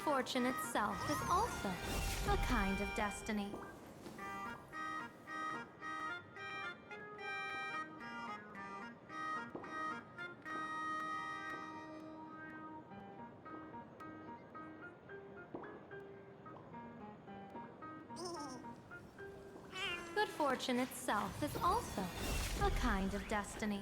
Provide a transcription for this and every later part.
fortune itself is also a kind of destiny. Good fortune itself is also a kind of destiny.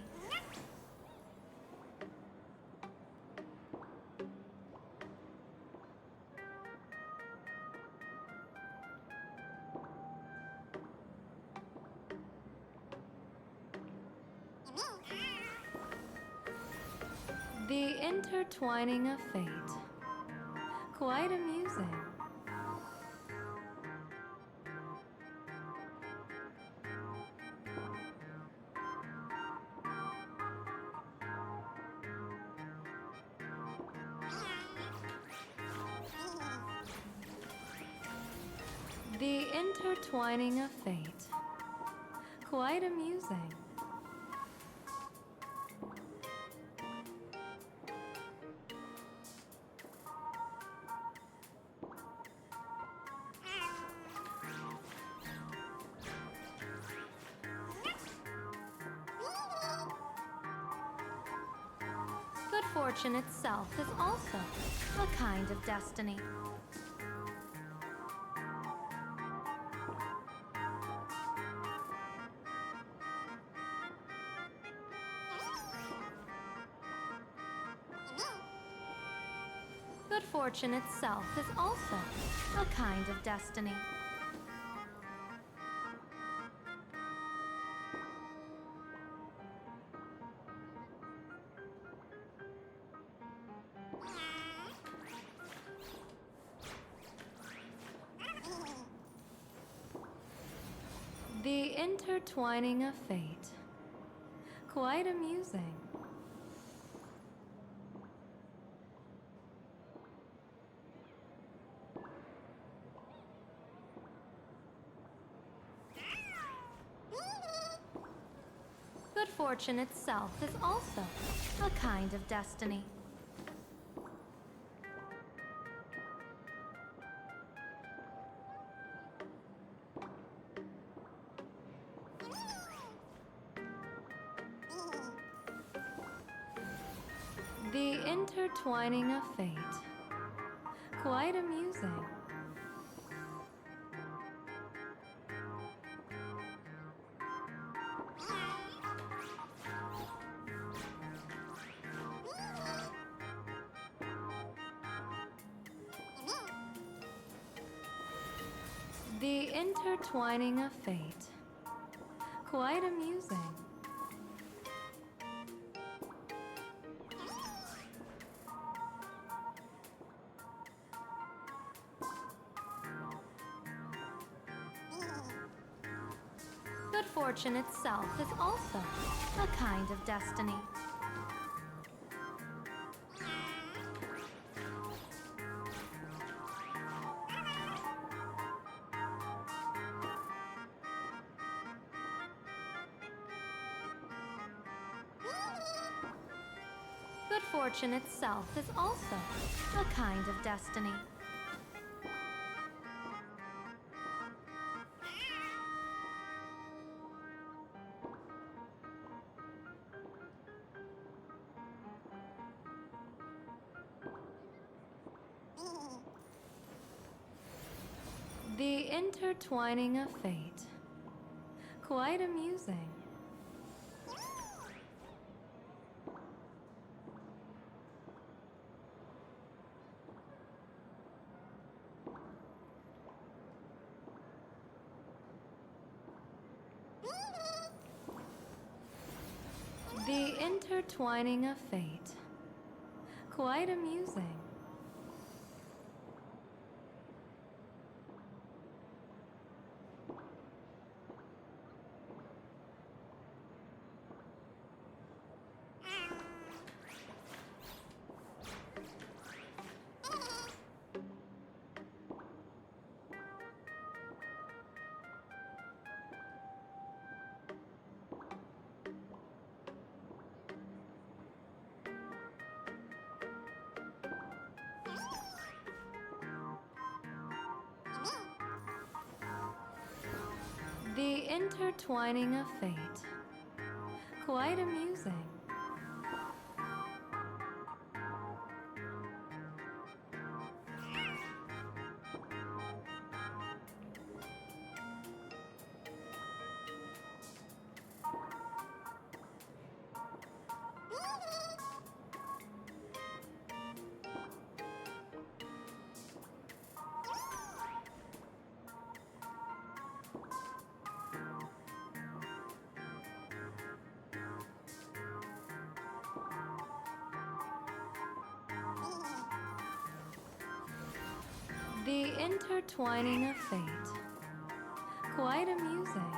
The intertwining of fate. Quite amusing. The intertwining of fate. Quite amusing. Good fortune itself is also a kind of destiny. Good fortune itself is also a kind of destiny. The intertwining of fate. Quite amusing. Good fortune itself is also a kind of destiny. The intertwining of fate. Quite amusing. The intertwining of fate. Quite amusing. Good fortune itself is also a kind of destiny. Good fortune itself is also a kind of destiny. The intertwining of fate. Quite amusing. The intertwining of fate. Quite amusing. The intertwining of fate. Quite amusing. The intertwining of fate. Quite amusing.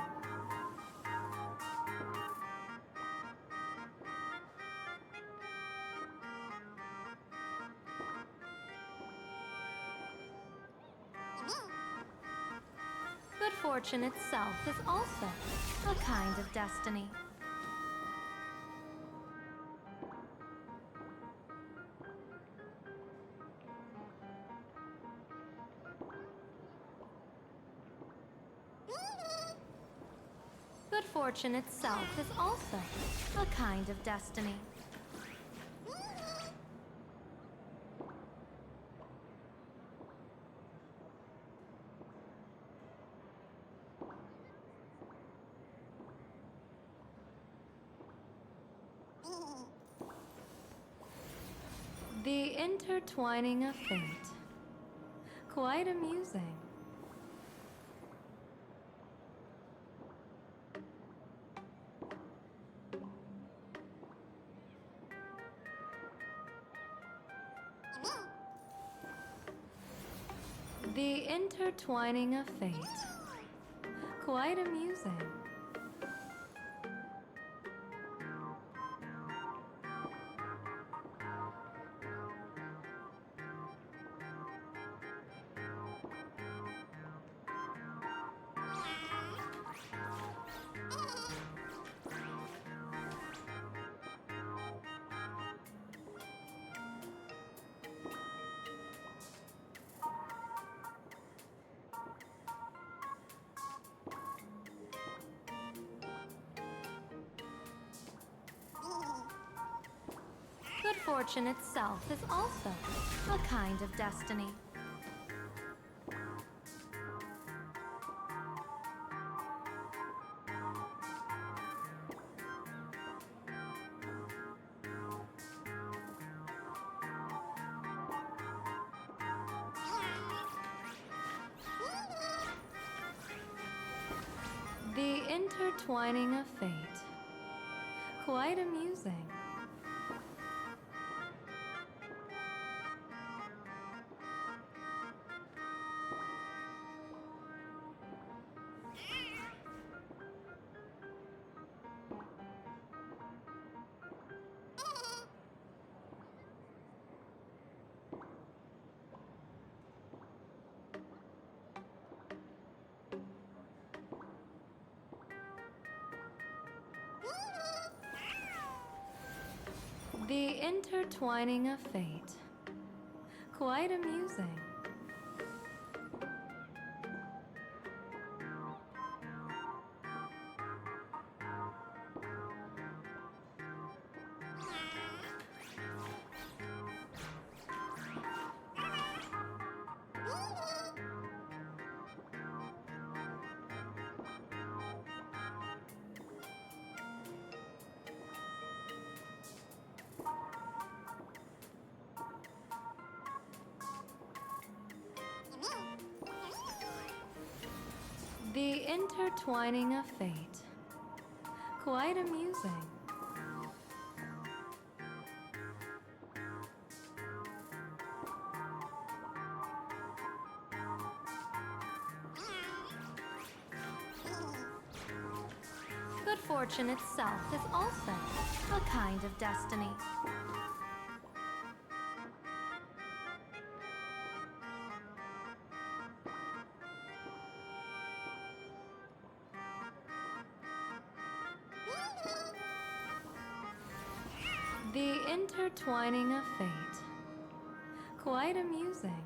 Good fortune itself is also a kind of destiny. Good fortune itself is also a kind of destiny. The intertwining of fate. Quite amusing. The intertwining of fate. Quite amusing. Good fortune itself is also a kind of destiny. The intertwining of fate. Quite amusing. The intertwining of fate. Quite amusing. The intertwining of fate. Quite amusing. Good fortune itself is also a kind of destiny. The intertwining of fate. Quite amusing.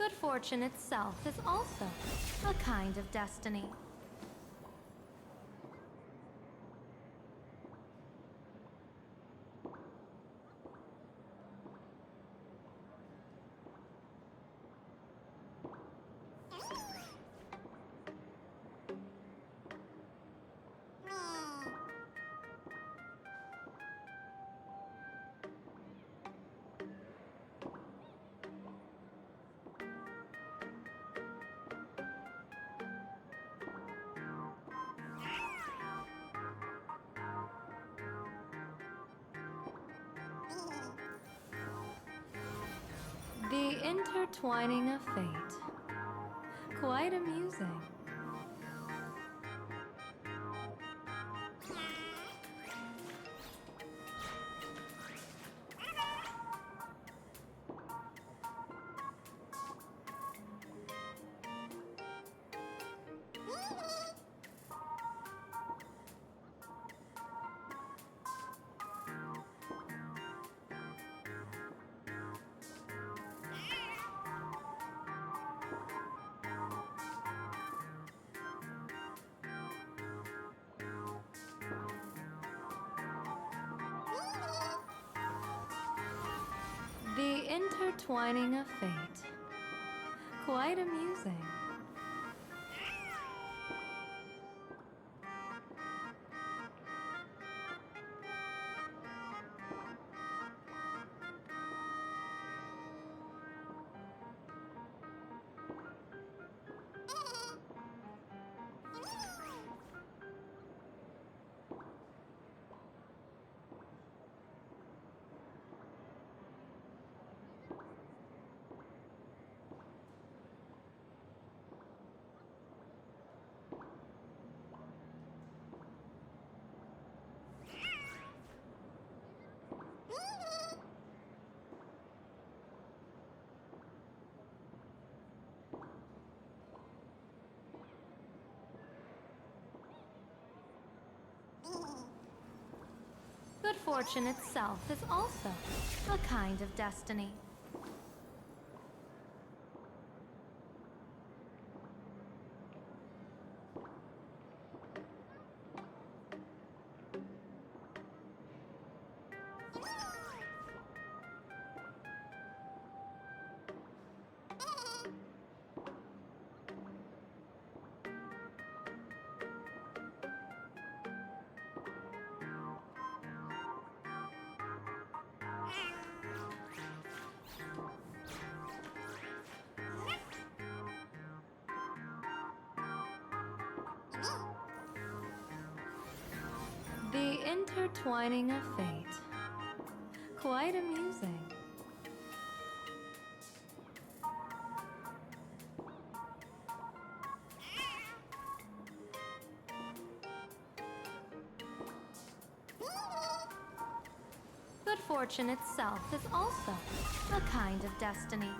Good fortune itself is also a kind of destiny. The intertwining of fate. Quite amusing. The intertwining of fate. Quite amusing. Good fortune itself is also a kind of destiny. The intertwining of fate. Quite amusing. Good fortune itself is also a kind of destiny.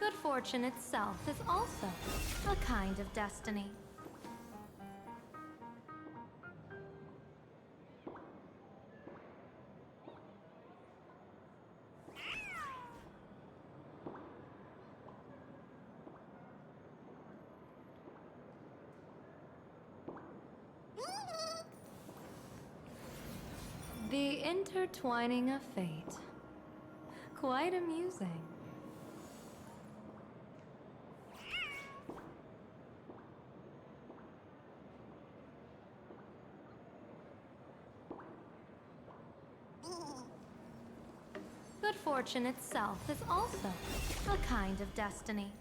Good fortune itself is also a kind of destiny. The intertwining of fate. Quite amusing. Good fortune itself is also a kind of destiny.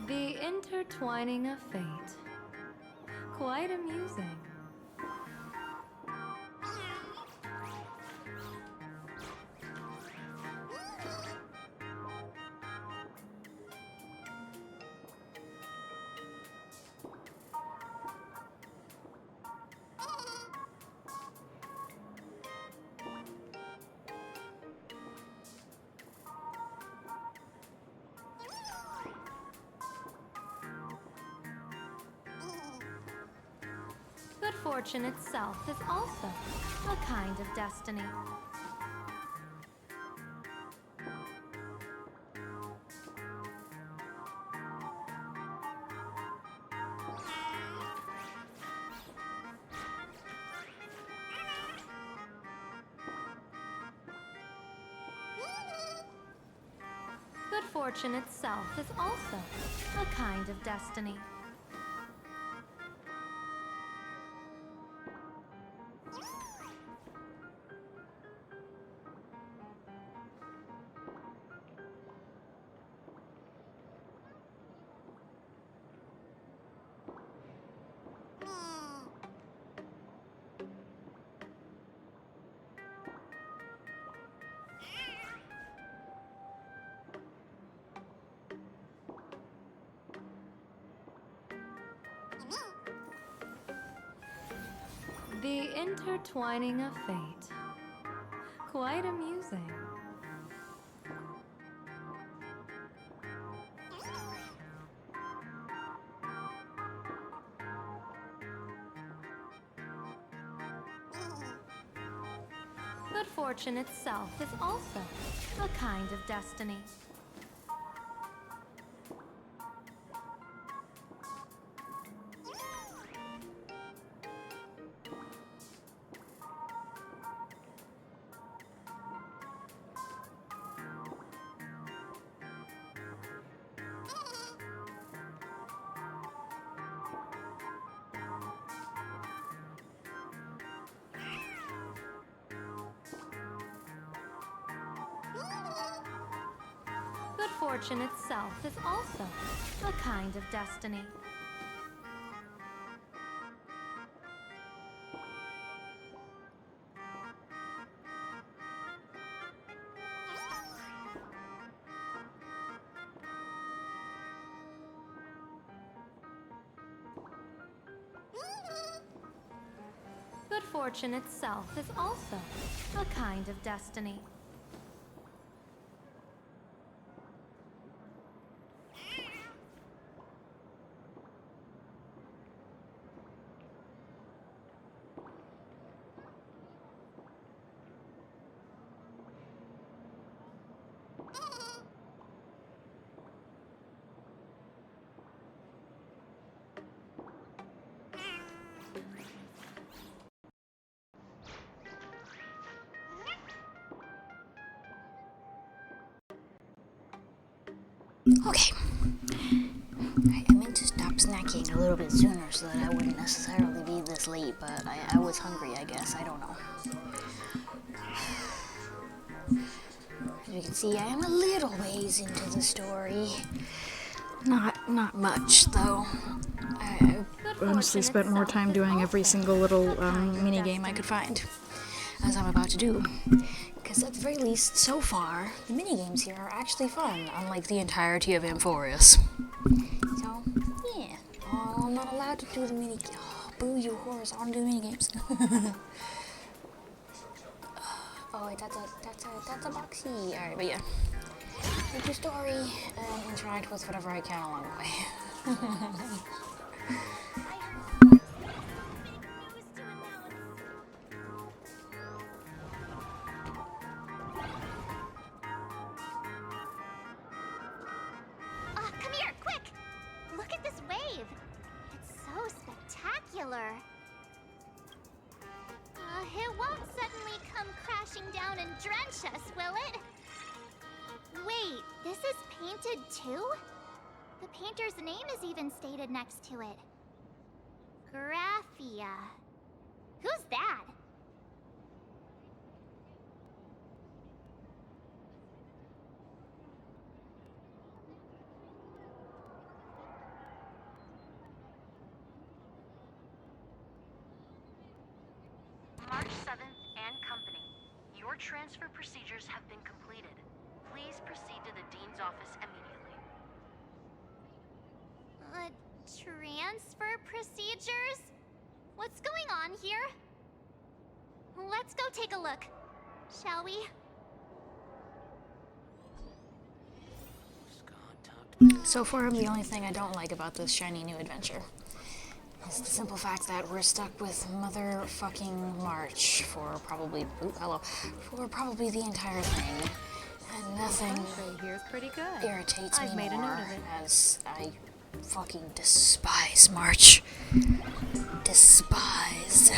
The intertwining of fate. Quite amusing. Good fortune itself is also a kind of destiny. Good fortune itself is also a kind of destiny. The intertwining of fate. Quite amusing. Good fortune itself is also a kind of destiny. Good fortune itself is also a kind of destiny. Good fortune itself is also a kind of destiny. Okay. I meant to stop snacking a little bit sooner so that I wouldn't necessarily be this late, but I was hungry, I guess. I don't know. As you can see, I am a little ways into the story. Not much, though. I honestly spent more time doing every single little mini game I could find, as I'm about to do. Because at the very least, so far, the minigames here are actually fun, unlike the entirety of Amphorius. So, yeah. Oh, I'm not allowed to do the minigames. Oh, boo, you whores. I want to do the minigames. Oh, wait, that's a boxy. Alright, but yeah. Read your story and interact with whatever I can along the way. Come here, quick! Look at this wave. It's so spectacular. It won't suddenly come crashing down and drench us, will it? Wait, this is painted too? The painter's name is even stated next to it. Graphia. Who's that? Your transfer procedures have been completed. Please proceed to the Dean's office immediately. Transfer procedures? What's going on here? Let's go take a look, shall we? So far, the only thing I don't like about this shiny new adventure is the simple fact that we're stuck with motherfucking March for probably the entire thing, and nothing Here's pretty good. irritates I've me made a more note of it. as I fucking despise March. Despise.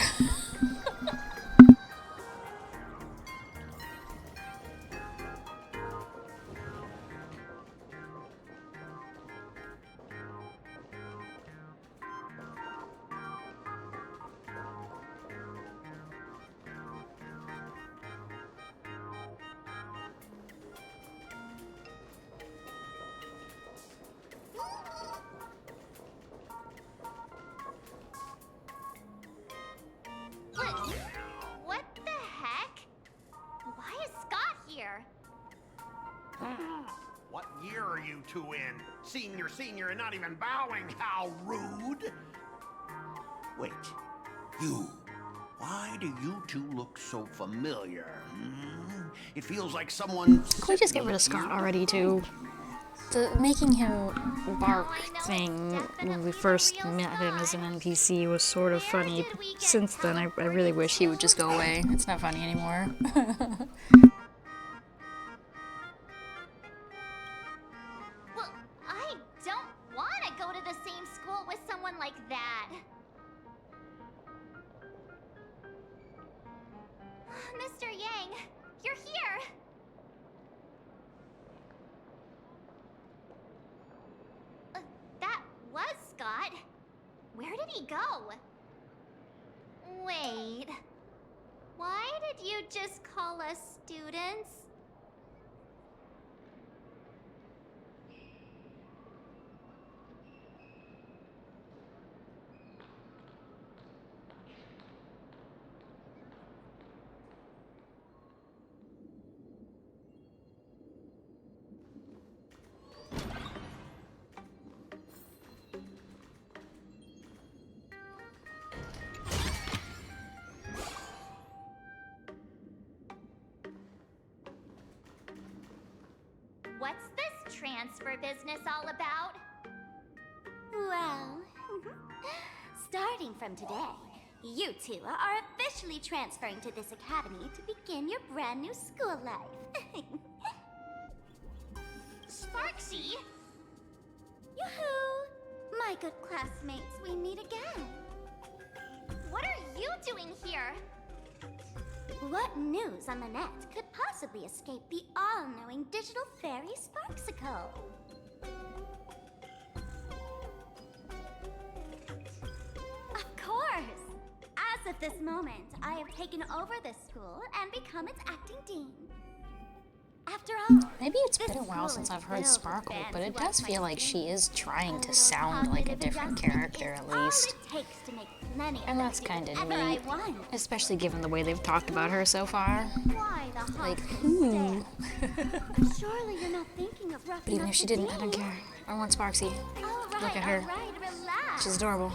What the heck? Why is Scott here? What year are you two in? Senior, and not even bowing. How rude! Wait, you. Why do you two look so familiar? It feels like someone. Can we just get rid of Scott already, too? The making him bark thing when we first met him as an NPC was sort of funny. Since then, I really wish he would just go away. It's not funny anymore. Well, I don't want to go to the same school with someone like that. Mr. Yang, you're here. That was Scott. Where did he go? Wait. Why did you just call us students? What's this transfer business all about? Well, starting from today, you two are officially transferring to this academy to begin your brand new school life. Sparksy? Yoo-hoo! My good classmates, we meet again. What are you doing here? What news on the net could possibly escape the all-knowing digital fairy Sparksicle? Of course! As of this moment, I have taken over this school and become its acting dean. After all, Maybe it's been a while since I've heard Sparkle, but it does feel like she is trying to sound like a different character at least. And that's kind of neat, especially given the way they've talked about her so far. Why the Like, hostage ooh. stare? Surely you're not thinking of roughing But even up if she the didn't, I don't dean. care. I want Sparksy. All right, Look at her. all right, relax. She's adorable.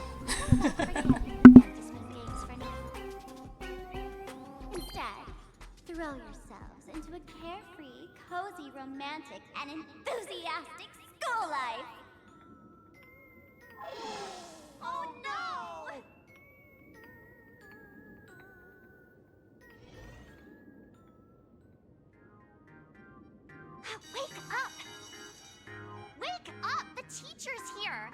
Instead, throw yourselves into a carefree, cozy, romantic, and enthusiastic school life. Oh no! Wake up! Wake up! The teacher's here!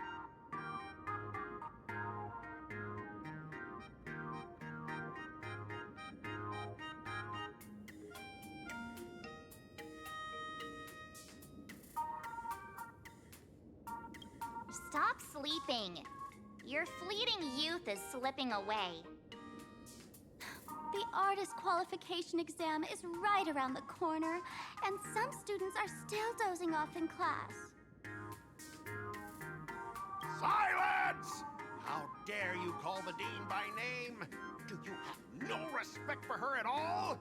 Stop sleeping. Your fleeting youth is slipping away. The artist qualification exam is right around the corner, and some students are still dozing off in class. Silence! How dare you call the dean by name? Do you have no respect for her at all?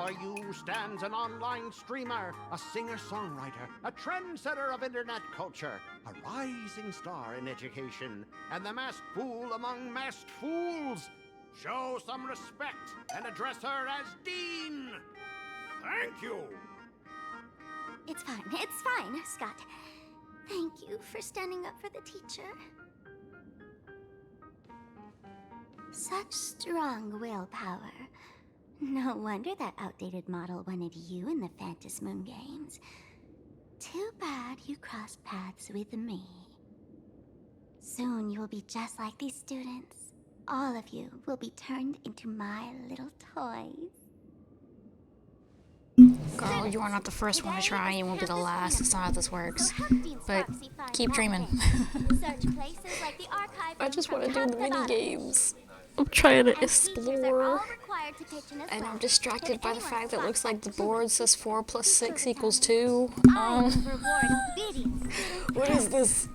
Before you stands an online streamer, a singer-songwriter, a trendsetter of internet culture, a rising star in education, and the masked fool among masked fools. Show some respect and address her as Dean. Thank you. It's fine, Scott. Thank you for standing up for the teacher. Such strong willpower. No wonder that outdated model wanted you in the Phantasmoon Games. Too bad you crossed paths with me. Soon you will be just like these students. All of you will be turned into my little toys. Girl, you are not the first one to try, and you won't be the last. That's not how this works. But keep dreaming. I just want to do the mini games. I'm trying to explore, and I'm distracted by the fact that it looks like the board says 4 + 6 = 2. What is this?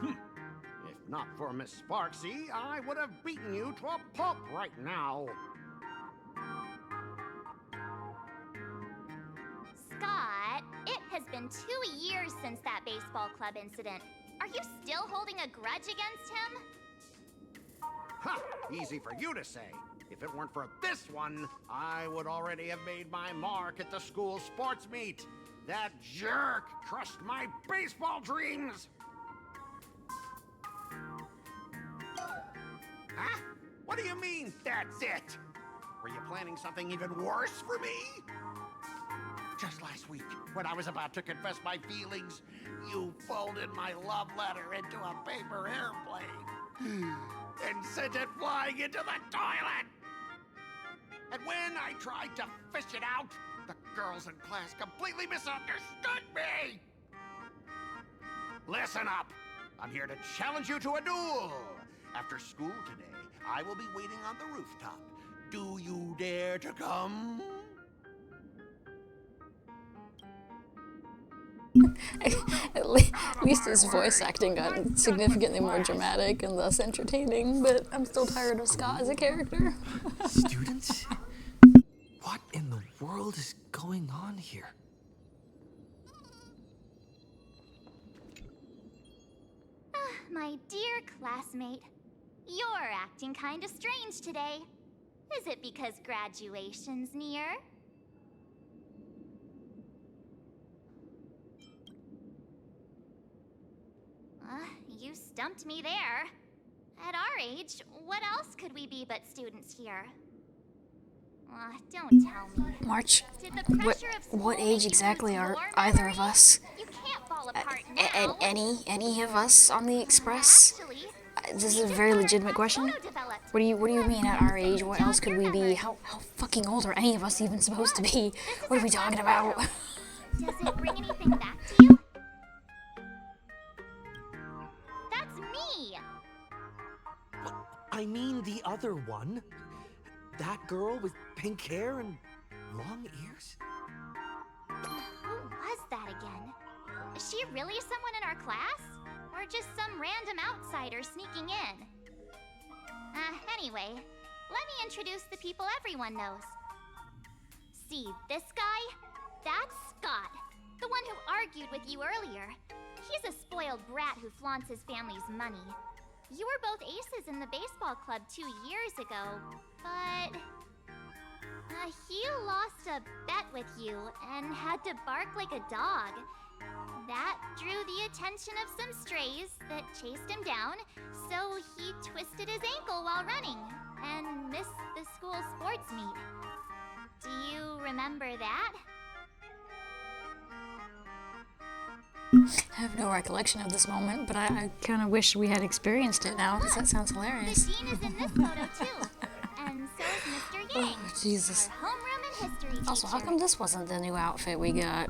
If not for Miss Sparksy, I would have beaten you to a pulp right now. Scott, it has been 2 years since that baseball club incident. Are you still holding a grudge against him? Ha! Easy for you to say. If it weren't for this one, I would already have made my mark at the school sports meet. That jerk crushed my baseball dreams! Huh? What do you mean, that's it? Were you planning something even worse for me? Just last week, when I was about to confess my feelings, you folded my love letter into a paper airplane and sent it flying into the toilet. And when I tried to fish it out, the girls in class completely misunderstood me. Listen up. I'm here to challenge you to a duel. After school today, I will be waiting on the rooftop. Do you dare to come? At least his voice acting got significantly more dramatic and thus entertaining, but I'm still tired of Scott as a character. Students? What in the world is going on here? My dear classmate, you're acting kinda strange today. Is it because graduation's near? You stumped me there. At our age, what else could we be but students here? Don't tell me. March, Did the pressure of school what make age you exactly lose are your either of memory? us? You can't fall apart now. Any of us on the Express? Actually, This is we a just very got our legitimate class question. photo developed. What do you mean at our age? What else could we be? How fucking old are any of us even supposed to be? What are we talking about? Does it bring anything back to you? That's me! I mean the other one. That girl with pink hair and long ears? Who was that again? Is she really someone in our class? Or just some random outsider sneaking in? Anyway, let me introduce the people everyone knows. See this guy? That's Scott, the one who argued with you earlier. He's a spoiled brat who flaunts his family's money. You were both aces in the baseball club 2 years ago, but he lost a bet with you and had to bark like a dog. That drew the attention of some strays that chased him down, so he twisted his ankle while running and missed the school sports meet. Do you remember that? I have no recollection of this moment, but I kind of wish we had experienced it now, because that sounds hilarious. The dean is in this photo too, and so is Mr. Yang, Oh, Jesus. our homeroom and history teacher. Also, how come this wasn't the new outfit we got?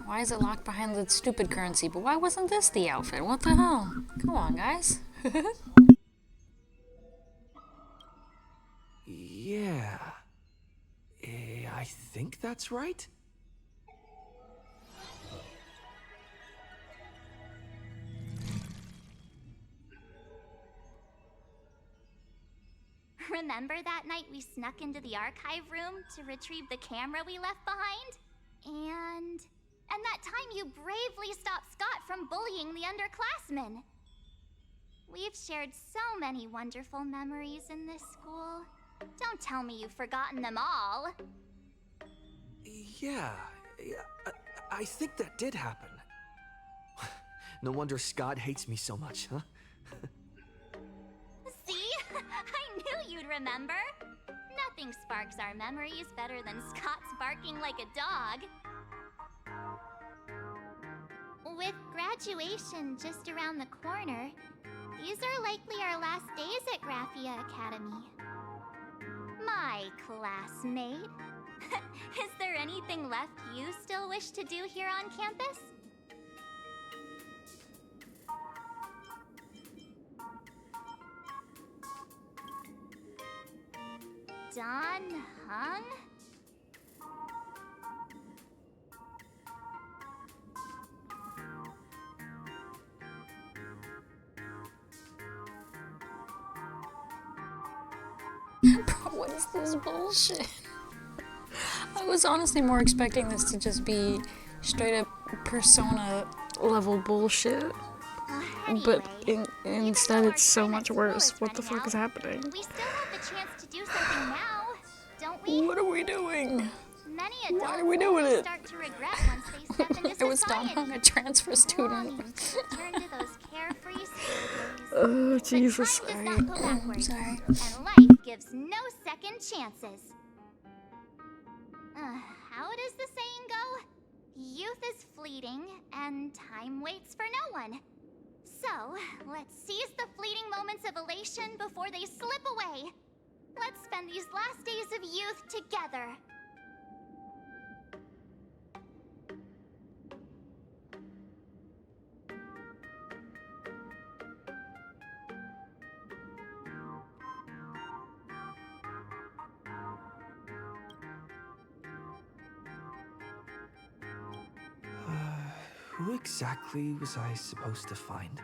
Why is it locked behind the stupid currency? But why wasn't this the outfit? What the hell? Come on, guys. Yeah. I think that's right. Remember that night we snuck into the archive room to retrieve the camera we left behind? And that time you bravely stopped Scott from bullying the underclassmen. We've shared so many wonderful memories in this school. Don't tell me you've forgotten them all. Yeah, I think that did happen. No wonder Scott hates me so much, huh? See? I knew you'd remember. Nothing sparks our memories better than Scott's barking like a dog. With graduation just around the corner, these are likely our last days at Graphia Academy. My classmate. Is there anything left you still wish to do here on campus? Dan Heng? What is this bullshit? I was honestly more expecting this to just be straight up Persona level bullshit. But instead it's so much worse. What the fuck is happening? We still have the chance to do something now, don't we? What are we doing? Many adults Why are we doing only it? start to regret once they step into society. I was Don, a transfer student. Return to those carefree school days. Oh, Jesus. But time Sorry. does not go backwards, Sorry. and life gives no second chances. How does the saying go? Youth is fleeting, and time waits for no one. So, let's seize the fleeting moments of elation before they slip away. Let's spend these last days of youth together. Who exactly was I supposed to find?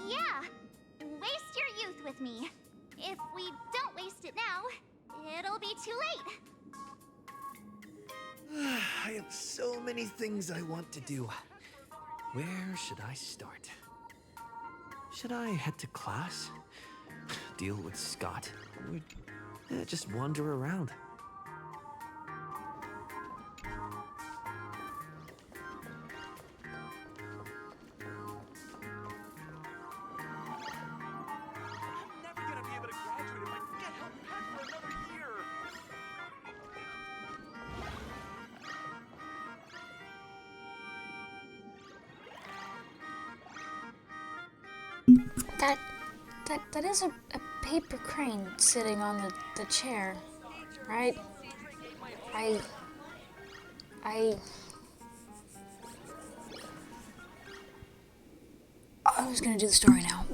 Yeah, waste your youth with me. If we don't waste it now, it'll be too late. I have so many things I want to do. Where should I start? Should I head to class? Deal with Scott? Or just wander around? I'm never gonna be able to graduate if I get held back for another year. That is a paper crane sitting on the chair, right? I was gonna do the story now.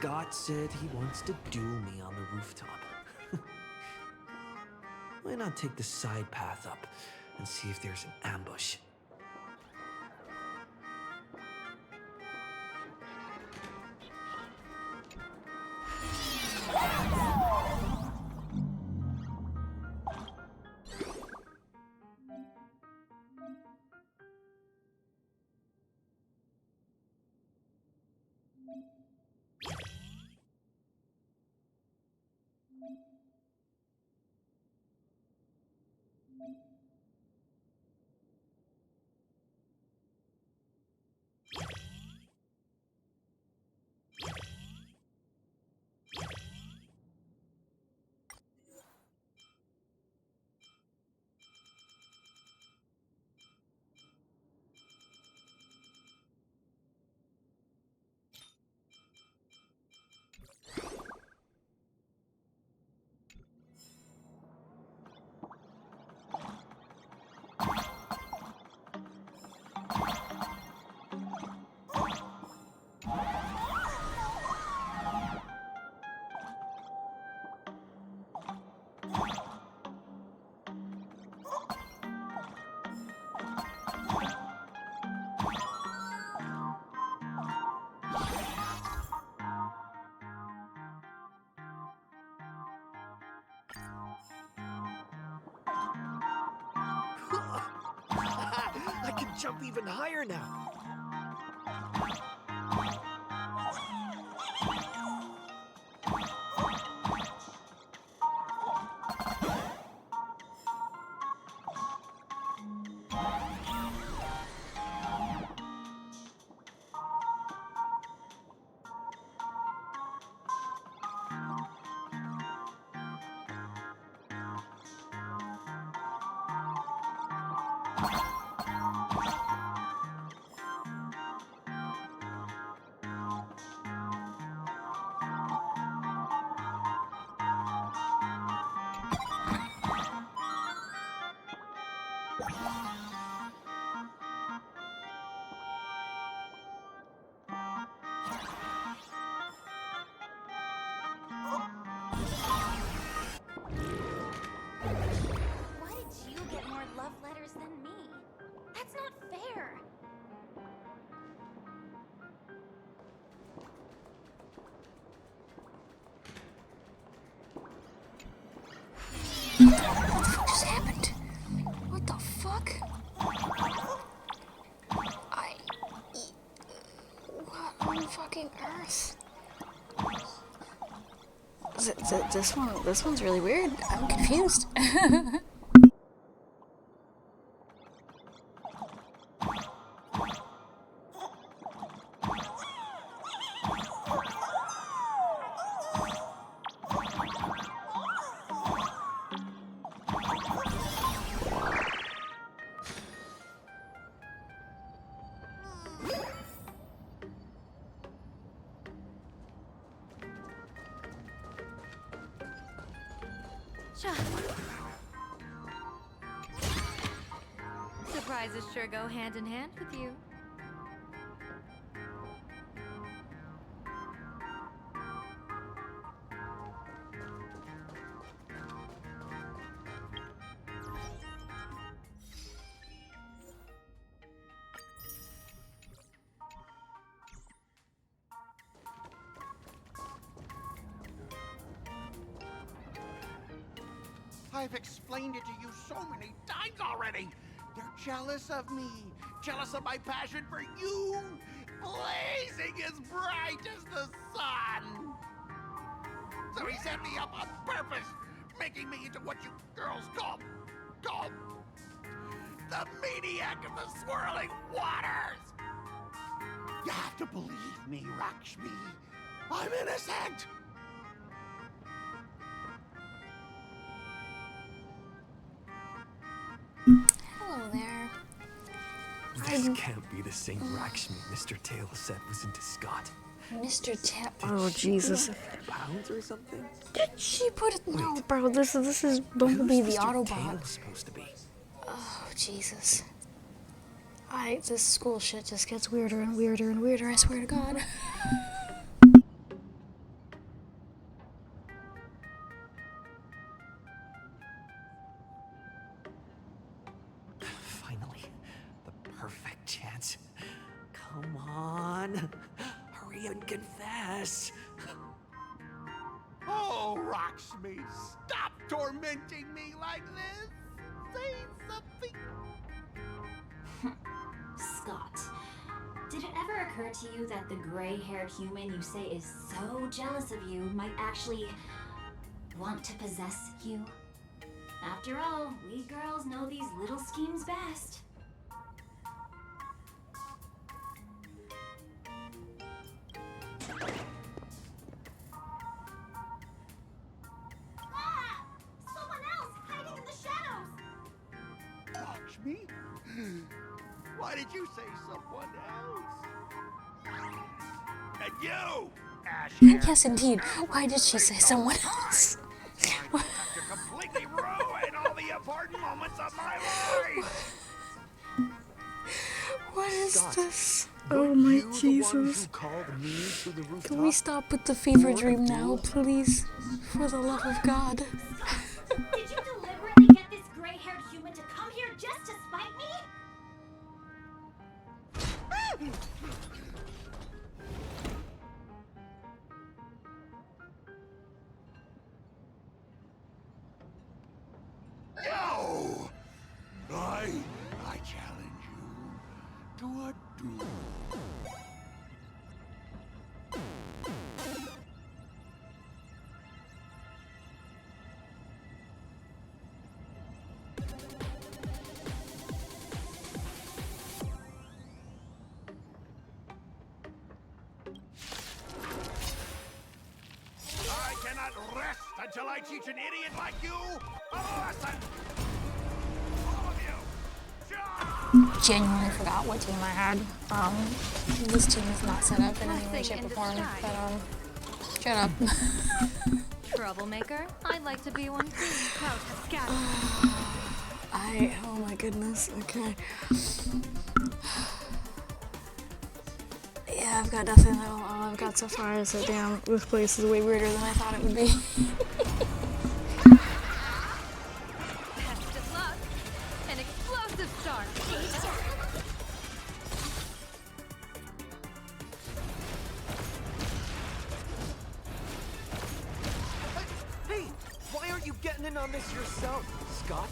Scott said he wants to duel me on the rooftop. Why not take the side path up and see if there's an ambush? I can jump even higher now. Why did you get more love letters than me? That's not fair. What the fuck just happened? What the fuck? What on fucking earth? This one's really weird. I'm confused. Sure. Surprises sure go hand in hand with you. I've explained it to you so many times already. They're jealous of me, jealous of my passion for you, blazing as bright as the sun. So he set me up on purpose, making me into what you girls call the maniac of the swirling waters. You have to believe me, Lakshmi. I'm innocent. Hello there. This can't be the same Lakshmi Mr. Tail said was into Scott. Mr. Tail. Did Oh, she Jesus. put up pounds or something? Did she put it? No, Wait. bro. This is Bumblebee the Who's Mr. Autobot. Tail supposed to be? Oh, Jesus. This school shit just gets weirder and weirder and weirder, I swear to God. on. Hurry and confess. Oh, Rocksmith, stop tormenting me like this. Say something. Scott, did it ever occur to you that the gray-haired human you say is so jealous of you might actually want to possess you? After all, we girls know these little schemes best. Ah! Someone else hiding in the shadows! Rocksmith? Why did you say someone else? And you, Asher. Yes, indeed. Why did she say someone else? To completely ruin all the important moments of my life. What is Scott, this? Were Oh my you the one Jesus. who called me to the rooftop? Can we stop with the fever dream now, please? For the love of God. Did you deliberately get this gray-haired human to come here just to spite me? No! I challenge you to a duel. I cannot rest until I teach an idiot like you a lesson! All of you! Charge! Genuinely forgot what team I had. This team is not set up in any way, shape, or form. But shut up. Troublemaker? I'd like to be one too. Proud to scatter. Oh my goodness. Okay. Yeah, I've got nothing. All I've got so far is that damn, this place is way weirder than I thought it would be. Best of luck. An explosive start. Hey, why aren't you getting in on this yourself, Scott?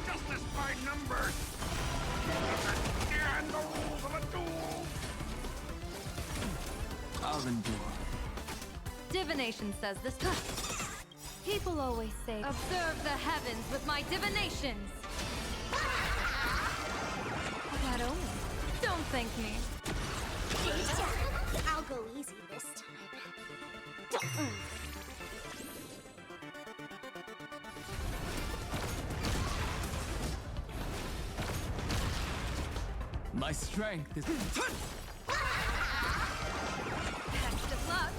Justice by numbers! And the rules of a duel! I'll endure. Divination says this. People always say, observe the heavens with my divinations. That omen. Don't thank me. I'll go easy this time. My strength is. Best of luck.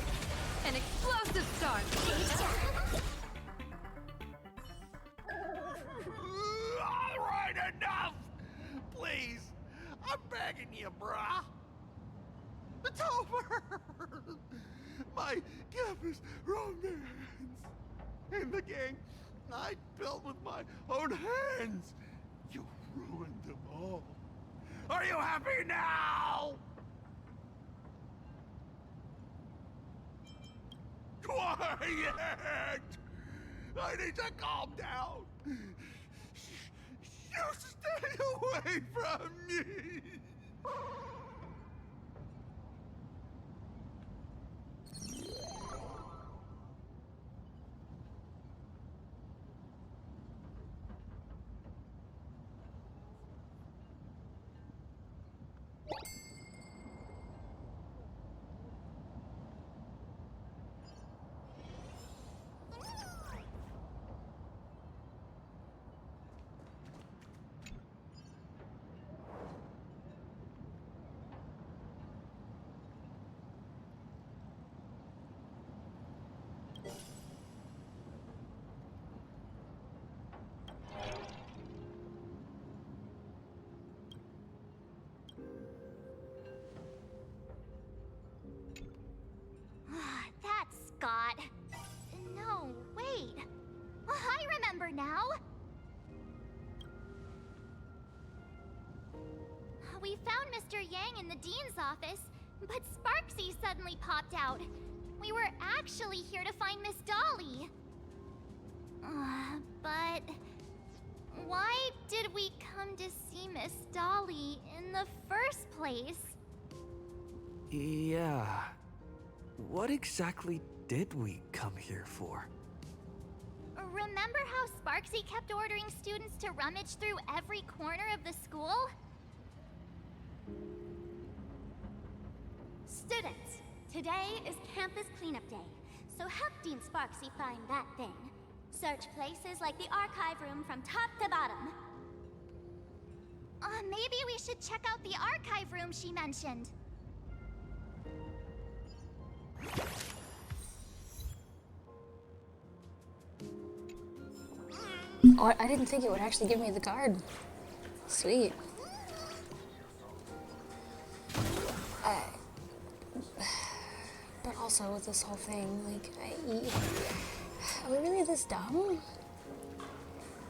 An explosive start. All right, enough! Please, I'm begging you, brah. It's over! My campus romance in the gang I built with my own hands. You ruined them all. Are you happy now? Quiet! I need to calm down. You stay away from me. That's Scott. No, wait. I remember now. We found Mr. Yang in the dean's office, but Sparksy suddenly popped out. We were actually here to find Miss Dolly. But why did we come to see Miss Dolly in the first place? Yeah. What exactly did we come here for? Remember how Sparksy kept ordering students to rummage through every corner of the school? Students, today is campus cleanup day, so help Dean Sparksy find that thing. Search places like the archive room from top to bottom. Maybe we should check out the archive room she mentioned. Oh, I didn't think it would actually give me the card. Sweet. But also with this whole thing, like, are we really this dumb?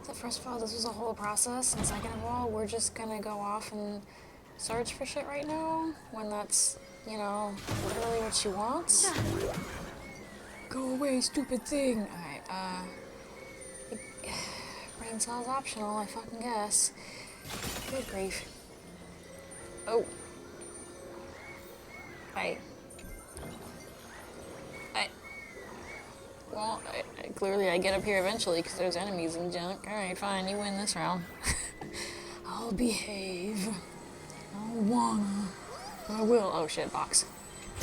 That first of all, this was a whole process, and second of all, we're just gonna go off and search for shit right now, when that's, you know, literally what she wants? Go away, stupid thing! Alright, brain cells optional, I fucking guess. Good grief. Oh. Well, clearly I get up here eventually because there's enemies and junk. Alright, fine, you win this round. I'll behave. I don't wanna, but I will. Oh shit, box.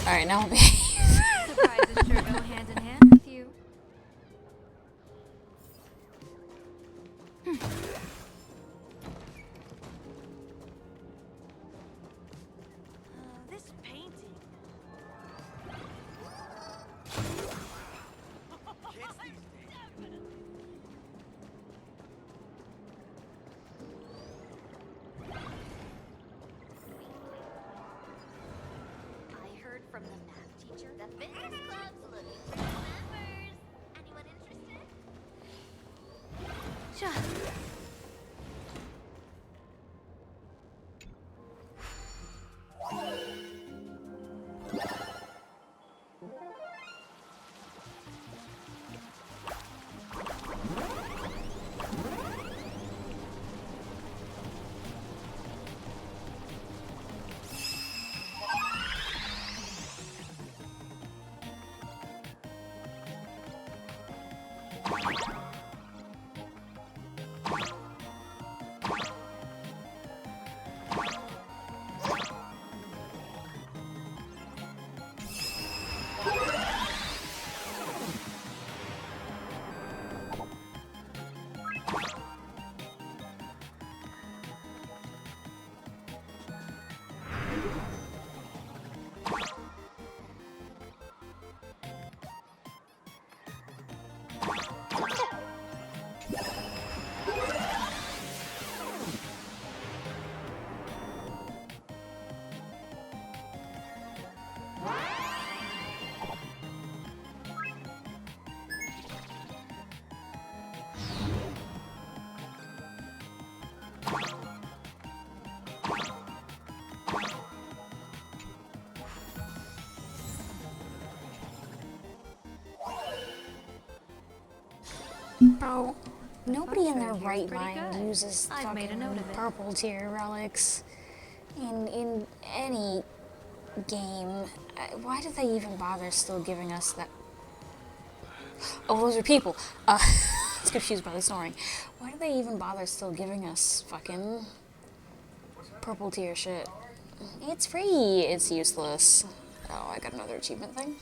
Alright, now I'll behave. Surprises sure go hand in hand with you. This painting. Kids these days. I heard from the math teacher the fitness club's looking for members. Anyone interested? Bro, nobody in their right pretty mind good. uses I've made a fucking note of it. purple tier relics in any game. Why did they even bother still giving us that? Oh, those are people. I was confused by the snoring. Why do they even bother still giving us fucking purple tier shit? It's free. It's useless. Oh, I got another achievement thing.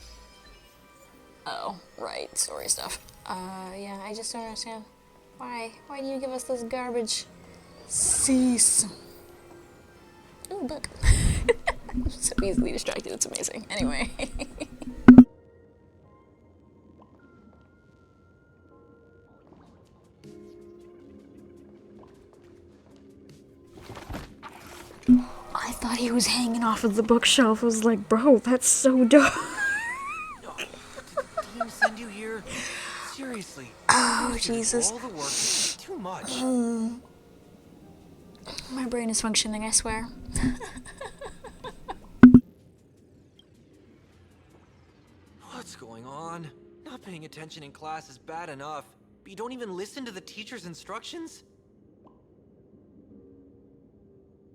Oh, right, story stuff. Yeah, I just don't understand. Why? Why do you give us this garbage? Cease. Ooh, book. I'm so easily distracted, it's amazing. Anyway. I thought he was hanging off of the bookshelf. I was like, bro, that's so dope. Didn't send you here. Seriously. Oh, Jesus. All the work is too much. My brain is functioning, I swear. What's going on? Not paying attention in class is bad enough, but you don't even listen to the teacher's instructions?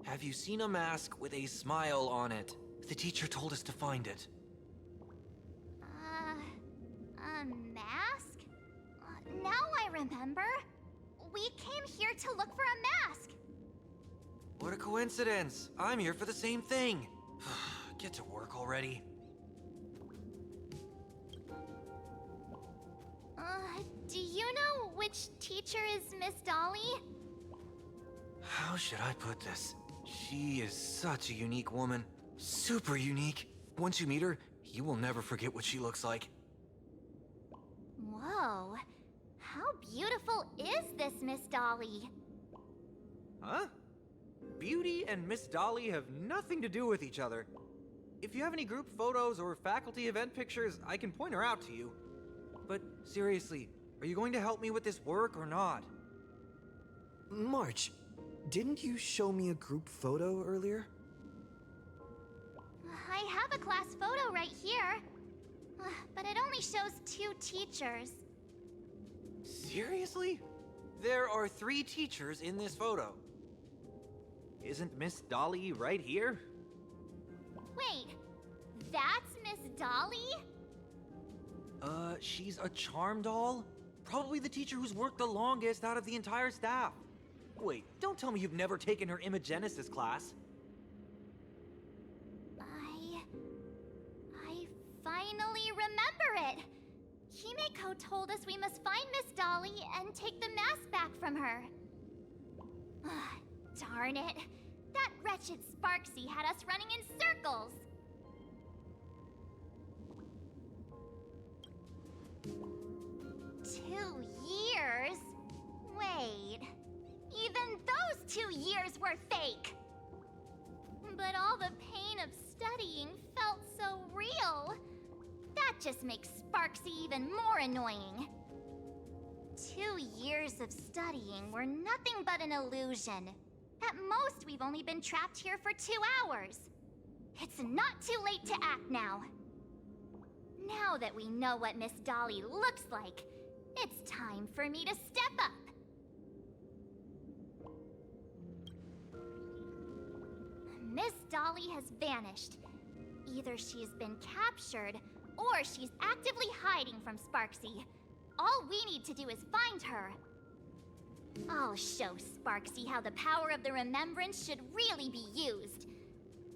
Have you seen a mask with a smile on it? The teacher told us to find it. A mask? Now I remember. We came here to look for a mask. What a coincidence! I'm here for the same thing. Get to work already. Do you know which teacher is Miss Dolly? How should I put this? She is such a unique woman. Super unique. Once you meet her, you will never forget what she looks like. Whoa. How beautiful is this Miss Dolly? Huh? Beauty and Miss Dolly have nothing to do with each other. If you have any group photos or faculty event pictures, I can point her out to you. But seriously, are you going to help me with this work or not? March, didn't you show me a group photo earlier? I have a class photo right here. But it only shows 2 teachers. Seriously? There are 3 teachers in this photo. Isn't Miss Dolly right here? Wait, that's Miss Dolly? She's a charm doll? Probably the teacher who's worked the longest out of the entire staff. Wait, don't tell me you've never taken her Imogenesis class. I finally remember it. Himeko told us we must find Miss Dolly and take the mask back from her. Darn it. That wretched Sparksy had us running in circles. Two years? Wait. Even those 2 years were fake. But all the pain of studying felt so real. That just makes Sparksy even more annoying. 2 years of studying were nothing but an illusion. At most, we've only been trapped here for 2 hours. It's not too late to act now. Now that we know what Miss Dolly looks like, it's time for me to step up. Miss Dolly has vanished. Either she's been captured, or she's actively hiding from Sparksy. All we need to do is find her. I'll show Sparksy how the power of the remembrance should really be used.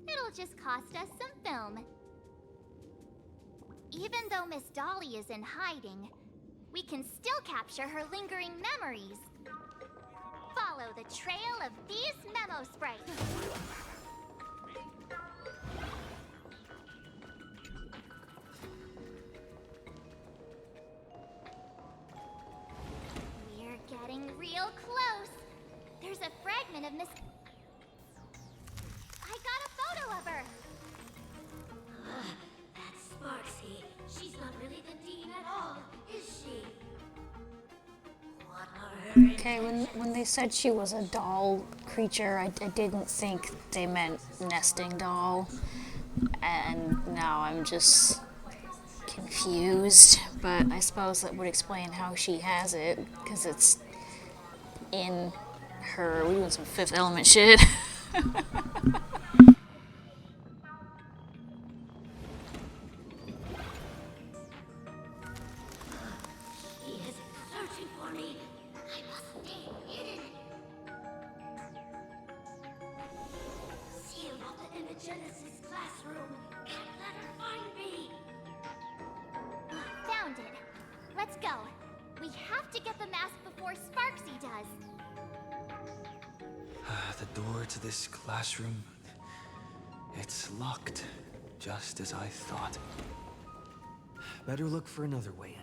It'll just cost us some film. Even though Miss Dolly is in hiding, we can still capture her lingering memories. Follow the trail of these memo sprites. We're getting real close. There's a fragment of Miss... I got a photo of her. That's Sparksy. She's not really the dean at all, is she? What are her... Okay, when they said she was a doll creature, I didn't think they meant nesting doll. And now I'm just confused. But I suppose that would explain how she has it, because it's in her. We're doing some Fifth Element shit. He is searching for me. I must stay hidden. Seal off the Imogenesis classroom. Can't let her find me. Found it. Let's go. We have to get the mask before Sparksy does. The door to this classroom, it's locked, just as I thought. Better look for another way in.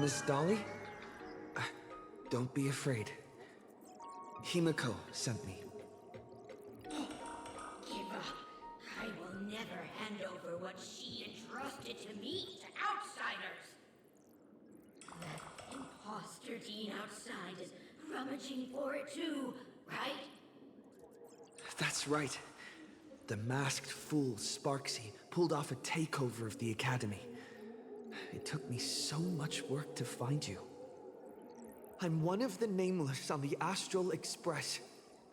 Miss Dolly? Don't be afraid. Himiko sent me. Give up. I will never hand over what she entrusted to me to outsiders. That imposter Dean outside is rummaging for it too, right? That's right. The masked fool Sparksy pulled off a takeover of the academy. It took me so much work to find you. I'm one of the Nameless on the Astral Express,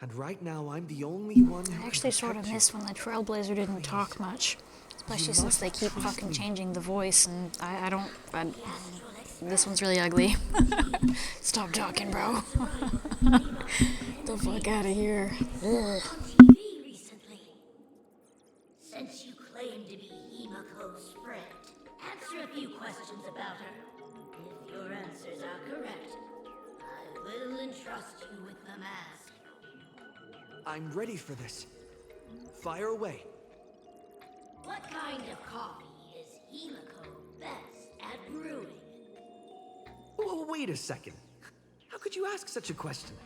and right now I'm the only one who I actually sort of miss when the Trailblazer didn't talk much. Especially since they keep fucking changing the voice, and I don't... this one's really ugly. Stop talking, bro. The fuck out of here. Ugh. TV recently. Since you claim to be Himiko's friend, answer a few questions about her. If your answers are correct, I will entrust you with the mask. I'm ready for this. Fire away. What kind of coffee is Himiko best at brewing? Wait a second. How could you ask such a question?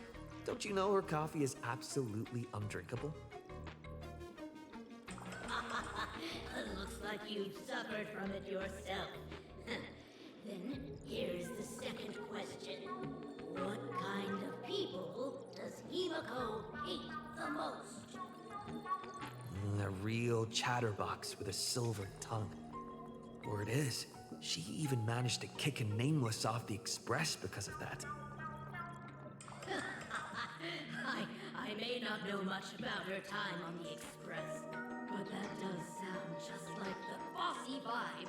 Don't you know her coffee is absolutely undrinkable? Looks like you've suffered from it yourself. Then here's the second question. What kind of people does Himiko hate the most? A real chatterbox with a silver tongue. Word is, she even managed to kick a Nameless off the Express because of that. I may not know much about her time on the Express, but that does sound just like the bossy vibe.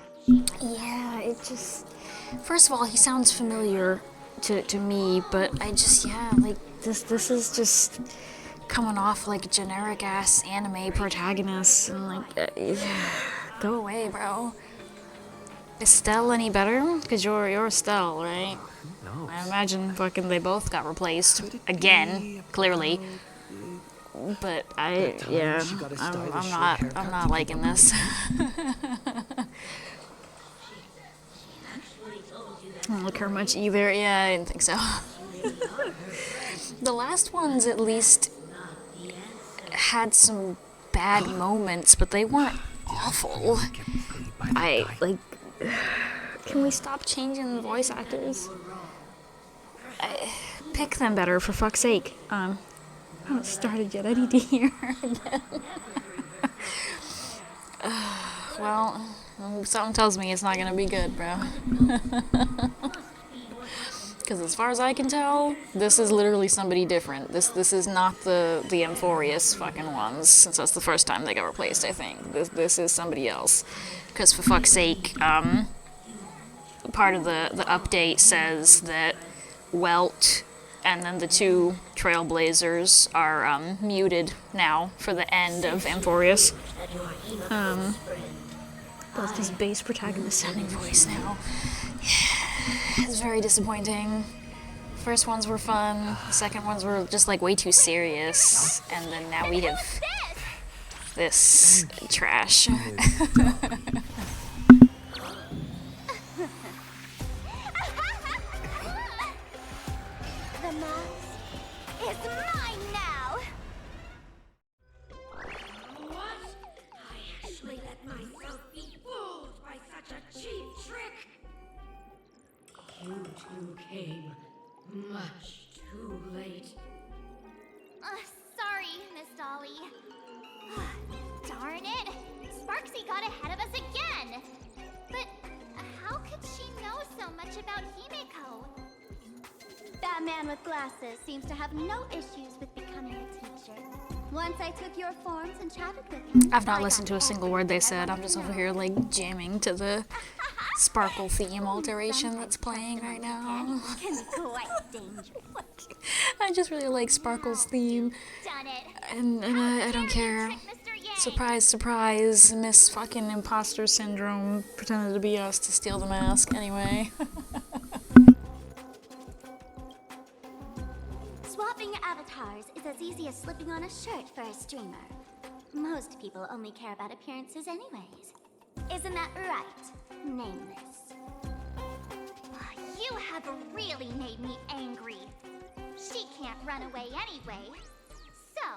Yeah, it just... First of all, he sounds familiar to me, but I just, yeah, like, this is just coming off like generic-ass anime protagonists, and like, go away, bro. Is Stell any better? Because you're Stell, right? No. I imagine fucking they both got replaced. Again, clearly. But I'm not liking this. I don't like her much either. Yeah, I didn't think so. The last ones at least had some bad moments, but they weren't awful. Can we stop changing the voice actors? Pick them better, for fuck's sake. I haven't started yet. I need to hear again. Well, something tells me it's not gonna be good, bro. Because as far as I can tell, this is literally somebody different. This is not the Amphorius fucking ones, since that's the first time they got replaced, I think. This is somebody else. Because for fuck's sake, part of the update says that Welt and then the two Trailblazers are muted now for the end of Amphorius. Both his base protagonist sounding voice now. It's very disappointing. First ones were fun, the second ones were just like way too serious, and then now we have this trash. The mask is mine now! What? I actually let myself be fooled by such a cheap trick! You two came much too late. Sorry, Miss Dolly. Darn it! Sparksy got ahead of us again! But how could she know so much about Himiko? That man with glasses seems to have no issues with becoming a teacher. Once I took your forms and chatted with him, I've not listened to a single word they said. I'm just over here like jamming to the Sparkle theme alteration that's playing right now. Can be quite dangerous. I just really like Sparkle's theme, Done it. and I don't care. Trick Mr. Yang. Surprise, surprise, Miss fucking Imposter Syndrome pretended to be us to steal the mask anyway. Swapping avatars is as easy as slipping on a shirt for a streamer. Most people only care about appearances anyways. Isn't that right, Nameless? You You have really made me angry. She can't run away anyway. So,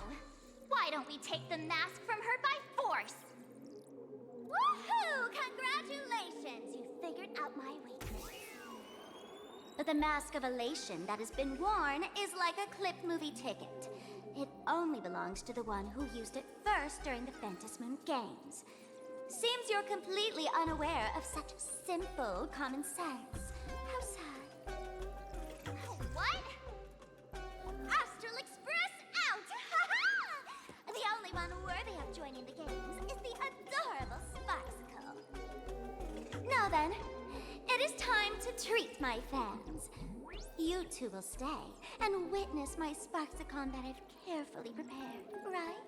why don't we take the mask from her by force? Woohoo! Congratulations! You figured out my weakness. But the mask of elation that has been worn is like a clipped movie ticket. It only belongs to the one who used it first during the Phantasmoon Games. Seems you're completely unaware of such simple common sense. How sad. What? Astral Express out! The only one worthy of joining the games is the adorable Sparksicle. Now then, it is time to treat my fans. You two will stay and witness my Sparksicon that I've carefully prepared, right?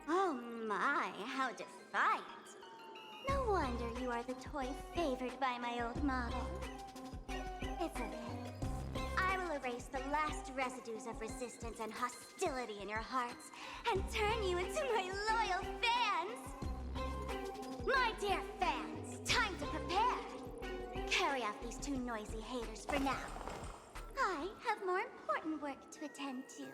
Oh my, how defiant. No wonder you are the toy favored by my old model. It's okay. I will erase the last residues of resistance and hostility in your hearts and turn you into my loyal fans. My dear fans, time to prepare. Carry off these two noisy haters for now. I have more important work to attend to.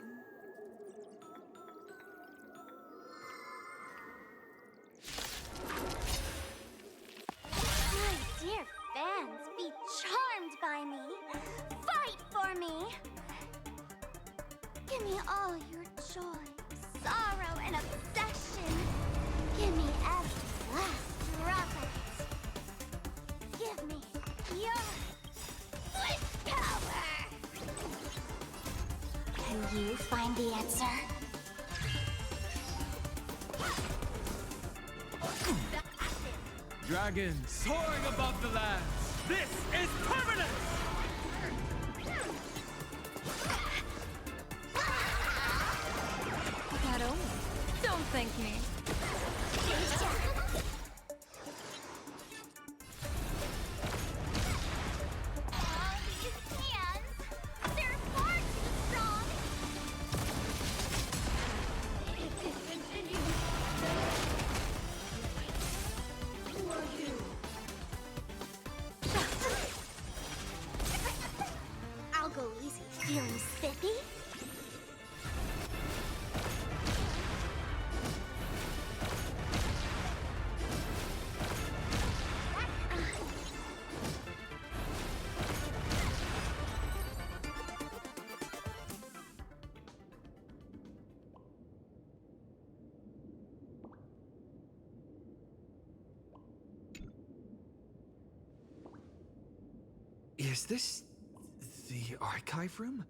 My dear fans, be charmed by me. Fight for me. Give me all your joy, sorrow, and obsession. Give me every last drop of it. Give me your wish power. Can you find the answer? Dragons soaring above the lands. This is permanent! Not only. Don't thank me. All these hands, they're far too strong. If this continues, who are you? I'll go easy. Feeling spiffy? Is this the archive room?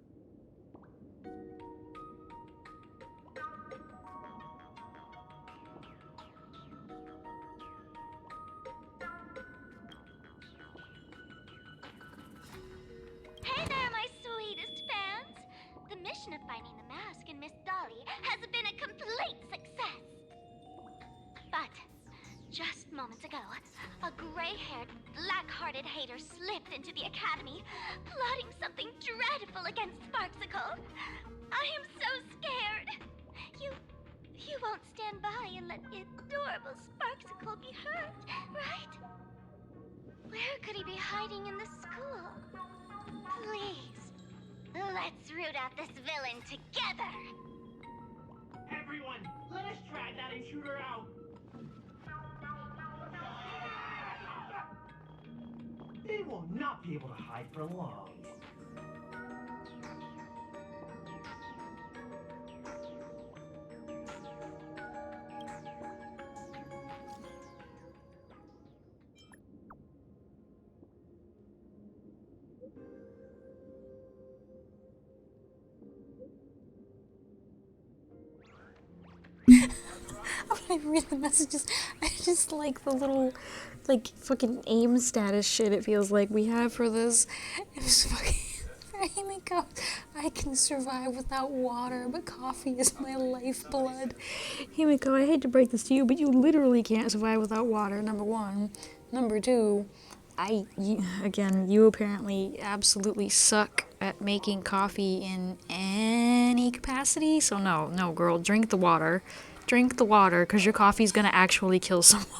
Hey there, my sweetest fans! The mission of finding the mask and Miss Dolly has been a complete success. But just moments ago, a gray-haired, black-hearted hater slipped into the academy, plotting something dreadful against Sparksicle. I am so scared. You won't stand by and let the adorable Sparksicle be hurt, right? Where could he be hiding in the school? Please, let's root out this villain together. Everyone, let us drag that intruder out. They will not be able to hide for long. When I read the messages, I just like the little, like, fucking aim status shit it feels like we have for this. It's fucking, Himiko, I can survive without water, but coffee is my lifeblood. Himiko, I hate to break this to you, but you literally can't survive without water, number one. Number two, you apparently absolutely suck at making coffee in any capacity, so no, girl, drink the water. Drink the water, because your coffee's gonna actually kill someone.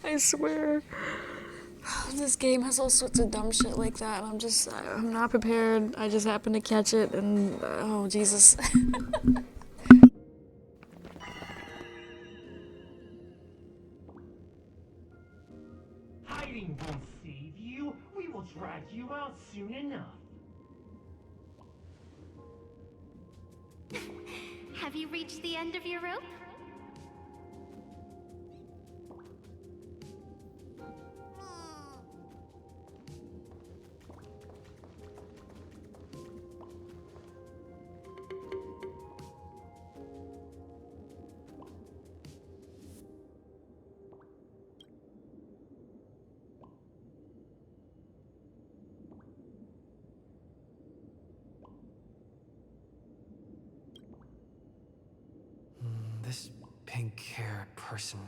I swear. This game has all sorts of dumb shit like that, and I'm not prepared. I just happened to catch it, and oh, Jesus. Hiding won't save you. We will drag you out soon enough. Have you reached the end of your rope? This pink-haired person.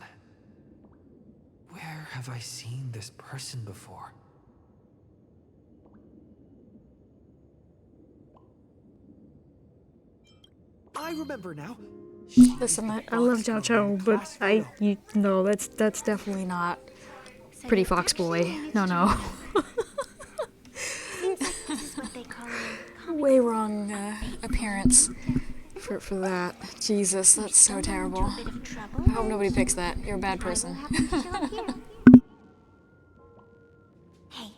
Where have I seen this person before? I remember now. Listen, I love Chow Chow, but no, that's definitely not Pretty Fox Boy. No. Way wrong appearance for that. Jesus, that's so terrible. I hope nobody picks that. You're a bad person. Hey,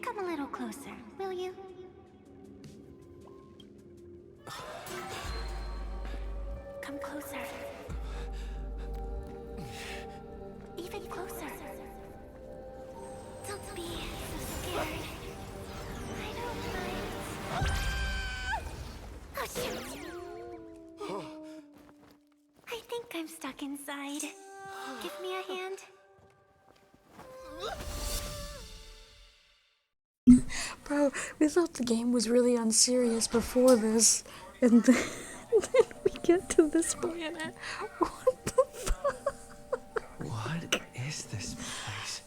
come a little closer, will you? Come closer. Even closer. Don't be so scared. I don't mind. Oh, shoot. I think I'm stuck inside. Give me a hand. Bro, we thought the game was really unserious before this, and then we get to this planet. What the fuck? What is this place?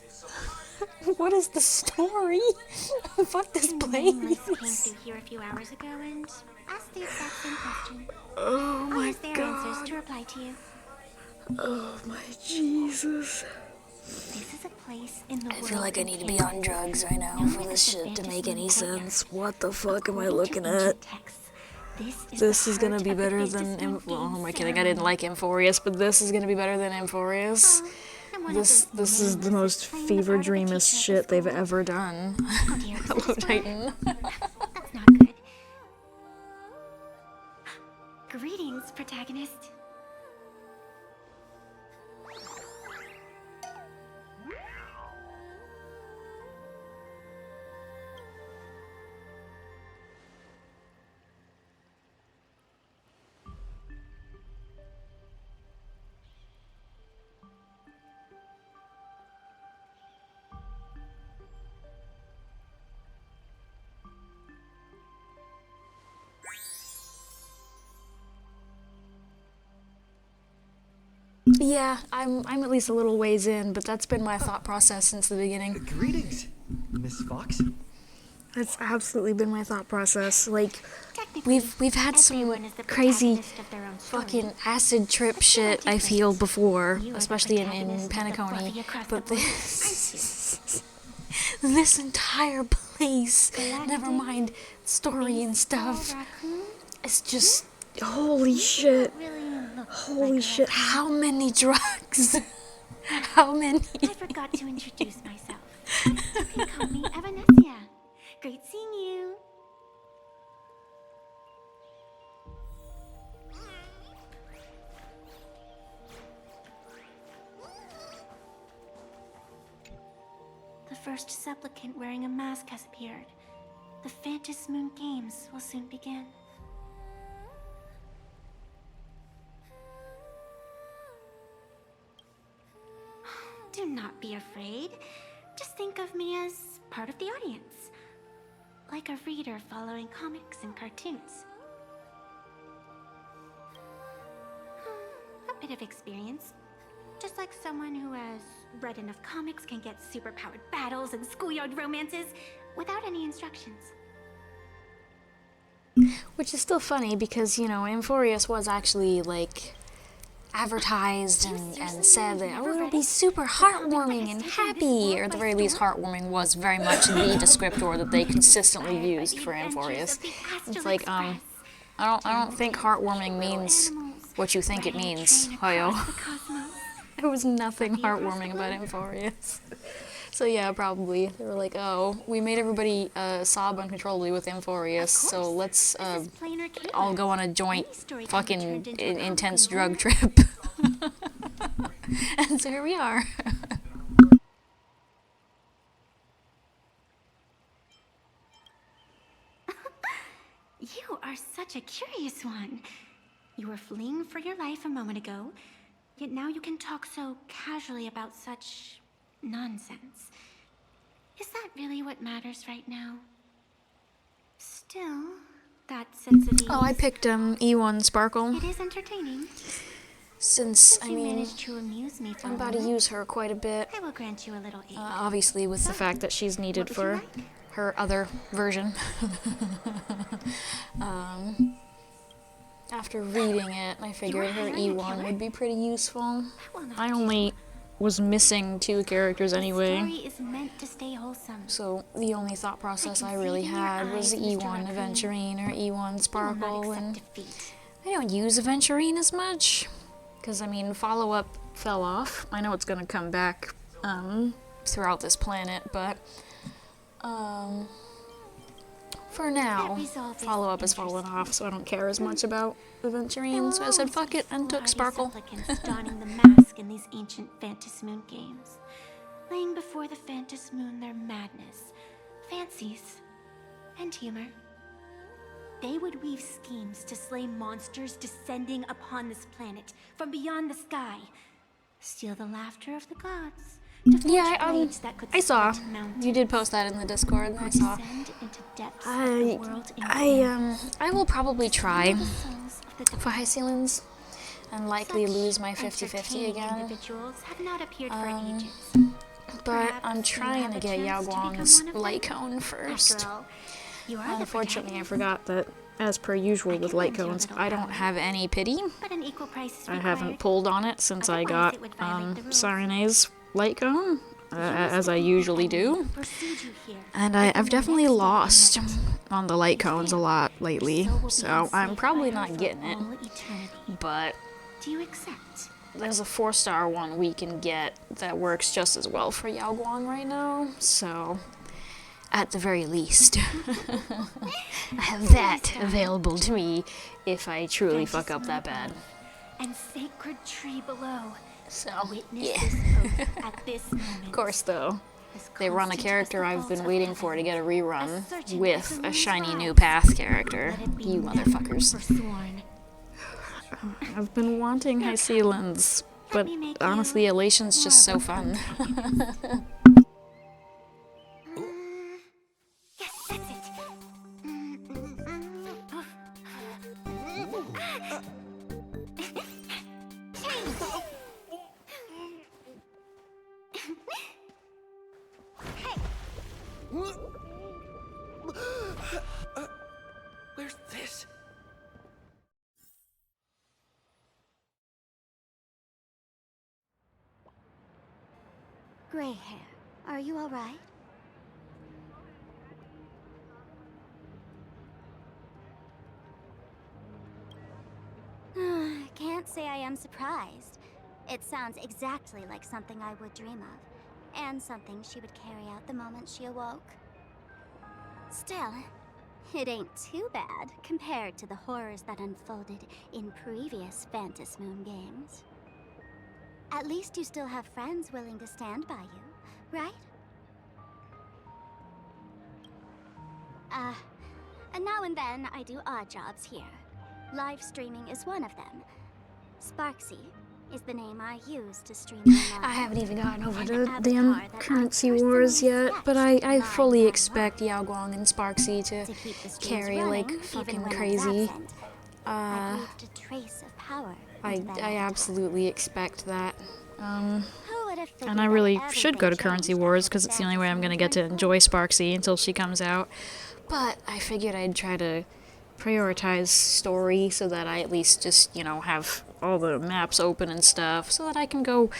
What is the story? Fuck this Came place. through here a few hours ago and asked the exact same question. Oh I'll my use their answers god. to reply to you. Oh my Jesus. This is a place in the I feel like I need to be on drugs right now for this shit to make any sense. What the fuck am I looking at? This is gonna be better than well, who am I kidding? I didn't like Amphorius, but this is gonna be better than Amphorius. This is the most fever dreamist shit they've ever done. Hello, Titan. That's not good. Greetings, protagonist. Yeah, I'm at least a little ways in, but that's been my thought process since the beginning. Greetings, Miss Fox. That's absolutely been my thought process. Like, we've had some Everyone is the crazy protagonist of their own story. fucking acid trip shit I feel before, especially in Penacony. But this entire place, never mind story and stuff, it's just holy shit. Holy shit, how many drugs? How many? I forgot to introduce myself. You can call me Evanesia. Great seeing you. The first supplicant wearing a mask has appeared. The Phantasm Moon Games will soon begin. Do not be afraid. Just think of me as part of the audience. Like a reader following comics and cartoons. A bit of experience. Just like someone who has read enough comics can get superpowered battles and schoolyard romances without any instructions. Which is still funny because, you know, Amphorius was actually, like, advertised and said that, oh, it'll be super heartwarming and happy, or at the very least, heartwarming was very much the descriptor that they consistently used for Amphorius. It's like, I don't think heartwarming means what you think it means, Hoyo. There was nothing heartwarming about Amphorius. So yeah, probably. They were like, oh, we made everybody sob uncontrollably with Amphorius, so let's all go on a joint fucking intense drug trip. And so here we are. You are such a curious one. You were fleeing for your life a moment ago, yet now you can talk so casually about such nonsense. Is that really what matters right now? Still, that sense of ease. Oh, I picked E1 Sparkle. It is entertaining. Since, I mean, managed to amuse me for I'm about to use her quite a bit. I will grant you a little aid. Obviously, with the fact that she's needed for her other version. After reading it, I figured her E1 would be pretty useful. I only was missing 2 characters anyway, Is meant to stay wholesome. so the only thought process I really had was E1 Aventurine or E1 Sparkle, and I don't use Aventurine as much, because I mean, follow-up fell off. I know it's gonna come back throughout this planet, but for now, follow-up has fallen off, so I don't care as much about Aventurine, so I said fuck it and took Sparkle. Donning the mask in these ancient Phantasmoon games, laying before the Phantasmoon their madness, fancies, and humor. They would weave schemes to slay monsters descending upon this planet from beyond the sky, steal the laughter of the gods. Yeah, I saw. You did post that in the Discord, I saw. I will probably try for High Ceilings and likely lose my 50-50 again. But I'm trying to get Yao Guang's Light Cone first. Unfortunately, I forgot that, as per usual with Light Cones, I don't have any pity. I haven't pulled on it since I got Sarene's Light Cone, as I usually do. And I've definitely lost on the Light Cones a lot lately, so I'm probably not getting it. But there's a 4-star one we can get that works just as well for Yao Guang right now, so at the very least, I have that available to me if I truly fuck up that bad. And sacred tree below. So, yeah. Of course, though, they run a character I've been waiting for to get a rerun with a shiny new path character. You motherfuckers. I've been wanting High Ceilings, but honestly, Elation's just so fun. Where's this? Gray hair, are you all right? Can't say I am surprised. It sounds exactly like something I would dream of, and something she would carry out the moment she awoke. Still, it ain't too bad compared to the horrors that unfolded in previous Phantasmoon games. At least you still have friends willing to stand by you, right? And now and then I do odd jobs here. Live streaming is one of them. Sparksy is the name I use to stream my live. I haven't even gotten over the damn currency wars yet, but I fully expect Yao Guang and Sparksy to carry like fucking crazy. I absolutely expect that. And I really should go to Currency Wars because it's the only way I'm gonna get to enjoy Sparksy until she comes out. But I figured I'd try to prioritize story so that I at least just, you know, have all the maps open and stuff so that I can go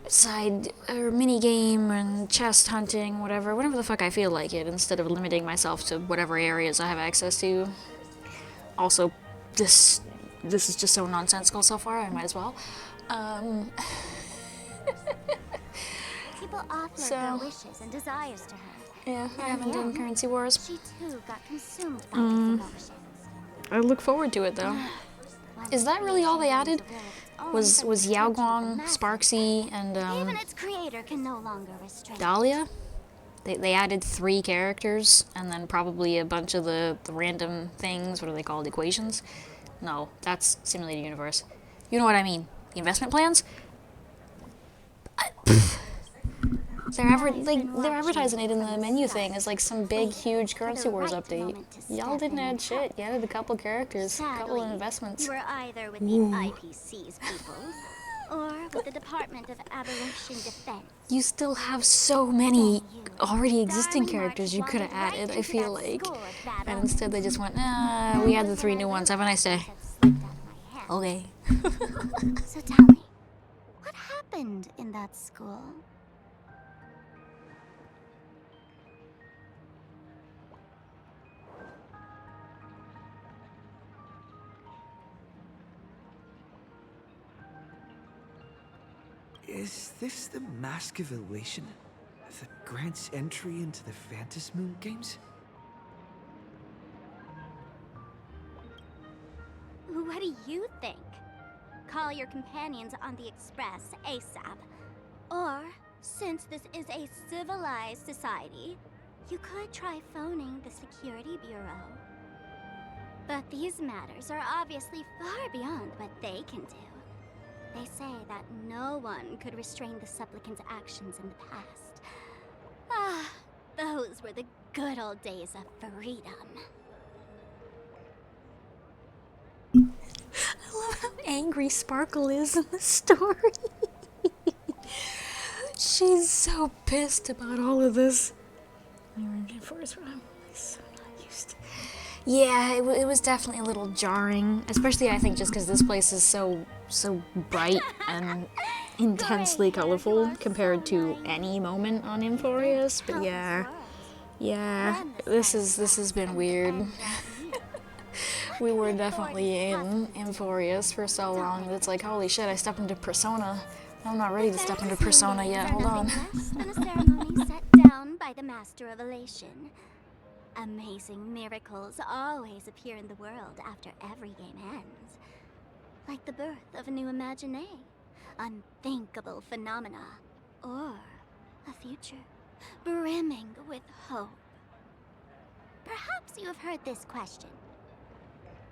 side or mini game and chest hunting, whatever the fuck I feel like it, instead of limiting myself to whatever areas I have access to. Also, this is just so nonsensical so far, I might as well. People offer their wishes and desires to her. Yeah, I haven't done Currency Wars. She too got consumed by these emotions. I look forward to it though. Is that really all they added? Was Yao Guang, Sparksy, and Even its creator can no longer restrain. Dahlia? They added 3 characters and then probably a bunch of the random things. What are they called? Equations? No, that's Simulated Universe. You know what I mean? The investment plans? They're advertising it in the menu thing as like some big, huge Currency Wars update. Y'all didn't add shit. You added a couple characters, a couple of investments. You were either with the IPC's people or with the Department of Aberration Defense. You still have so many already existing characters you could have added, I feel like. And instead they just went, nah, we had the 3 new ones. Have a nice day. Okay. So tell me, what happened in that school? Is this the Mask of Elation that grants entry into the Phantasmoon games? What do you think? Call your companions on the Express ASAP. Or, since this is a civilized society, you could try phoning the Security Bureau. But these matters are obviously far beyond what they can do. They say that no one could restrain the supplicant's actions in the past. Ah, those were the good old days of freedom. I love how angry Sparkle is in the story. She's so pissed about all of this. Yeah, it was definitely a little jarring, especially I think just because this place is so bright and intensely colorful compared to any moment on Inforius. But yeah, this has been weird. We were definitely in Inforius for so long that it's like, holy shit, I stepped into Persona. I'm not ready to step into Persona yet. Hold on. Than a ceremony set down by the Master of Elation. Amazing miracles always appear in the world after every game ends. Like the birth of a new imagine, unthinkable phenomena, or a future brimming with hope. Perhaps you have heard this question.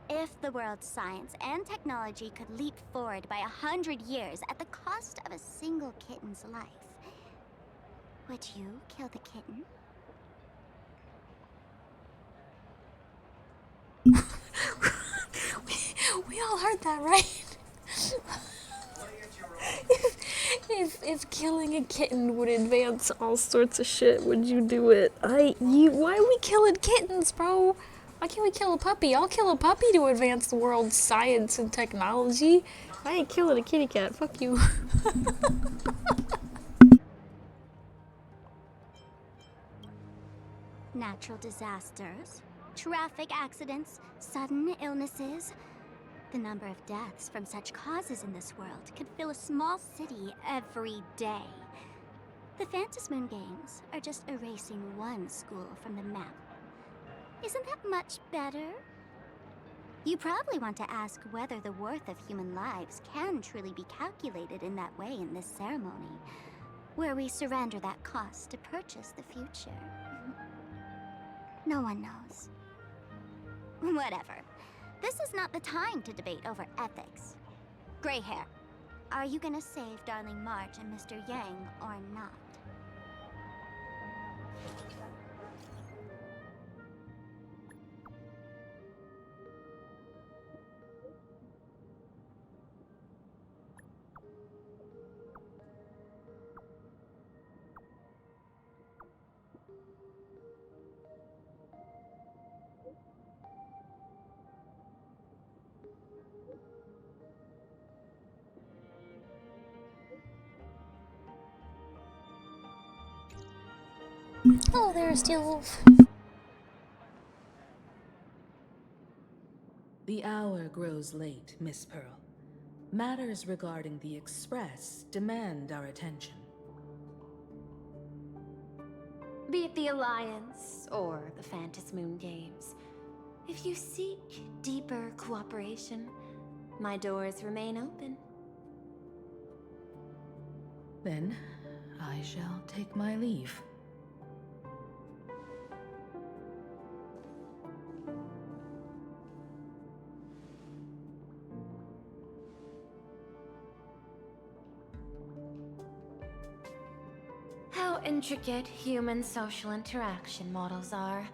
If the world's science and technology could leap forward by 100 years at the cost of a single kitten's life, would you kill the kitten? We all heard that, right? If killing a kitten would advance all sorts of shit, would you do it? Why are we killing kittens, bro? Why can't we kill a puppy? I'll kill a puppy to advance the world's science and technology. I ain't killing a kitty cat. Fuck you. Natural disasters, traffic accidents, sudden illnesses. The number of deaths from such causes in this world could fill a small city every day. The Phantasmoon games are just erasing one school from the map. Isn't that much better? You probably want to ask whether the worth of human lives can truly be calculated in that way in this ceremony, where we surrender that cost to purchase the future. No one knows. Whatever. This is not the time to debate over ethics. Gray hair, are you gonna save Darling March and Mr. Yang or not? Oh, there's Steel Wolf. The hour grows late, Miss Pearl. Matters regarding the Express demand our attention. Be it the Alliance or the Phantom Moon Games, if you seek deeper cooperation, my doors remain open. Then, I shall take my leave. How intricate human social interaction models are.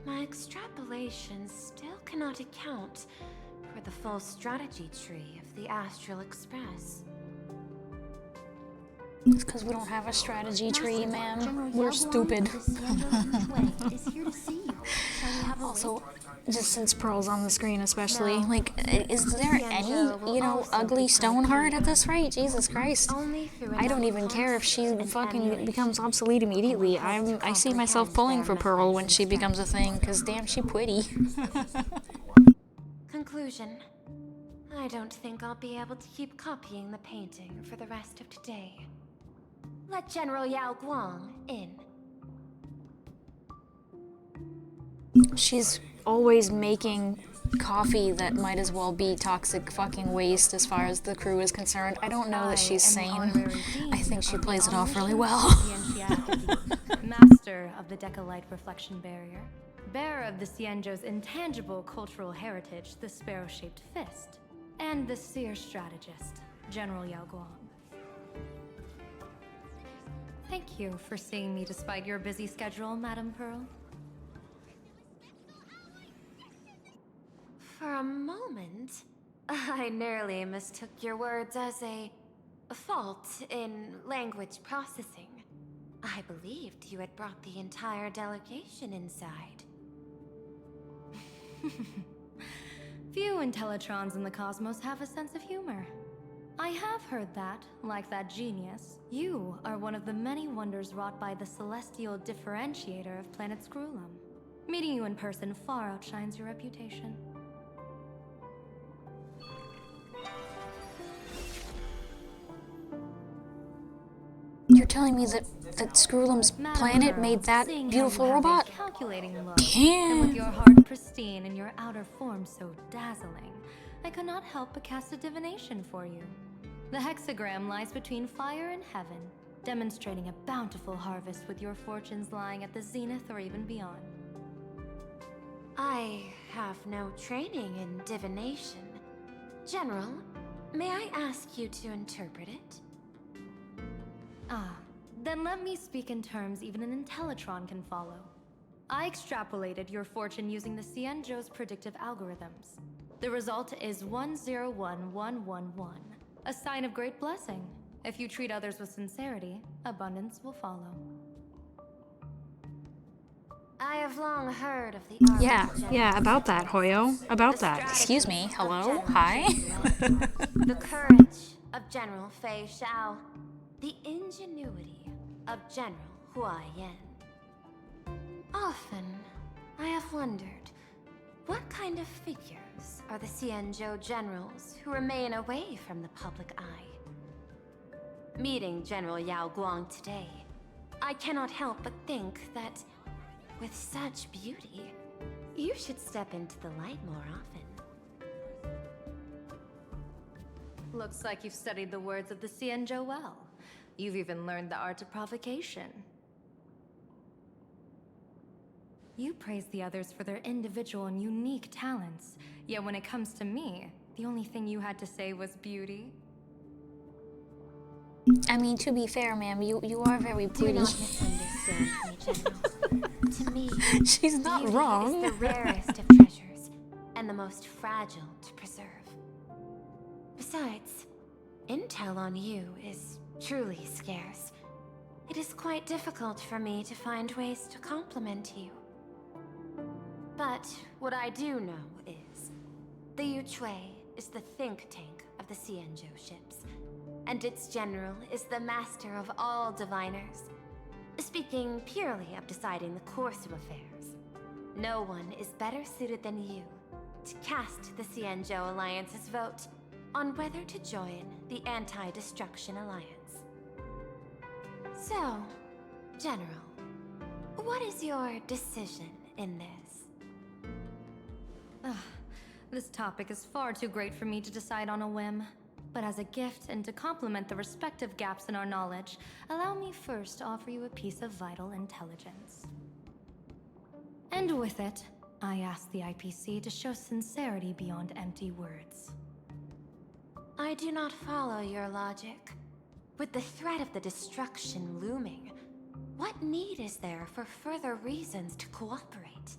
My extrapolations still cannot account for the full strategy tree of the Astral Express. It's because we don't have a strategy tree, ma'am. We're stupid. Also, just since Pearl's on the screen especially, like, is there any, you know, ugly Stoneheart at this rate? Jesus Christ. I don't even care if she fucking becomes obsolete immediately. I see myself pulling for Pearl when she becomes a thing, because damn, she pretty. Conclusion. I don't think I'll be able to keep copying the painting for the rest of today. Let General Yao Guang in. She's always making coffee that might as well be toxic fucking waste as far as the crew is concerned. I don't know that she's sane. I think she plays it off really well. Master of the Decalite Reflection Barrier. Bearer of the Xianzhou's intangible cultural heritage, the sparrow-shaped fist. And the seer strategist, General Yao Guang. Thank you for seeing me despite your busy schedule, Madame Pearl. For a moment, I nearly mistook your words as a fault in language processing. I believed you had brought the entire delegation inside. Few Intellitrons in the cosmos have a sense of humor. I have heard that, like that genius, you are one of the many wonders wrought by the celestial differentiator of planet Screwlum. Meeting you in person far outshines your reputation. You're telling me that Screwlum's planet made that beautiful robot? Calculating look, Damn. and with your heart pristine and your outer form so dazzling, I could not help but cast a divination for you. The hexagram lies between fire and heaven, demonstrating a bountiful harvest with your fortunes lying at the zenith or even beyond. I have no training in divination. General, may I ask you to interpret it? Ah, then let me speak in terms even an Intellitron can follow. I extrapolated your fortune using the Xianzhou's predictive algorithms. The result is 101111, a sign of great blessing. If you treat others with sincerity, abundance will follow. I have long heard of the Yeah, about that, Hoyo. About that. Excuse me. Hello? Hi? The courage of General Fei Xiao. The ingenuity of General Hua Yan. Often, I have wondered, what kind of figures are the Xianzhou generals who remain away from the public eye? Meeting General Yao Guang today, I cannot help but think that, with such beauty, you should step into the light more often. Looks like you've studied the words of the Xianzhou well. You've even learned the art of provocation. You praise the others for their individual and unique talents, yet when it comes to me, the only thing you had to say was beauty. I mean, to be fair, ma'am, you are very pretty. Do not misunderstand me, General. To me, she's not beauty wrong. is the rarest of treasures, and the most fragile to preserve. Besides, intel on you is truly scarce. It is quite difficult for me to find ways to compliment you. But what I do know is, the Yuchui is the think tank of the Xianzhou ships, and its general is the master of all diviners. Speaking purely of deciding the course of affairs, no one is better suited than you to cast the Xianzhou Alliance's vote on whether to join the Anti-Destruction Alliance. So, General, what is your decision in this? This topic is far too great for me to decide on a whim. But as a gift and to complement the respective gaps in our knowledge, allow me first to offer you a piece of vital intelligence. And with it, I ask the IPC to show sincerity beyond empty words. I do not follow your logic. With the threat of the destruction looming, what need is there for further reasons to cooperate?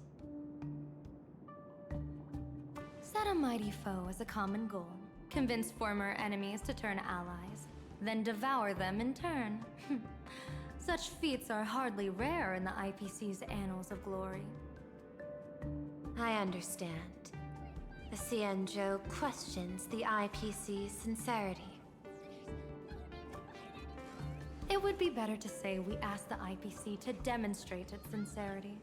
Set a mighty foe as a common goal. Convince former enemies to turn allies, then devour them in turn. Such feats are hardly rare in the IPC's annals of glory. I understand. The Xianzhou questions the IPC's sincerity. It would be better to say we ask the IPC to demonstrate its sincerity.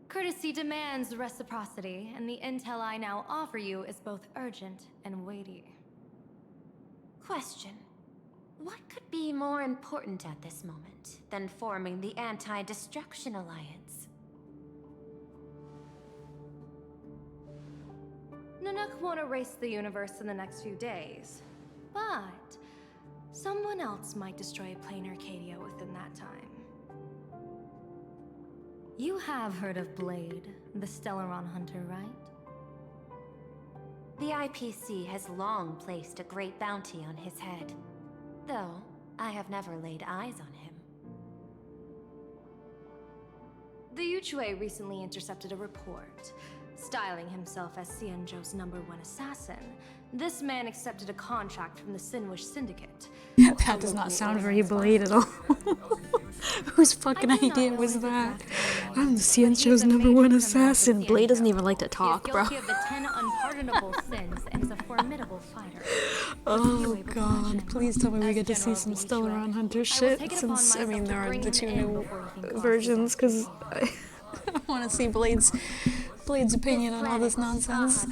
Courtesy demands reciprocity, and the intel I now offer you is both urgent and weighty. Question. What could be more important at this moment than forming the Anti-Destruction Alliance? Nanook won't erase the universe in the next few days, but someone else might destroy plain Arcadia within that time. You have heard of Blade, the Stellaron hunter, right? The IPC has long placed a great bounty on his head, though I have never laid eyes on him. The Yuchue recently intercepted a report. Styling himself as Xianzhou's #1 assassin, this man accepted a contract from the Sinwish Syndicate. That does not sound very Blade at all. Whose fucking idea was that? I'm Xianzhou's #1 assassin. Blade doesn't even like to talk, bro. He is guilty of the 10 unpardonable sins and is a formidable fighter. Oh god, please tell me we get to see some Stellaron Hunter shit, since, I mean, there are the two new versions, because I want to see Blade's opinion on all this nonsense.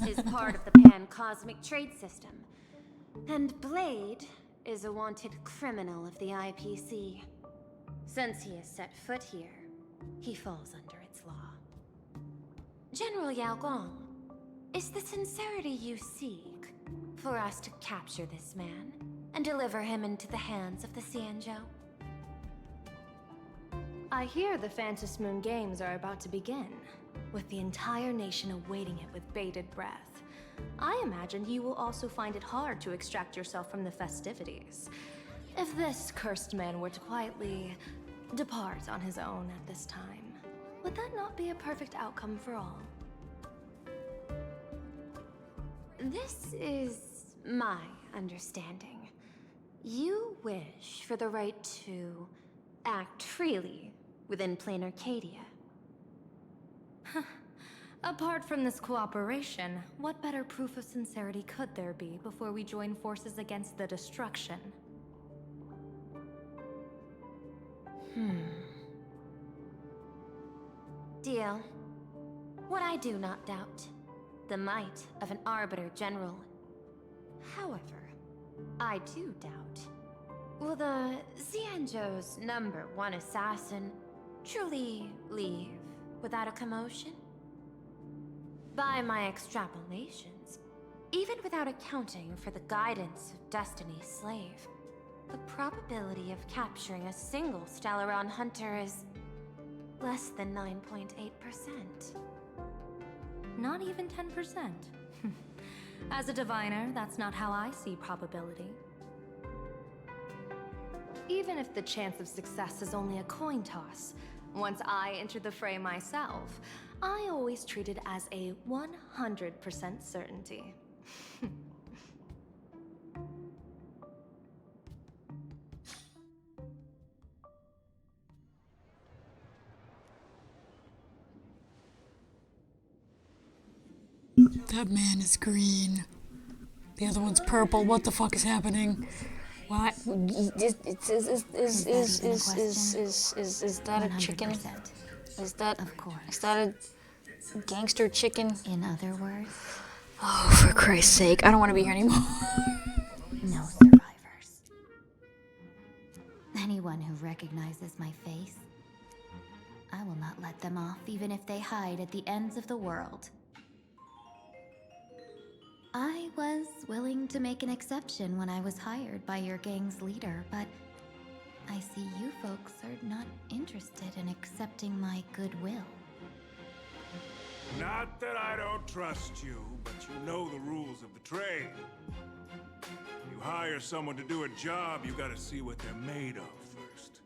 Is part of the pan-cosmic trade system, and Blade is a wanted criminal of the IPC. Since he has set foot here, he falls under its law. General Yao Gong, is the sincerity you seek for us to capture this man and deliver him into the hands of the Xianzhou? I hear the Phantom Moon Games are about to begin, with the entire nation awaiting it with bated breath. I imagine you will also find it hard to extract yourself from the festivities. If this cursed man were to quietly depart on his own at this time, would that not be a perfect outcome for all? This is my understanding. You wish for the right to act freely within plain Arcadia. Apart from this cooperation, what better proof of sincerity could there be before we join forces against the destruction? Deal. What I do not doubt. The might of an Arbiter General. However, I do doubt. Will the Xianzhou's #1 assassin truly leave without a commotion? By my extrapolations, even without accounting for the guidance of Destiny's slave, the probability of capturing a single Stellaron hunter is less than 9.8%. Not even 10%. As a diviner, that's not how I see probability. Even if the chance of success is only a coin toss, once I enter the fray myself, I always treat it as a 100% certainty. That man is green. The other one's purple. What the fuck is happening? What? Is that a chicken? 100%. Is that Of course. Is that a gangster chicken? In other words, Oh, for Christ's sake! I don't want to be here anymore. no survivors. Anyone who recognizes my face, I will not let them off, even if they hide at the ends of the world. I was willing to make an exception when I was hired by your gang's leader, but I see you folks are not interested in accepting my goodwill. Not that I don't trust you, but you know the rules of the trade. You hire someone to do a job, you gotta see what they're made of first.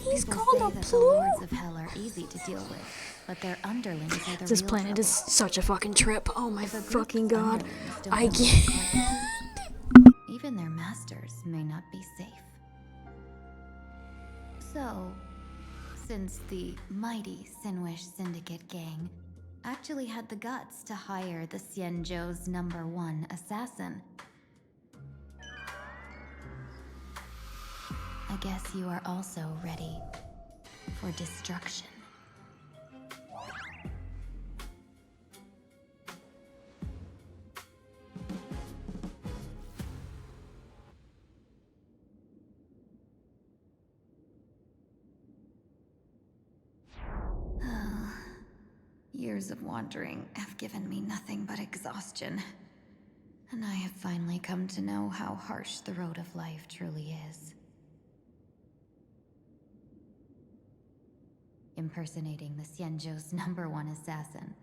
He's People called say a that the lords of hell are easy to deal with, but their underlings are the This real planet trouble. is such a fucking trip. Oh my If a group's fucking god. underlings don't I know can't. even their masters may not be safe. So, since the mighty Sinwish Syndicate gang actually had the guts to hire the Xianzhou's #1 assassin, I guess you are also ready for destruction. Years of wandering have given me nothing but exhaustion, and I have finally come to know how harsh the road of life truly is. Impersonating the Xianzhou's #1 assassin.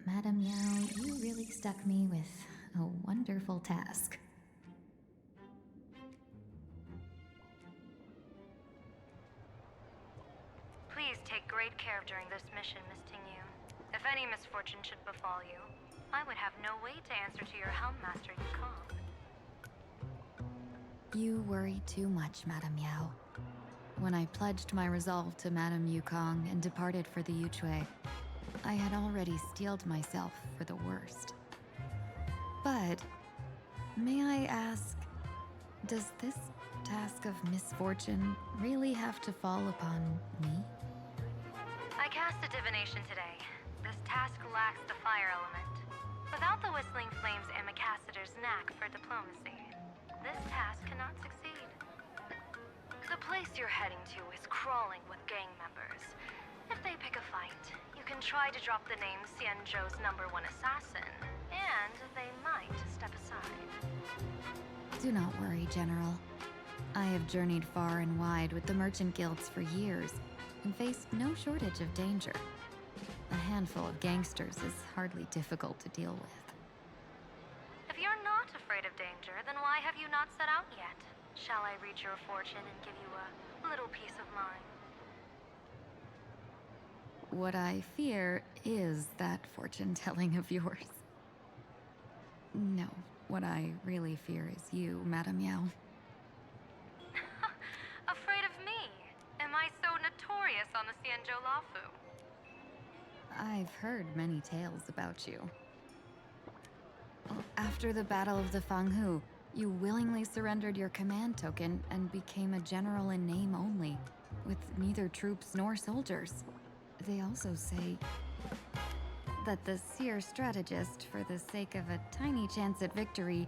Madame Yao, you really stuck me with a wonderful task. Please take great care during this mission, Miss Tingyu. If any misfortune should befall you, I would have no way to answer to your Helm Master Yukong. You worry too much, Madame Yao. When I pledged my resolve to Madame Yukong and departed for the Yuchui, I had already steeled myself for the worst. But, may I ask, does this task of misfortune really have to fall upon me? I cast a divination today. This task lacks the fire element. Without the Whistling Flames Ambassador's knack for diplomacy, this task cannot succeed. The place you're heading to is crawling with gang members. If they pick a fight, you can try to drop the name Xianzhou's #1 assassin, and they might step aside. Do not worry, General. I have journeyed far and wide with the merchant guilds for years and faced no shortage of danger. A handful of gangsters is hardly difficult to deal with. If you're not afraid of danger, then why have you not set out yet? Shall I read your fortune and give you a little peace of mind? What I fear is that fortune-telling of yours. No, what I really fear is you, Madame Yao. Afraid of me? Am I so notorious on the Xianzhou Lafu? I've heard many tales about you. After the Battle of the Fanghu, you willingly surrendered your command token and became a general in name only, with neither troops nor soldiers. They also say that the seer strategist, for the sake of a tiny chance at victory,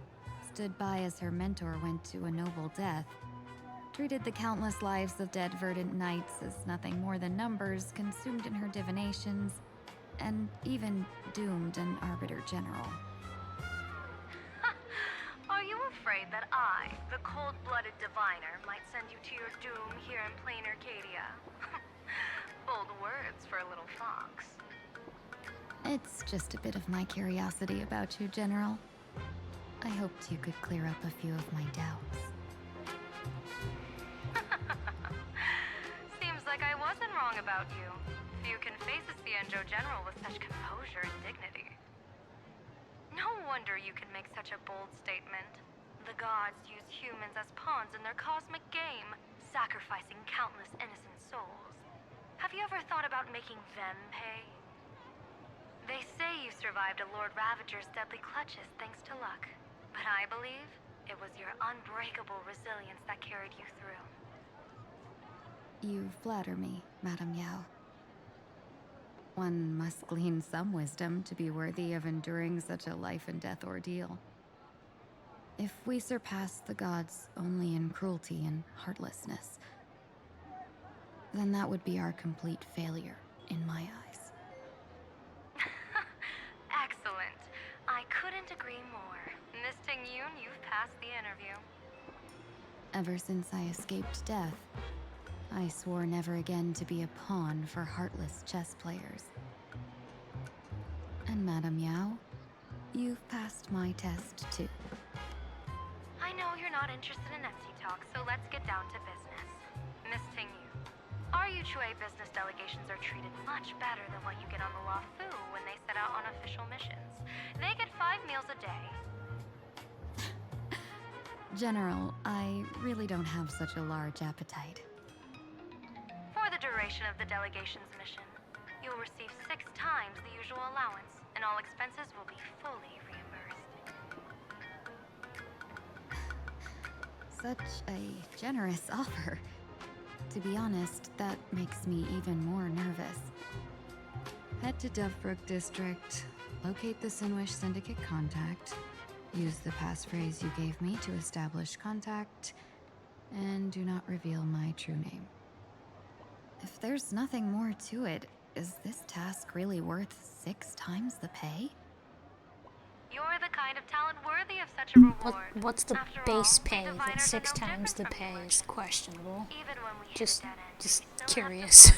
stood by as her mentor went to a noble death, treated the countless lives of dead verdant knights as nothing more than numbers consumed in her divinations, and even doomed an arbiter general. Are you afraid that I, the cold-blooded diviner, might send you to your doom here in plain Arcadia? Bold words for a little fox. It's just a bit of my curiosity about you, General. I hoped you could clear up a few of my doubts. Seems like I wasn't wrong about you. Few can face a Xianzhou general with such composure and dignity. No wonder you can make such a bold statement. The gods use humans as pawns in their cosmic game, sacrificing countless innocent souls. Have you ever thought about making them pay? They say you survived a Lord Ravager's deadly clutches thanks to luck. But I believe It was your unbreakable resilience that carried you through. You flatter me, Madame Yao. One must glean some wisdom to be worthy of enduring such a life-and-death ordeal. If we surpass the gods only in cruelty and heartlessness, then that would be our complete failure in my eyes. Excellent. I couldn't agree more. Miss Ting-Yun, you've passed the interview. Ever since I escaped death, I swore never again to be a pawn for heartless chess players. And Madame Yao, you've passed my test too. I know you're not interested in empty talk, so let's get down to business. Miss Ting-Yun, our Yuchue business delegations are treated much better than what you get on the Luofu when they set out on official missions. They get 5 meals a day. General, I really don't have such a large appetite. For the duration of the delegation's mission, you'll receive 6 times the usual allowance, and all expenses will be fully reimbursed. Such a generous offer. To be honest, that makes me even more nervous. Head to Dovebrook District, locate the Sinwish Syndicate contact, use the passphrase you gave me to establish contact, and do not reveal my true name. If there's nothing more to it, is this task really worth 6 times the pay? You're the kind of talent worthy of such a reward. What's the base pay that 6 times the pay is questionable? Just curious.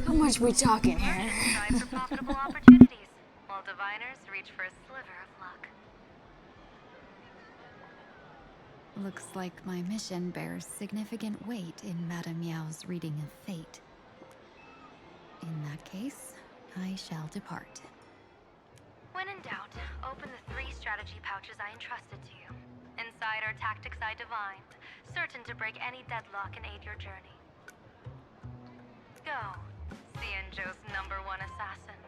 How much we talking here? Strive for profitable opportunities, while diviners reach for a sliver of luck. Looks like my mission bears significant weight in Madame Yao's reading of fate. In that case, I shall depart. When in doubt, open the 3 strategy pouches I entrusted to you. Inside are tactics I divined, certain to break any deadlock and aid your journey. Go, Xianzhou's #1 assassin.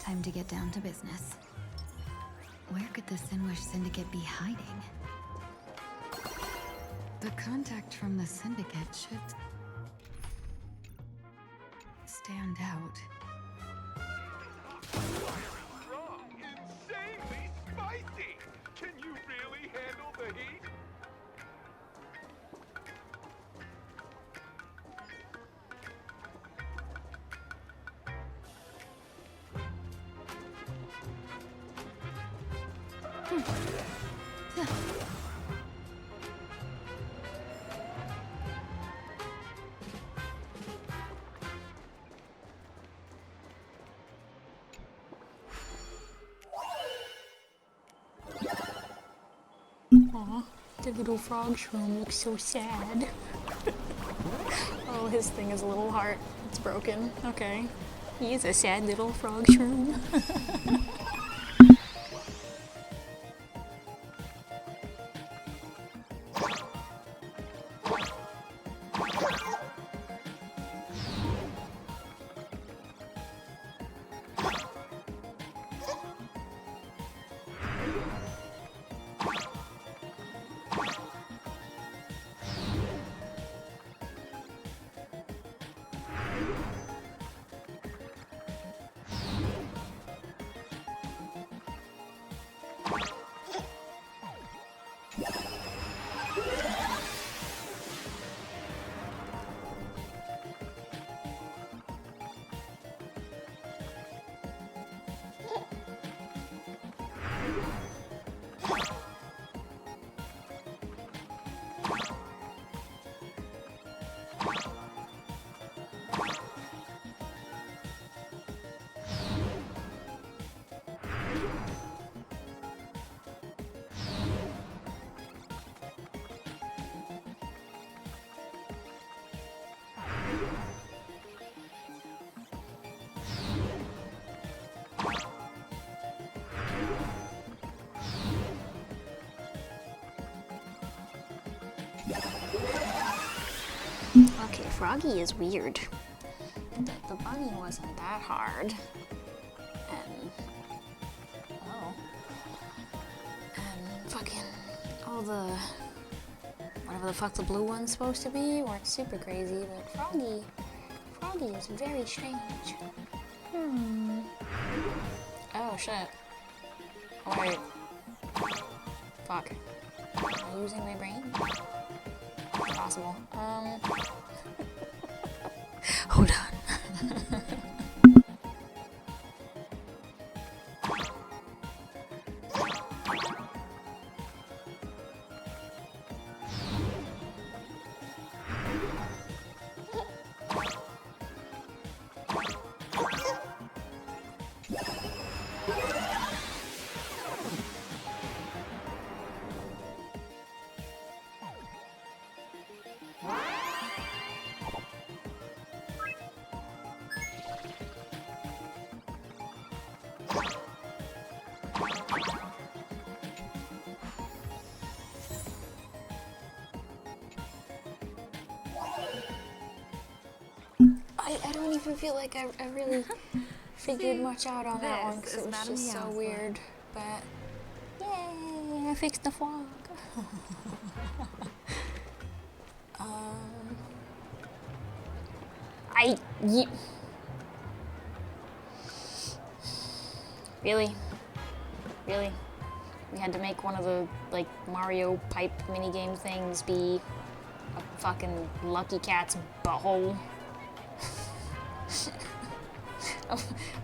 Time to get down to business. Where could the Sinwish Syndicate be hiding? The contact from the Syndicate should stand out. Strong, insanely spicy! Can you really handle the heat? Aw, the little frog shroom looks so sad. Oh, his thing is a little heart. It's broken. Okay. He is a sad little frog shroom. Okay, Froggy is weird. The bunny wasn't that hard. And all the whatever the fuck the blue one's supposed to be weren't super crazy, but Froggy is very strange. Oh shit. Oh wait. Fuck. Am I using my brain? Possible. Hold on. I don't even feel like I really figured much out on that one because it was just so weird. But yay, I fixed the fog. Really? Really? We had to make one of the, like, Mario pipe minigame things be a fucking Lucky Cat's butthole?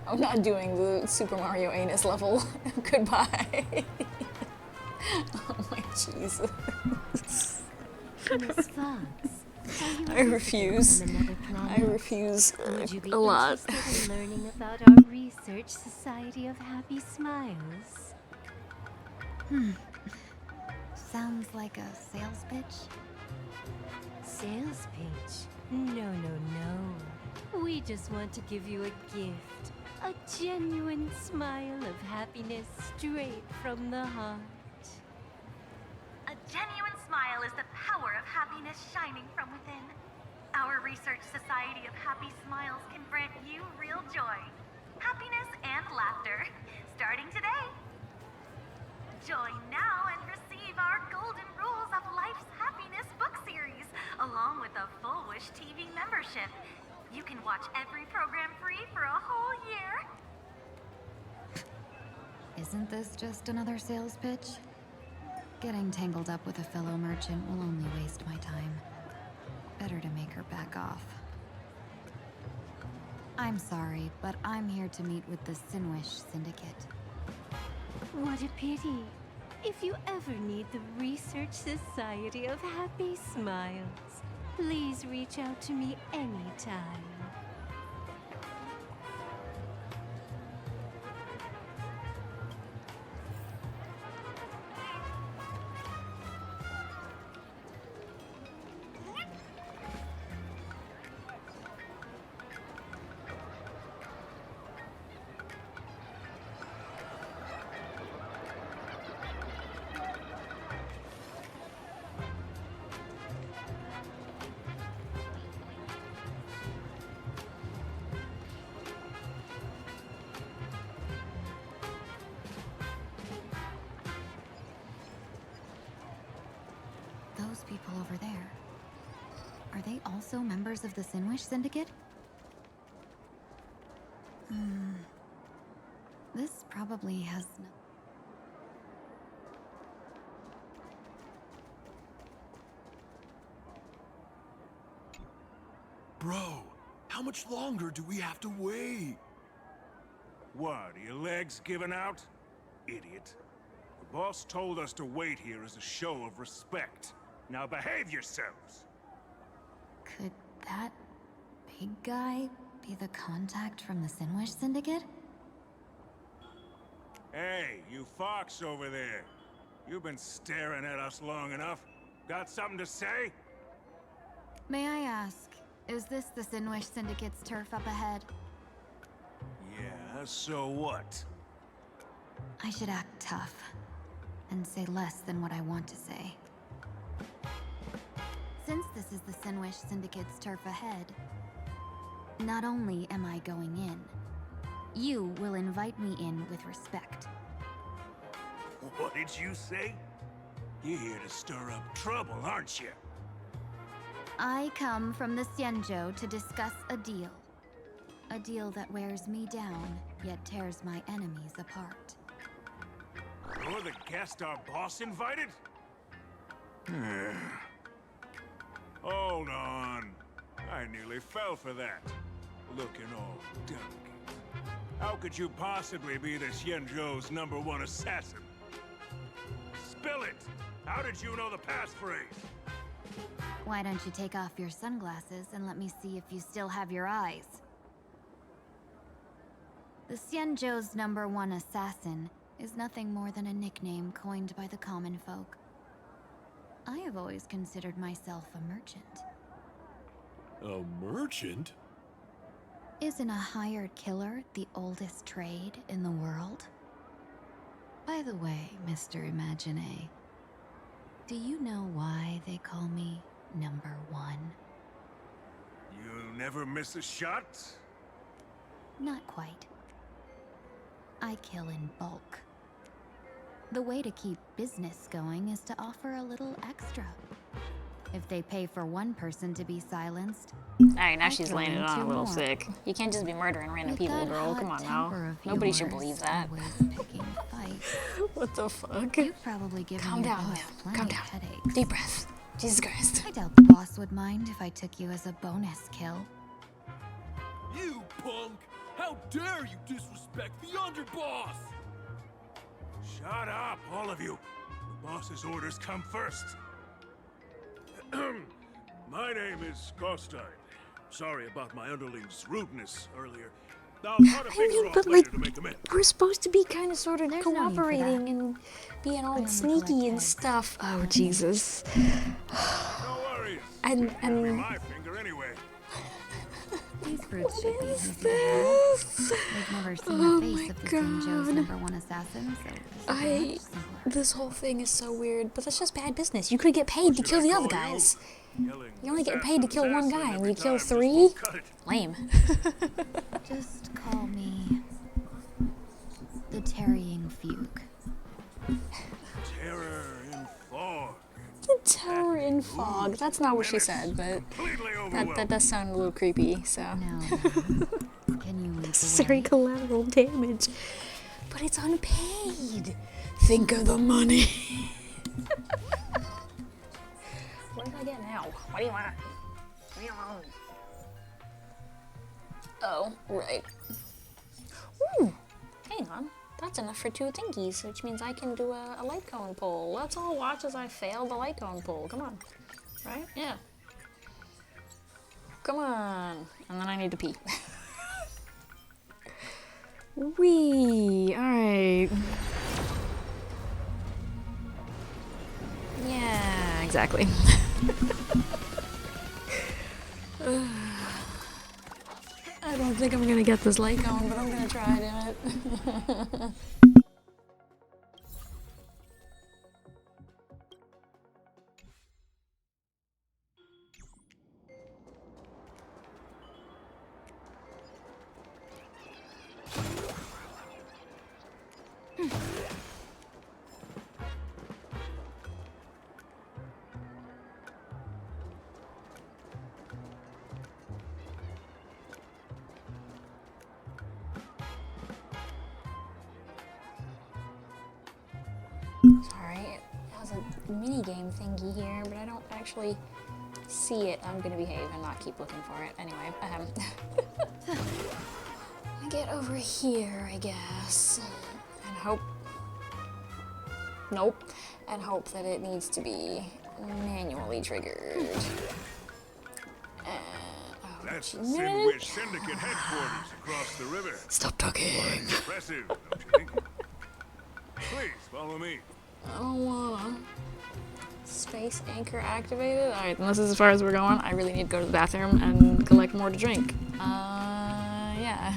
I'm not doing the Super Mario anus level. Goodbye. Oh my Jesus. Miss Fox, I refuse. I refuse would you be a lot. interested in learning about our research Society of Happy Smiles? Sounds like a sales pitch. Sales pitch? No. We just want to give you a gift. A genuine smile of happiness straight from the heart. A genuine smile is the power of happiness shining from within. Our Research Society of Happy Smiles can grant you real joy, happiness, and laughter, starting today. Join now and receive our Golden Rules of Life's Happiness book series, along with a Full Wish TV membership. You can watch every program free for a whole year. Isn't this just another sales pitch? Getting tangled up with a fellow merchant will only waste my time. Better to make her back off. I'm sorry, but I'm here to meet with the Sinwish Syndicate. What a pity. If you ever need the Research Society of Happy Smiles, please reach out to me anytime. Those people over there. Are they also members of the Sinwish Syndicate? This probably has no... Bro, how much longer do we have to wait? What, are your legs giving out? Idiot. The boss told us to wait here as a show of respect. Now behave yourselves! Could that big guy be the contact from the Sinwish Syndicate? Hey, you fox over there. You've been staring at us long enough. Got something to say? May I ask, is this the Sinwish Syndicate's turf up ahead? Yeah, so what? I should act tough and say less than what I want to say. Since this is the Sinwish Syndicate's turf ahead, not only am I going in, you will invite me in with respect. What did you say? You're here to stir up trouble, aren't you? I come from the Xianzhou to discuss a deal. A deal that wears me down, yet tears my enemies apart. You're the guest our boss invited? Hold on. I nearly fell for that. Looking all delicate. How could you possibly be the Xianzhou's #1 assassin? Spill it! How did you know the passphrase? Why don't you take off your sunglasses and let me see if you still have your eyes? The Xianzhou's #1 assassin is nothing more than a nickname coined by the common folk. I have always considered myself a merchant. A merchant? Isn't a hired killer the oldest trade in the world? By the way, Mr. Imagine, do you know why they call me #1? You never miss a shot? Not quite. I kill in bulk. The way to keep business going is to offer a little extra. If they pay for one person to be silenced, Alright, now I she's throw laying it in on a 2 little more. thick. You can't just be murdering random With people, that girl. hot Come on temper now. of Nobody should yours, believe that. always picking fights. What the fuck? You've probably given Calm your down, boss Will. plenty Calm of down. headaches. Deep breath. Jesus Christ. I doubt the boss would mind if I took you as a bonus kill. You punk! How dare you disrespect the underboss! Shut up, all of you. The boss's orders come first. My name is Gostein. Sorry about my underling's rudeness earlier. I'll try to figure out but later to make amends. we're supposed to be kind of sort of There's no need for cooperating that. and being all only sneaky collect and heads. stuff. Oh, Jesus. No worries. And, Give me my finger anyway. These fruits should be easy to handle. They've never seen Oh the my face of the Xianzhou's God. #1 assassin, so this will be much simpler. This whole thing is so weird, but that's just bad business. You could get paid to kill the other guys. Yelling, You only get paid to kill one assassin guy, and every you kill time, 3? just won't cut it. Lame. Just call me the Tarrying Fugue. Terror in fog. The terror in fog. That's not what she said, but Completely that overwhelmed. does sound a little creepy, so. Now, can you lead the Necessary way? collateral damage. But it's unpaid. Think of the money. What do I get now? What do you want? What do you want? Oh, right. Ooh, hang on. That's enough for 2 thingies, which means I can do a light cone pull. Let's all watch as I fail the light cone pull. Come on. Right? Yeah. Come on. And then I need to pee. Wee. Alright. Yeah, exactly. I don't think I'm gonna get this light going, but I'm gonna try, damn it. Sorry, it has a mini game thingy here, but I don't actually see it. I'm gonna behave and not keep looking for it. Anyway, I get over here, I guess, and hope. Nope, and hope that it needs to be manually triggered. That's the Sinwish Syndicate headquarters across the river. Stop talking. Quite impressive, don't you think? Please, follow me. I don't wanna. Space anchor activated? Alright, then this is as far as we're going. I really need to go to the bathroom and collect more to drink. Yeah.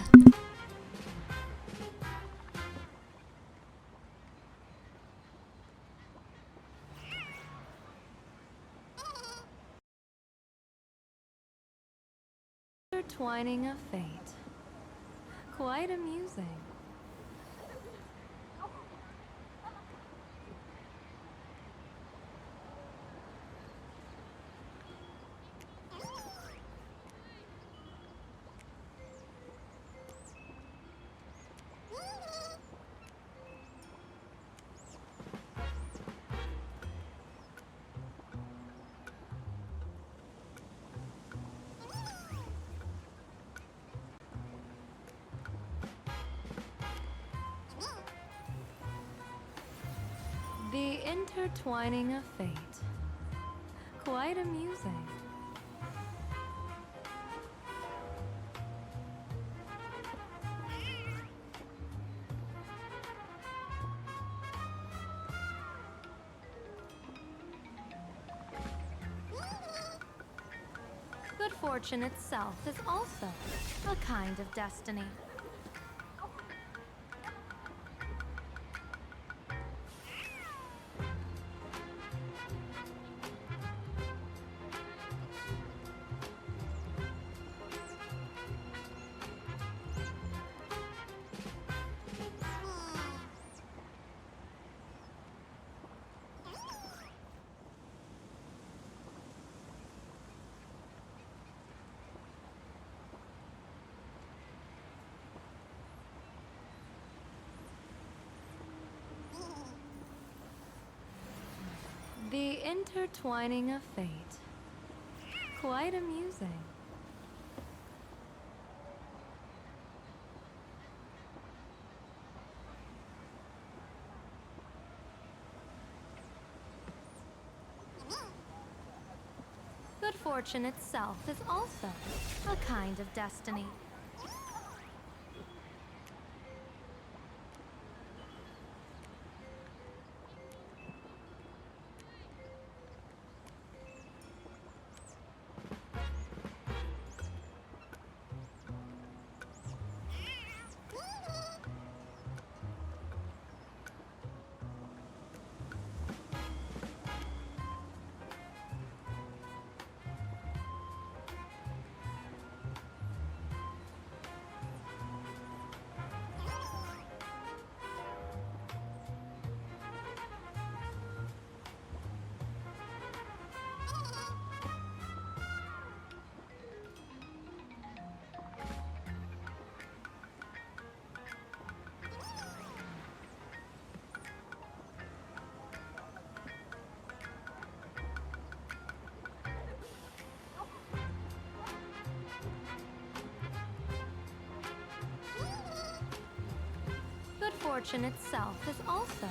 Intertwining of fate. Quite amusing. The intertwining of fate. Quite amusing. Good fortune itself is also a kind of destiny. The intertwining of fate. Quite amusing. Good fortune itself is also a kind of destiny. Good fortune itself is also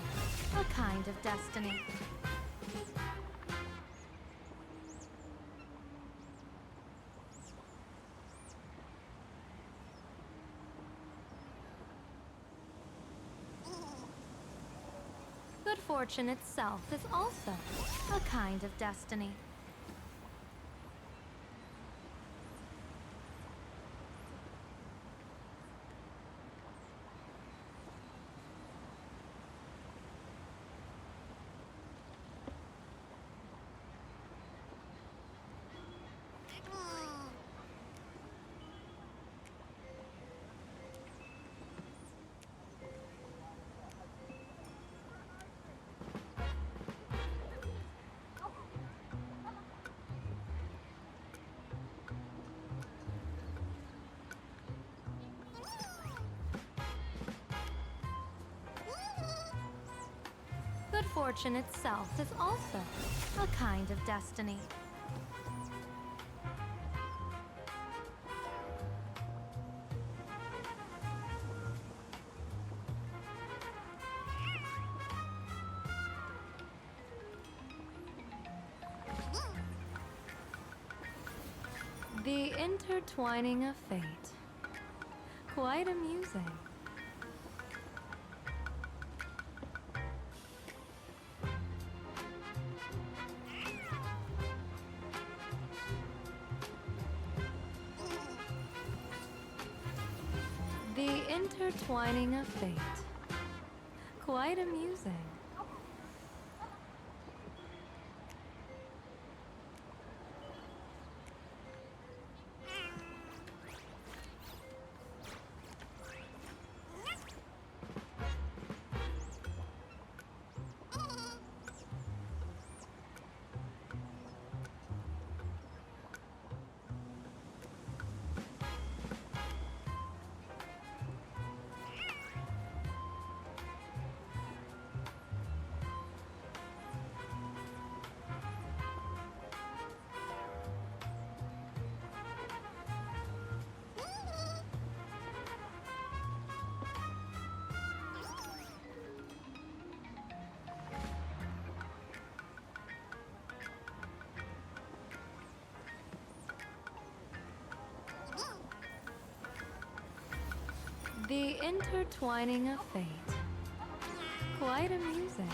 a kind of destiny. Good fortune itself is also a kind of destiny. Good fortune itself is also a kind of destiny. The intertwining of fate. Quite amusing. The intertwining of fate. Quite amusing. The intertwining of fate. Quite amusing.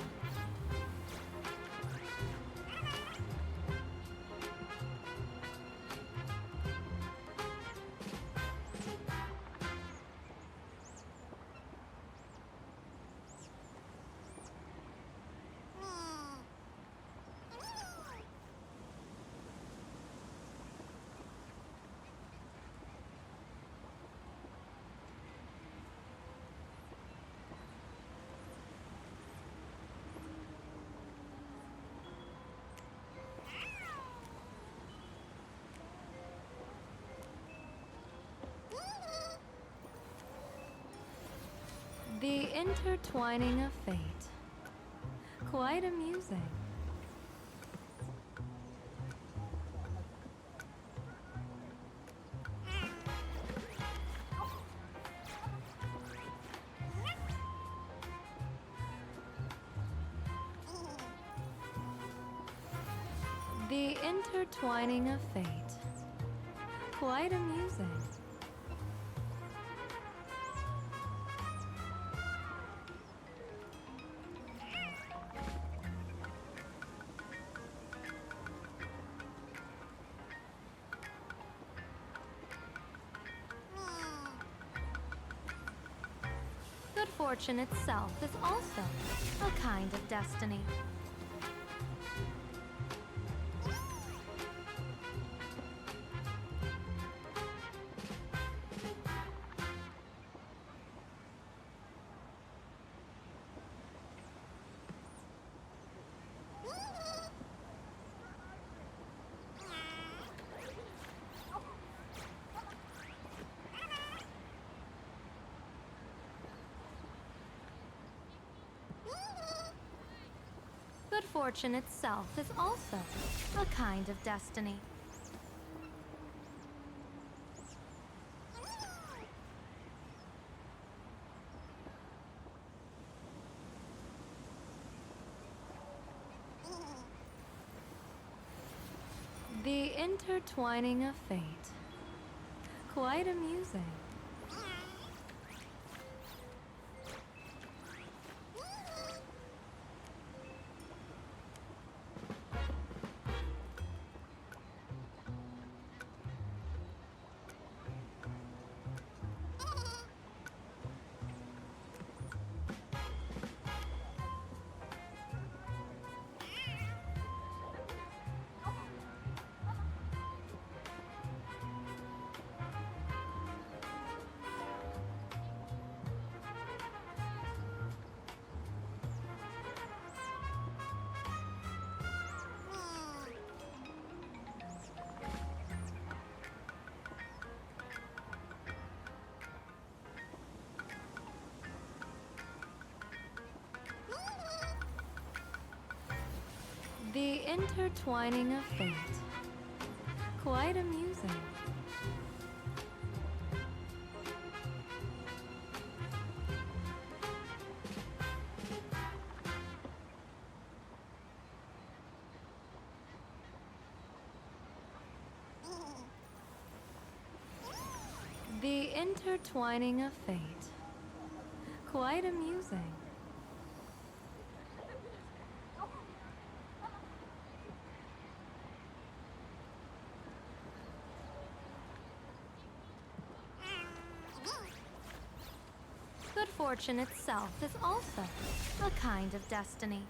The intertwining of fate. Quite amusing. The intertwining of fate. Quite amusing. Good fortune itself is also a kind of destiny. Good fortune itself is also a kind of destiny. The intertwining of fate. Quite amusing. The intertwining of fate. Quite amusing. The intertwining of fate. Quite amusing. Good fortune itself is also a kind of destiny.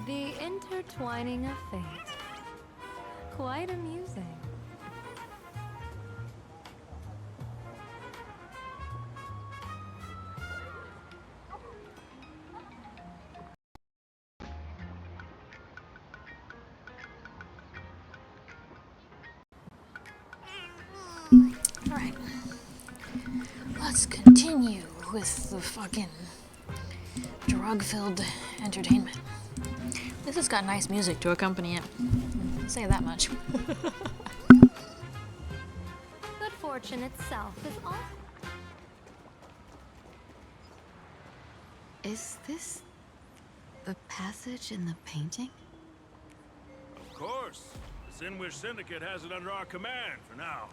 The intertwining of fate. Quite amusing. Alright. let's continue with the fucking drug-filled entertainment. This has got nice music to accompany it. I'll say that much. Good fortune itself is all. Is this the passage in the painting? Of course. The Sinwish Syndicate has it under our command for now.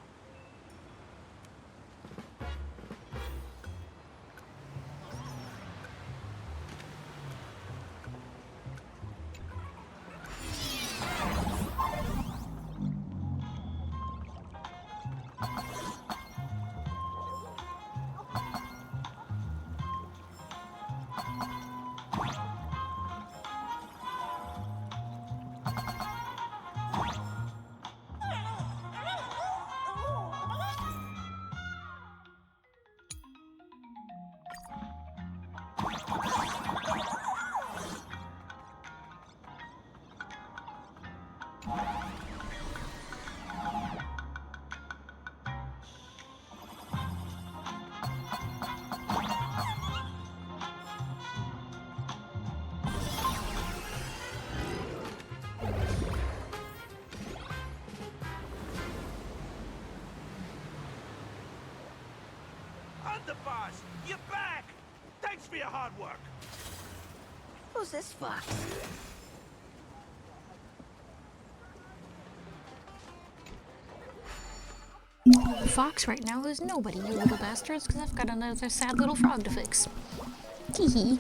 Underboss, you're back! Thanks for your hard work. Who's this fox? The fox right now is nobody, you little bastards, because I've got another sad little frog to fix. Teehee.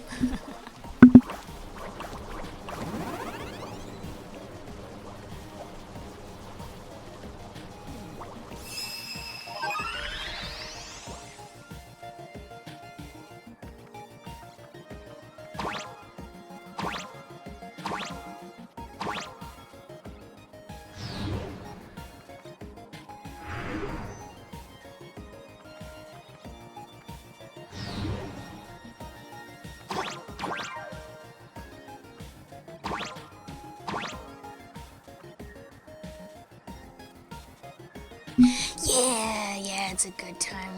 Yeah, it's a good time.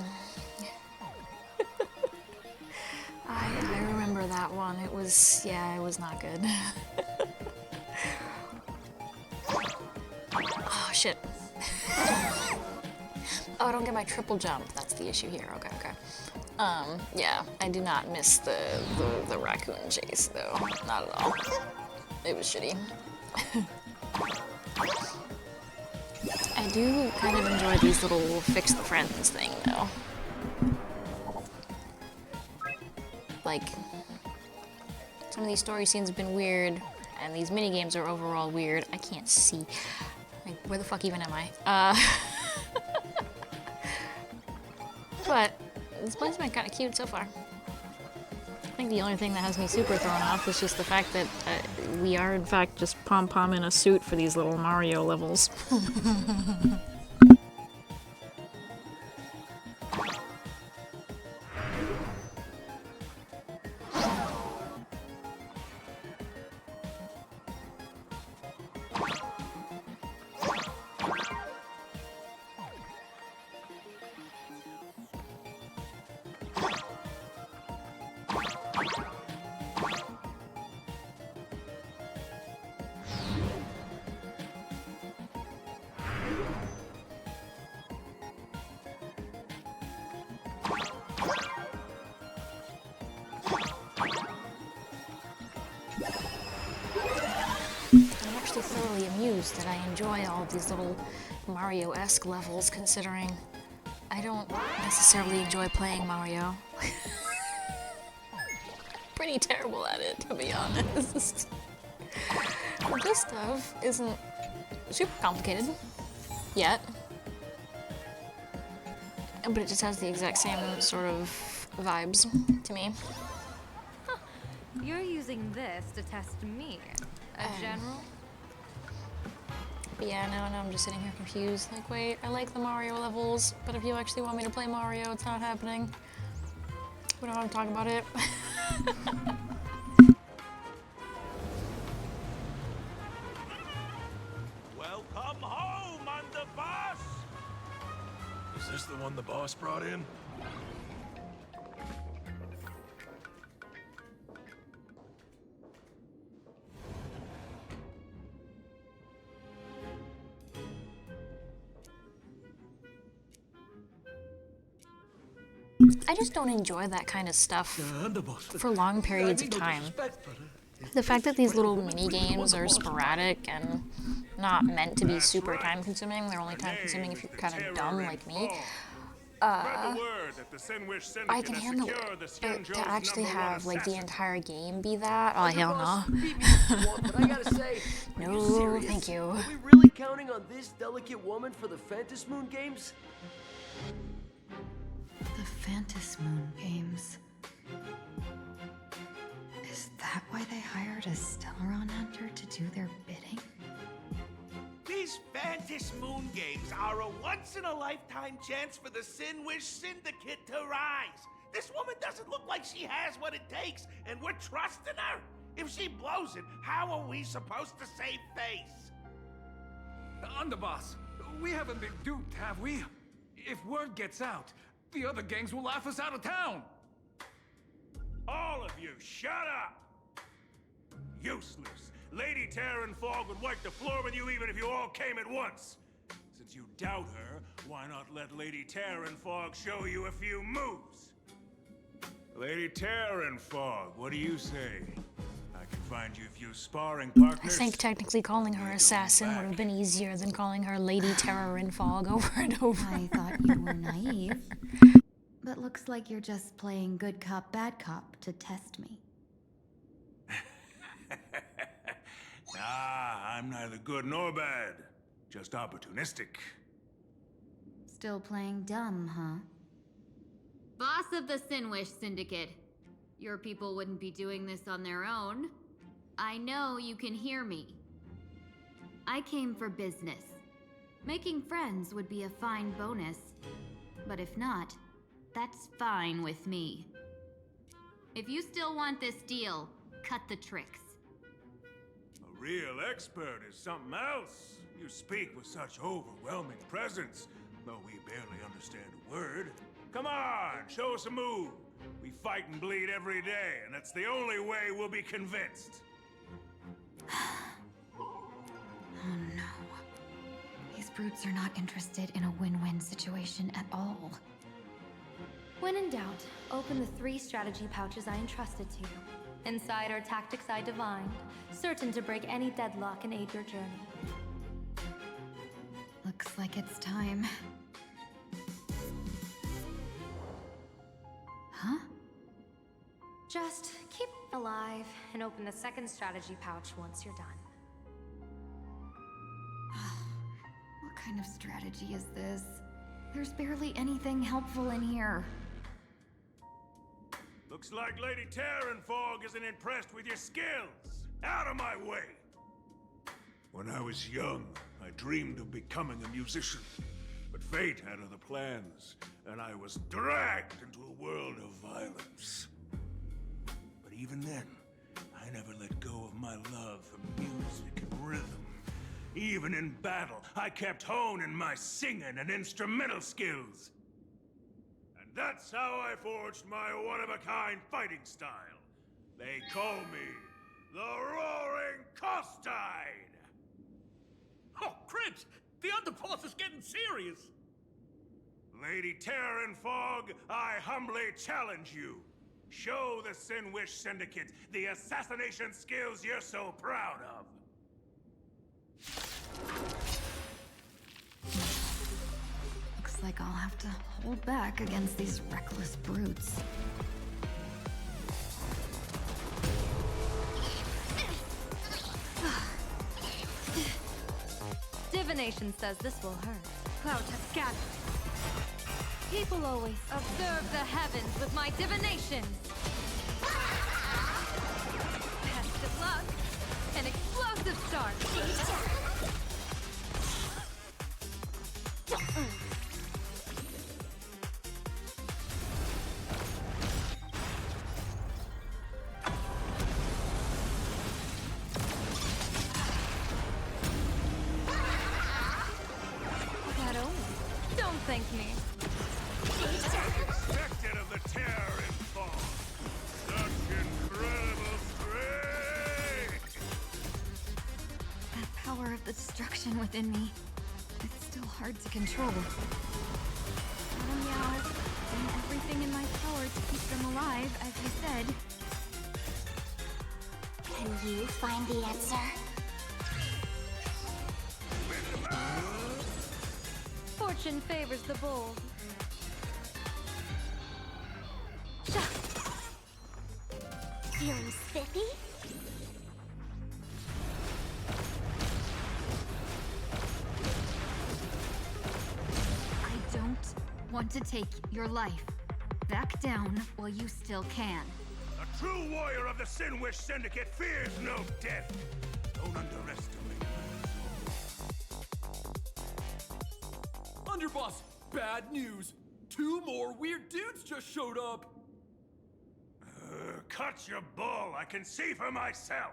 I remember that one. It was not good. Oh, shit. Oh, I don't get my triple jump. That's the issue here. Okay. Yeah, I did not miss the raccoon chase, though. Not at all. It was shitty. I do kind of enjoy these little fix the friends thing, though. Like, some of these story scenes have been weird, and these minigames are overall weird. I can't see. Like, where the fuck even am I? But this place has been kind of cute so far. I think the only thing that has me super thrown off is just the fact that we are, in fact, just pom-pom in a suit for these little Mario levels. I'm actually thoroughly amused that I enjoy all of these little Mario-esque levels, considering I don't necessarily enjoy playing Mario. Pretty terrible at it, to be honest. But this stuff isn't super complicated yet, but it just has the exact same sort of vibes to me. Huh. You're using this to test me, a general? But yeah, no, I'm just sitting here confused. Like, wait, I like the Mario levels, but if you actually want me to play Mario, it's not happening. We don't have to talk about it. Welcome home, Underboss! Is this the one the boss brought in? I just don't enjoy that kind of stuff for long periods of time. The fact that these little mini games are sporadic and not meant to be super time consuming, they're only time consuming if you're kind of dumb like me. I can handle it, but to actually have like the entire game be that, oh hell no. No, thank you. Are we really counting on this delicate woman for the Phantasmoon games? The Phantasmoon games. Is that why they hired a Stellaron hunter to do their bidding? These Phantasmoon games are a once-in-a-lifetime chance for the Sinwish Syndicate to rise. This woman doesn't look like she has what it takes, and we're trusting her. If she blows it, how are we supposed to save face? Underboss, we haven't been duped, have we? If word gets out, the other gangs will laugh us out of town. All of you, shut up! Useless. Lady Terran Fog would wipe the floor with you even if you all came at once. Since you doubt her, why not let Lady Terran Fog show you a few moves? Lady Terran Fog, what do you say? I can find you a few sparring partners. I think technically calling her assassin would have been easier than calling her Lady Terror and Fog over and over. I thought you were naive. But looks like you're just playing good cop, bad cop to test me. Nah, I'm neither good nor bad. Just opportunistic. Still playing dumb, huh? Boss of the Sinwish Syndicate. Your people wouldn't be doing this on their own. I know you can hear me. I came for business. Making friends would be a fine bonus. But if not, that's fine with me. If you still want this deal, cut the tricks. A real expert is something else. You speak with such overwhelming presence, though we barely understand a word. Come on, show us a move. We fight and bleed every day, and that's the only way we'll be convinced. Oh no. These brutes are not interested in a win-win situation at all. When in doubt, open the 3 strategy pouches I entrusted to you. Inside are tactics I divined, certain to break any deadlock and aid your journey. Looks like it's time. Huh? Just keep alive and open the 2nd strategy pouch once you're done. What kind of strategy is this? There's barely anything helpful in here. Looks like Lady Terran Fog isn't impressed with your skills. Out of my way! When I was young, I dreamed of becoming a musician. But fate had other plans, and I was dragged into a world of violence. But even then, I never let go of my love for music and rhythm. Even in battle, I kept honing my singing and instrumental skills. And that's how I forged my one-of-a-kind fighting style. They call me the Roaring Costide! Oh, Crit! The underboss is getting serious! Lady Terran Fog, I humbly challenge you. Show the Sinwish Syndicate the assassination skills you're so proud of. Looks like I'll have to hold back against these reckless brutes. Divination says this will hurt. Clouds have scattered. People always observe the heavens with my divinations. Best of luck. An explosive start. That omen. Don't thank me. Expected of the Terran Fog. Such incredible strength! That power of the destruction within me, it's still hard to control. Adam Yao has done everything in my arrive, as you said. Can you find the answer? Fortune favors the bold. Feeling spiffy? I don't want to take your life. Back down while you still can. A true warrior of the Sinwish Syndicate fears no death. Don't underestimate her. Underboss, bad news. 2 more weird dudes just showed up. Cut your bull. I can see for myself.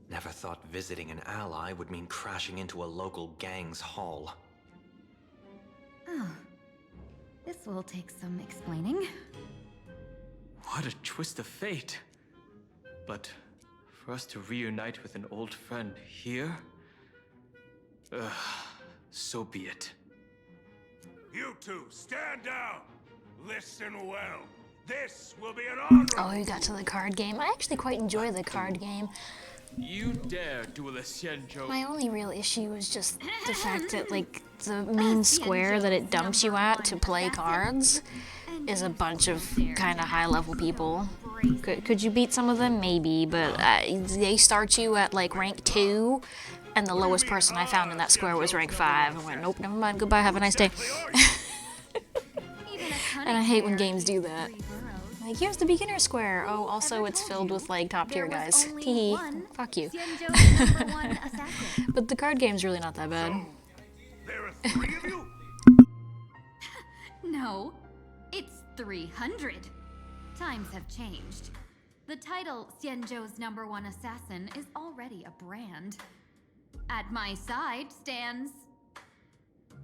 Never thought visiting an ally would mean crashing into a local gang's hall. Oh. This will take some explaining. What a twist of fate. But for us to reunite with an old friend here? So be it. You two, stand down. Listen well. This will be an honor. Oh, we got to the card game. I actually quite enjoy the card game. You dare duel a Xianzhou. My only real issue was just the fact that, like, the main square that it dumps you at to play cards is a bunch of kind of high-level people. Could you beat some of them? Maybe, but they start you at, like, rank 2, and the lowest person I found in that square was rank 5. I went, nope, never mind, goodbye, have a nice day. And I hate when games do that. Like, here's the beginner square. Oh, also it's filled with, like, top-tier guys. Teehee. Fuck you. But the card game's really not that bad. There are 3 of you? No, it's 300. Times have changed. The title Xianzhou's #1 assassin is already a brand. At my side stands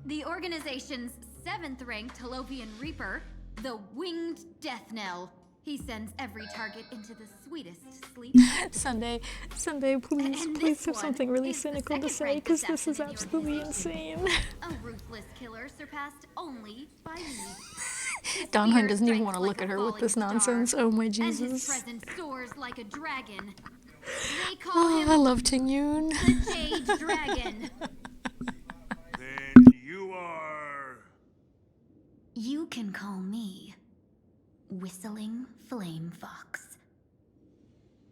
the organization's 7th-ranked Talopian Reaper, the Winged Death Knell. He sends every target into the sweetest sleep. Sunday, please have something really cynical to say, because this is absolutely insane. A ruthless killer surpassed only by me. Donghun doesn't even want to look at her with this nonsense. Oh my And his Jesus. presence soars like a dragon. They call Oh, him I love Ting-Yun. the Jade Dragon. Then you are... You can call me Whistling Flame Fox.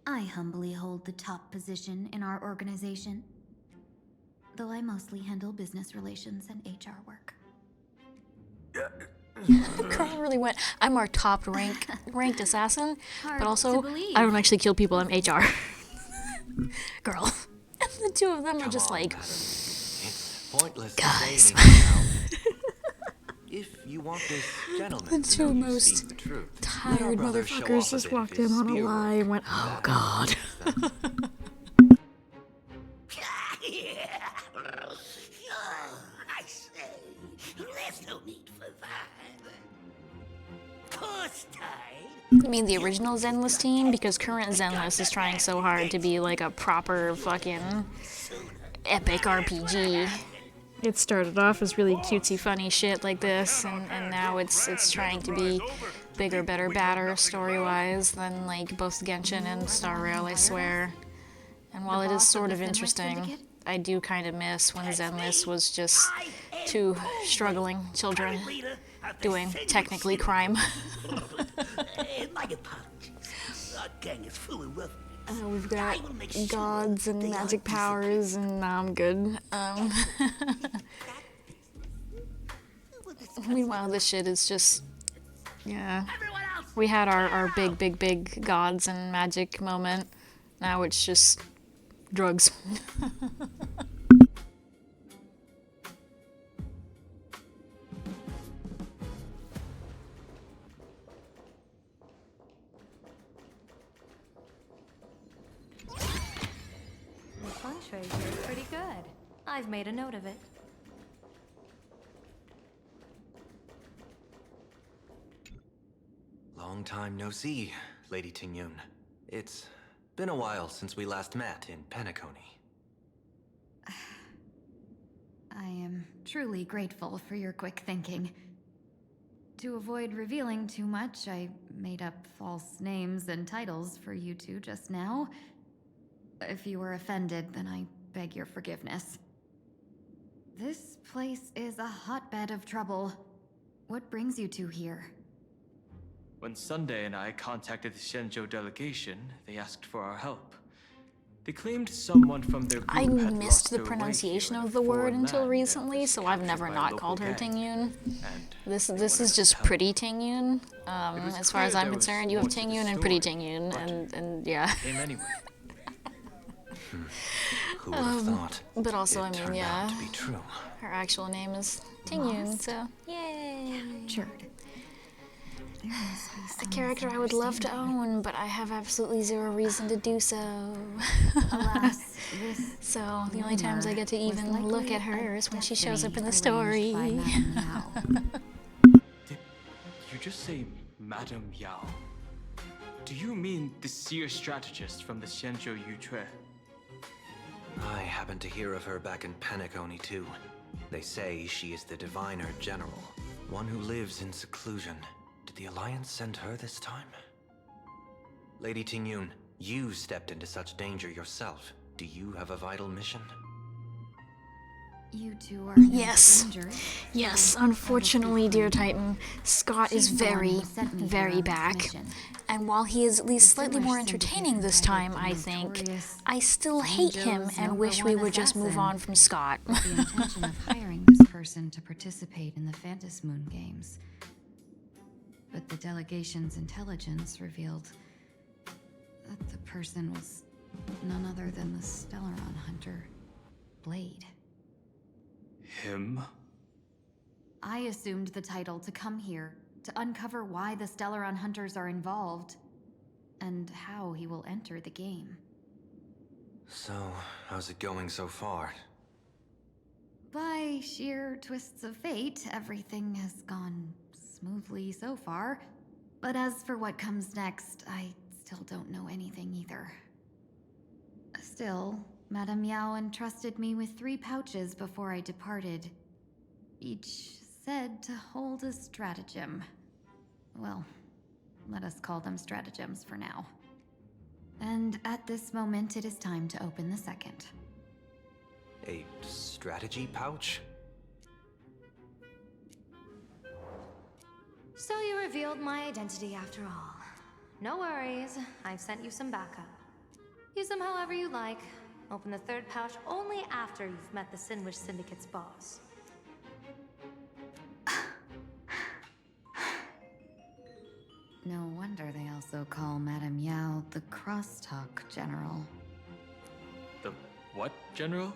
I humbly hold the top position in our organization, though I mostly handle business relations and HR work. Carl really went, I'm our top ranked assassin, Hard but also, to believe. I don't actually kill people, I'm HR. Girl. And the two of them are just like, It's pointless guys. now. If you want this gentleman The to two know you most speak the truth, let tired our brother show motherfuckers off a just bit of walked his in on a spear lie work. and went, oh god. I say, there's no need for that. Course time. I mean the original Zenless team, because current Zenless is trying so hard to be like a proper fucking epic RPG. It started off as really cutesy funny shit like this, and now it's trying to be bigger, better, badder story-wise than like both Genshin and Star Rail, I swear. And while it is sort of interesting, I do kind of miss when Zenless was just two struggling children doing technically crime. My apologies. Our gang is full of rough. We've got gods and magic powers, and now I'm good. Meanwhile, this shit is just, yeah. We had our big gods and magic moment. Now it's just drugs. The feng shui here is pretty good. I've made a note of it. Long time no see, Lady Ting-Yun. It's been a while since we last met in Penacony. I am truly grateful for your quick thinking. To avoid revealing too much, I made up false names and titles for you two just now. If you were offended, then I beg your forgiveness. This place is a hotbed of trouble. What brings you two here? When Sunday and I contacted the Xianzhou delegation, they asked for our help. They claimed someone from their group I had missed lost the their way pronunciation here in of the word foreign until land recently, and was so I've captured never by a not local called her gang. Tingyun. And This they is wanted us just to help. pretty Tingyun. was As far as clear I'm there was concerned, you have more to the Tingyun and pretty story, Tingyun, and yeah. Came anyway. Who would have thought? But also, it I mean, turned yeah. out to be true. Her actual name is Tingyun, Lost? so yay. Captured. There must be A some character I would love to misunderstanding. own, but I have absolutely zero reason to do so. Alas, this So the only times I get to was even look likely at her a is when she shows up in the destiny story. arranged by Madame Yao. You just say Madame Yao. Do you mean the seer strategist from the Xianzhou Yutue? I happened to hear of her back in Penacony too. They say she is the Diviner General, one who lives in seclusion. Did the Alliance send her this time? Lady Tingyun, you stepped into such danger yourself. Do you have a vital mission? You two are Yes. strangers. Yes, So, unfortunately, out of dear the Titan, Scott is She's the one very, who sent me here on very this back. mission. And while he is at least The slightly more Sinwish entertaining Syndicate this invited time, the I think, notorious I still hate him Xianzhou's and wish we #1 would just move assassin, on from Scott. with the intention of hiring this person to participate in the Phantasmoon Moon Games. But the delegation's intelligence revealed that the person was none other than the Stellaron hunter, Blade. Him? I assumed the title to come here to uncover why the Stellaron hunters are involved and how he will enter the game. So, how's it going so far? By sheer twists of fate, everything has gone smoothly so far. But as for what comes next, I still don't know anything either. Still, Madame Yao entrusted me with 3 pouches before I departed. Each said to hold a stratagem. Well, let us call them stratagems for now. And at this moment, it is time to open the second. A strategy pouch? So you revealed my identity after all. No worries, I've sent you some backup. Use them however you like. Open the 3rd pouch only after you've met the Sinwish Syndicate's boss. No wonder they also call Madame Yao the Crosstalk General. The what, General?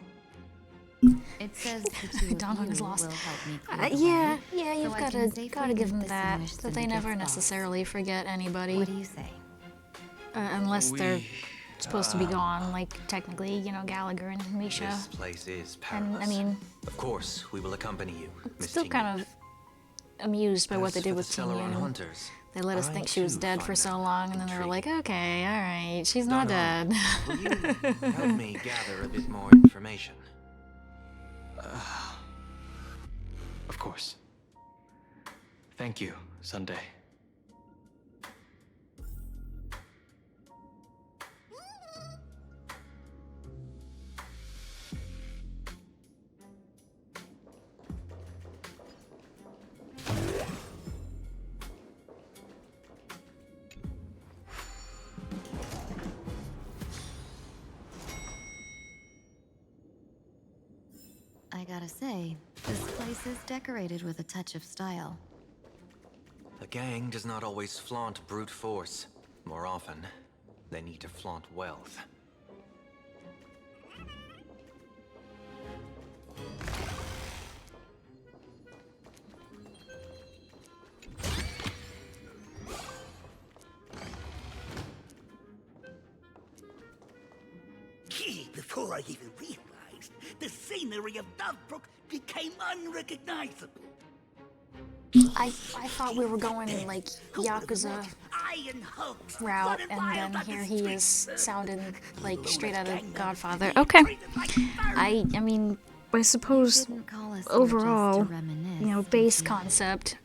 It says the two Don of is you lost. will help me clear the Yeah, way, yeah, you've so I gotta can safely gotta give meet them the that. Sinwish That they never Syndicate's boss. necessarily forget anybody. What do you say? Unless they're We, supposed to be gone, like technically, you know, Gallagher and Misha. This place is And perilous. I mean, Of course, we will accompany you, Miss still Tingyun. kind of amused by what As they for did the with Stellaron Tingyun. hunters, They let us I think she was too dead for find so that long, and then they were like, okay, all right, she's No, not no. dead. Will you help me gather a bit more information? Of course. Thank you, Sunday. I gotta say, this place is decorated with a touch of style. The gang does not always flaunt brute force. More often, they need to flaunt wealth. Before I even realized, the scenery of Dovebrook became unrecognizable. I thought we were going in like Yakuza route, and then here he is sounding like straight out of Godfather. Okay. I mean, I suppose overall, you know, base concept,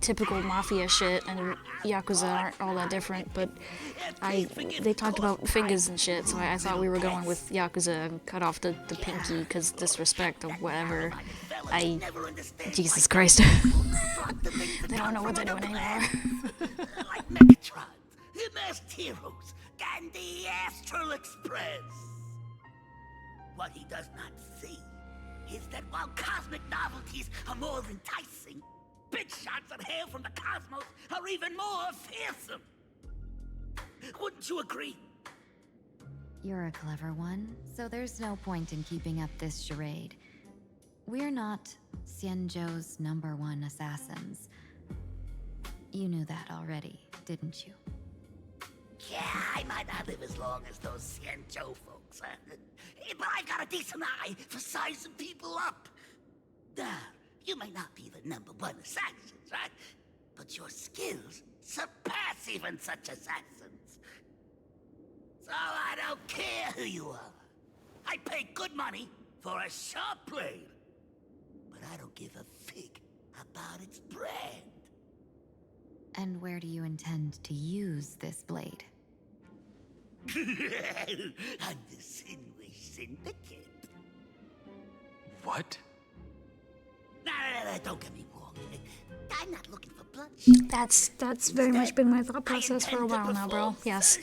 typical mafia shit, and Yakuza aren't all that different, but they talked about fingers and shit, so I thought we were going with Yakuza and cut off the pinky because disrespect or whatever. Jesus Christ. They don't know what they're doing anymore. Like Megatron, the Masked Heroes, and the Astral Express. What he does not see is that while cosmic novelties are more enticing, big shots that hail from the cosmos are even more fearsome. Wouldn't you agree? You're a clever one, so there's no point in keeping up this charade. We're not Xianzhou's #1 assassins. You knew that already, didn't you? Yeah, I might not live as long as those Xianzhou folks, but I've got a decent eye for sizing people up. Now, you may not be the #1 assassins, right? But your skills surpass even such assassins. So I don't care who you are. I pay good money for a sharp blade. But I don't give a fig about its brand. And where do you intend to use this blade? On the Sinway Syndicate. What? No, don't get me wrong. I'm not looking for bloodshed. That's very much been my thought process for a while now, bro. Yes.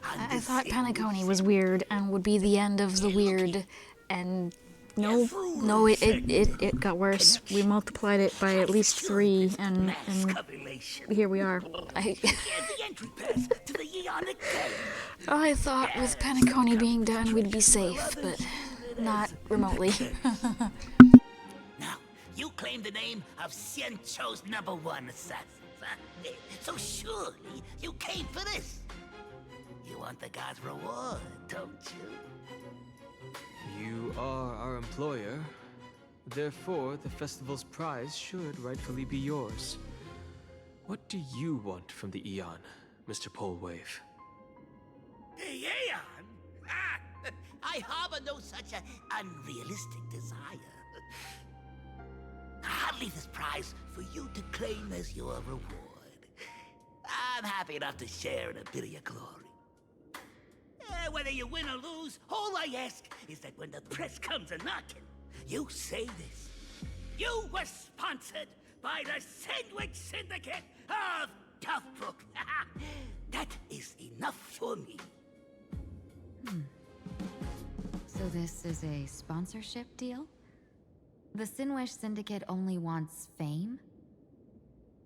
I thought Penacony was weird and would be the end of the weird, and no, it got worse. We multiplied it by at least 3, and here we are. I thought with Penacony being done, we'd be safe, but not remotely. Now, you claim the name of Xianzhou's #1 assassins, huh? So surely you came for this. You want the god's reward, don't you? You are our employer. Therefore, the festival's prize should rightfully be yours. What do you want from the Aeon, Mr. Polwave? The Aeon? Ah, I harbor no such an unrealistic desire. I'll leave this prize for you to claim as your reward. I'm happy enough to share in a bit of your glory. Whether you win or lose, all I ask is that when the press comes a-knocking, you say this. You were sponsored by the Sandwich Syndicate of Toughbrook. That is enough for me. So this is a sponsorship deal? The Sinwish Syndicate only wants fame?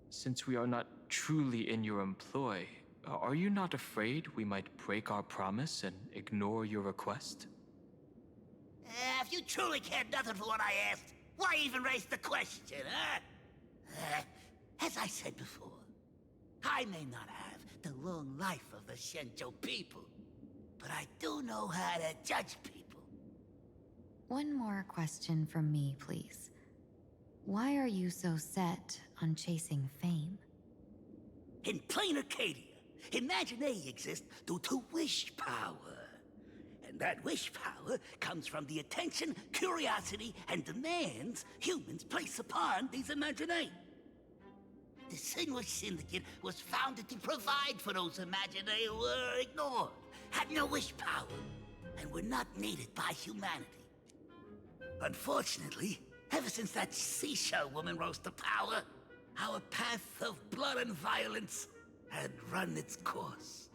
Since we are not truly in your employ, are you not afraid we might break our promise and ignore your request? If you truly cared nothing for what I asked, why even raise the question, huh? As I said before, I may not have the long life of the Xianzhou people, but I do know how to judge people. One more question from me, please. Why are you so set on chasing fame? In plain Arcadia, Imaginary exists due to wish power. And that wish power comes from the attention, curiosity, and demands humans place upon these Imaginary. The Sinwish Syndicate was founded to provide for those Imaginary who were ignored, had no wish power, and were not needed by humanity. Unfortunately, ever since that seashell woman rose to power, our path of blood and violence had run its course.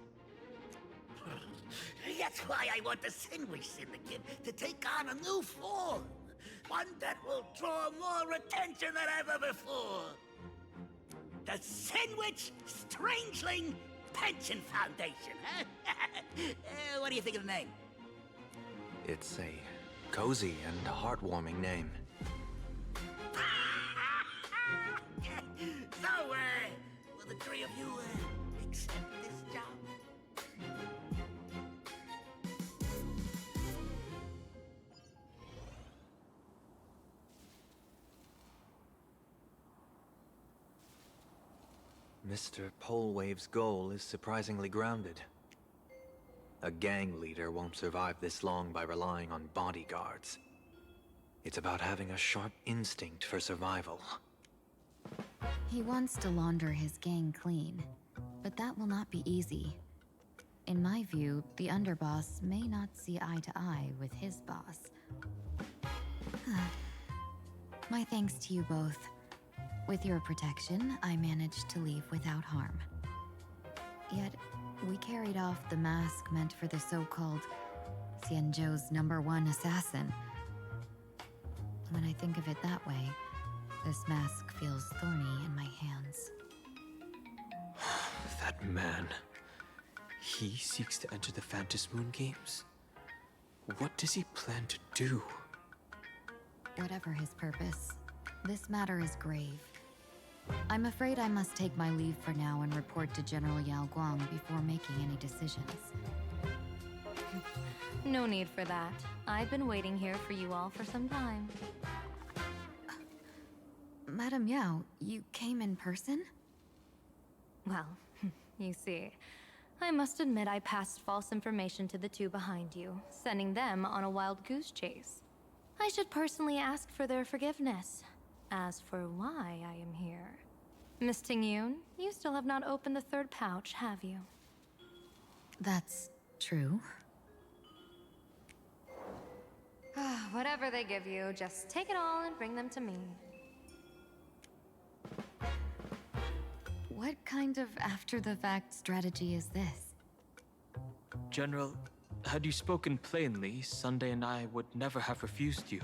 That's why I want the Sinwish Syndicate to take on a new form. One that will draw more attention than ever before. The Sinwich Strangeling Pension Foundation, huh? What do you think of the name? It's a cozy and heartwarming name. So, will the three of you, accept this job? Mr. Polwave's goal is surprisingly grounded. A gang leader won't survive this long by relying on bodyguards. It's about having a sharp instinct for survival. He wants to launder his gang clean, but that will not be easy. In my view, the underboss may not see eye to eye with his boss. My thanks to you both. With your protection, I managed to leave without harm. Yet, we carried off the mask meant for the so-called Xianzhou's #1 assassin. When I think of it that way, this mask feels thorny in my hands. That man. He seeks to enter the Phantom Moon Games? What does he plan to do? Whatever his purpose, this matter is grave. I'm afraid I must take my leave for now and report to General Yao Guang before making any decisions. No need for that. I've been waiting here for you all for some time. Madam Yao, you came in person? Well, you see, I must admit I passed false information to the two behind you, sending them on a wild goose chase. I should personally ask for their forgiveness. As for why I am here, Miss Tingyun, you still have not opened the third pouch, have you? That's true. Whatever they give you, just take it all and bring them to me. What kind of after-the-fact strategy is this? General, had you spoken plainly, Sunday and I would never have refused you.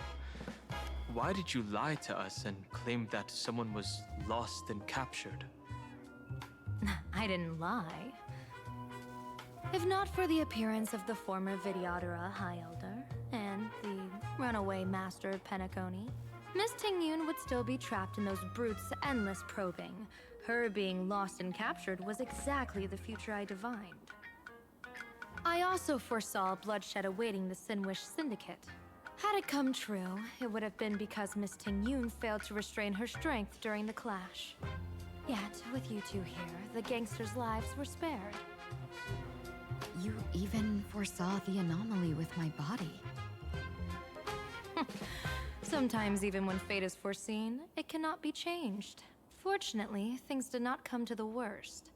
Why did you lie to us and claim that someone was lost and captured? I didn't lie. If not for the appearance of the former Vidyadhara High Elder and the runaway Master of Penacony, Miss Tingyun would still be trapped in those brutes' endless probing. Her being lost and captured was exactly the future I divined. I also foresaw bloodshed awaiting the Sinwish Syndicate. Had it come true, it would have been because Miss Tingyun failed to restrain her strength during the clash. Yet, with you two here, the gangsters' lives were spared. You even foresaw the anomaly with my body. Sometimes even when fate is foreseen, it cannot be changed. Fortunately, things did not come to the worst.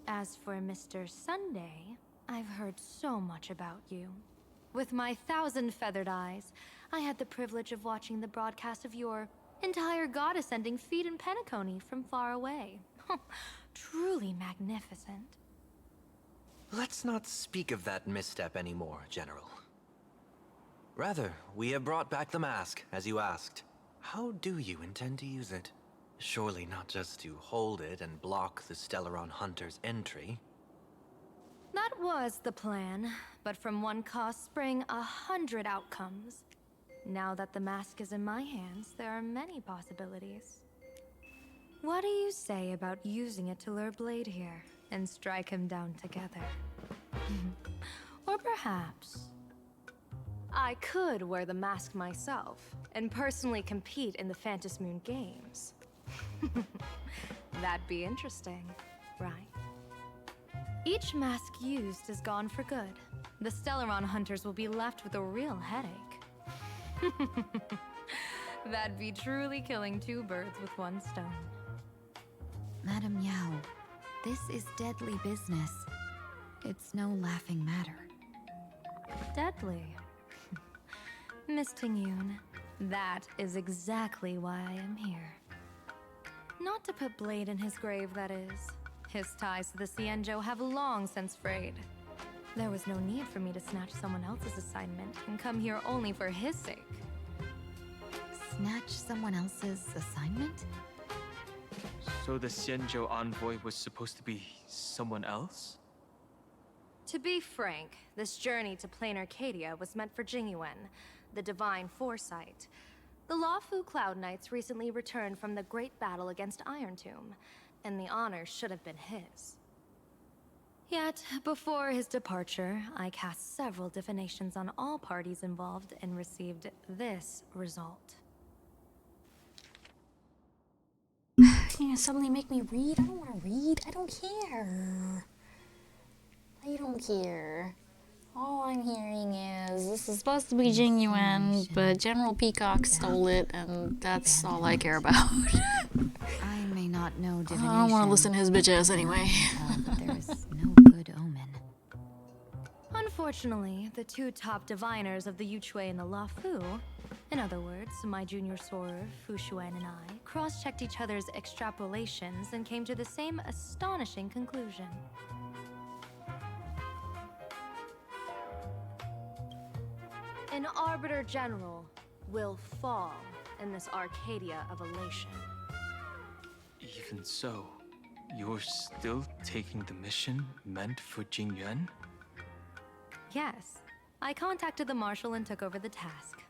As for Mr. Sunday, I've heard so much about you. With my 1,000 feathered eyes, I had the privilege of watching the broadcast of your entire god-ascending feat in Penacony from far away. Truly magnificent. Let's not speak of that misstep anymore, General. Rather, we have brought back the mask, as you asked. How do you intend to use it? Surely not just to hold it and block the Stellaron Hunter's entry. That was the plan, but from one cost spring 100 outcomes. Now that the mask is in my hands, there are many possibilities. What do you say about using it to lure Blade here and strike him down together? Or perhaps I could wear the mask myself and personally compete in the Phantom Moon Games. That'd be interesting, right? Each mask used is gone for good. The Stellaron hunters will be left with a real headache. That'd be truly killing two birds with one stone. Madam Yao, this is deadly business. It's no laughing matter. Deadly? Miss Tingyun, that is exactly why I am here. Not to put Blade in his grave, that is. His ties to the Xianzhou have long since frayed. There was no need for me to snatch someone else's assignment and come here only for his sake. Snatch someone else's assignment? So the Xianzhou envoy was supposed to be someone else? To be frank, this journey to Plain Arcadia was meant for Jingyuan, the Divine Foresight. The Luofu Cloud Knights recently returned from the great battle against Iron Tomb, and the honor should have been his. Yet, before his departure, I cast several divinations on all parties involved and received this result. You're gonna suddenly make me read? I don't want to read. I don't care. I don't care. All I'm hearing is this is supposed to be genuine, but General Peacock stole it, and that's all I care about. I may not know divination. I don't want to listen to his bitch ass anyway. There's no good omen. Unfortunately, the two top diviners of the Yuchui and the Luofu, in other words, my junior soror, Fu Xuan, and I, cross-checked each other's extrapolations and came to the same astonishing conclusion. An Arbiter General will fall in this Arcadia of elation. Even so, you're still taking the mission meant for Jingyuan? Yes, I contacted the Marshal and took over the task.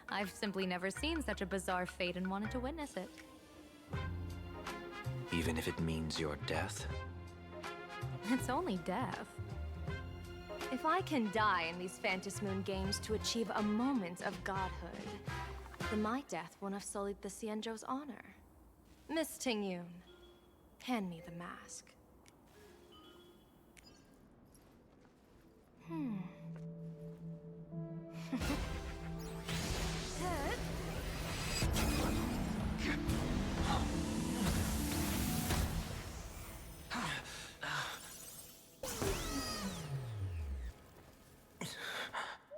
I've simply never seen such a bizarre fate and wanted to witness it. Even if it means your death? It's only death. If I can die in these Phantasmoon games to achieve a moment of godhood, then my death won't have sullied the Xianzhou's honor. Miss Tingyun, hand me the mask.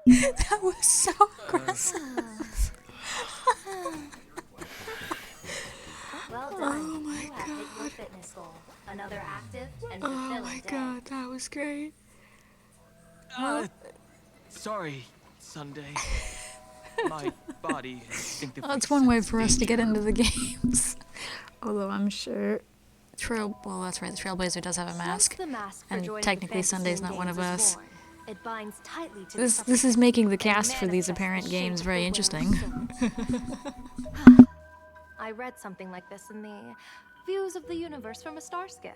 That was so aggressive. Well done. Oh my You have hit your god. fitness goal. Another active and Oh fulfilling my day. god, that was great. Sorry, Sunday. My body instinctively. That's one way sensed for us to get danger. into the games. Although I'm sure well, that's right, the Trailblazer does have a mask. Once the mask for And joining the technically Phantasmoon Sunday's not one of games is us. worn, it binds tightly to This the is making the substance cast and for these manifests apparent the games shape very of the will interesting. of souls. I read something like this in the Views of the Universe from a Star Skiff.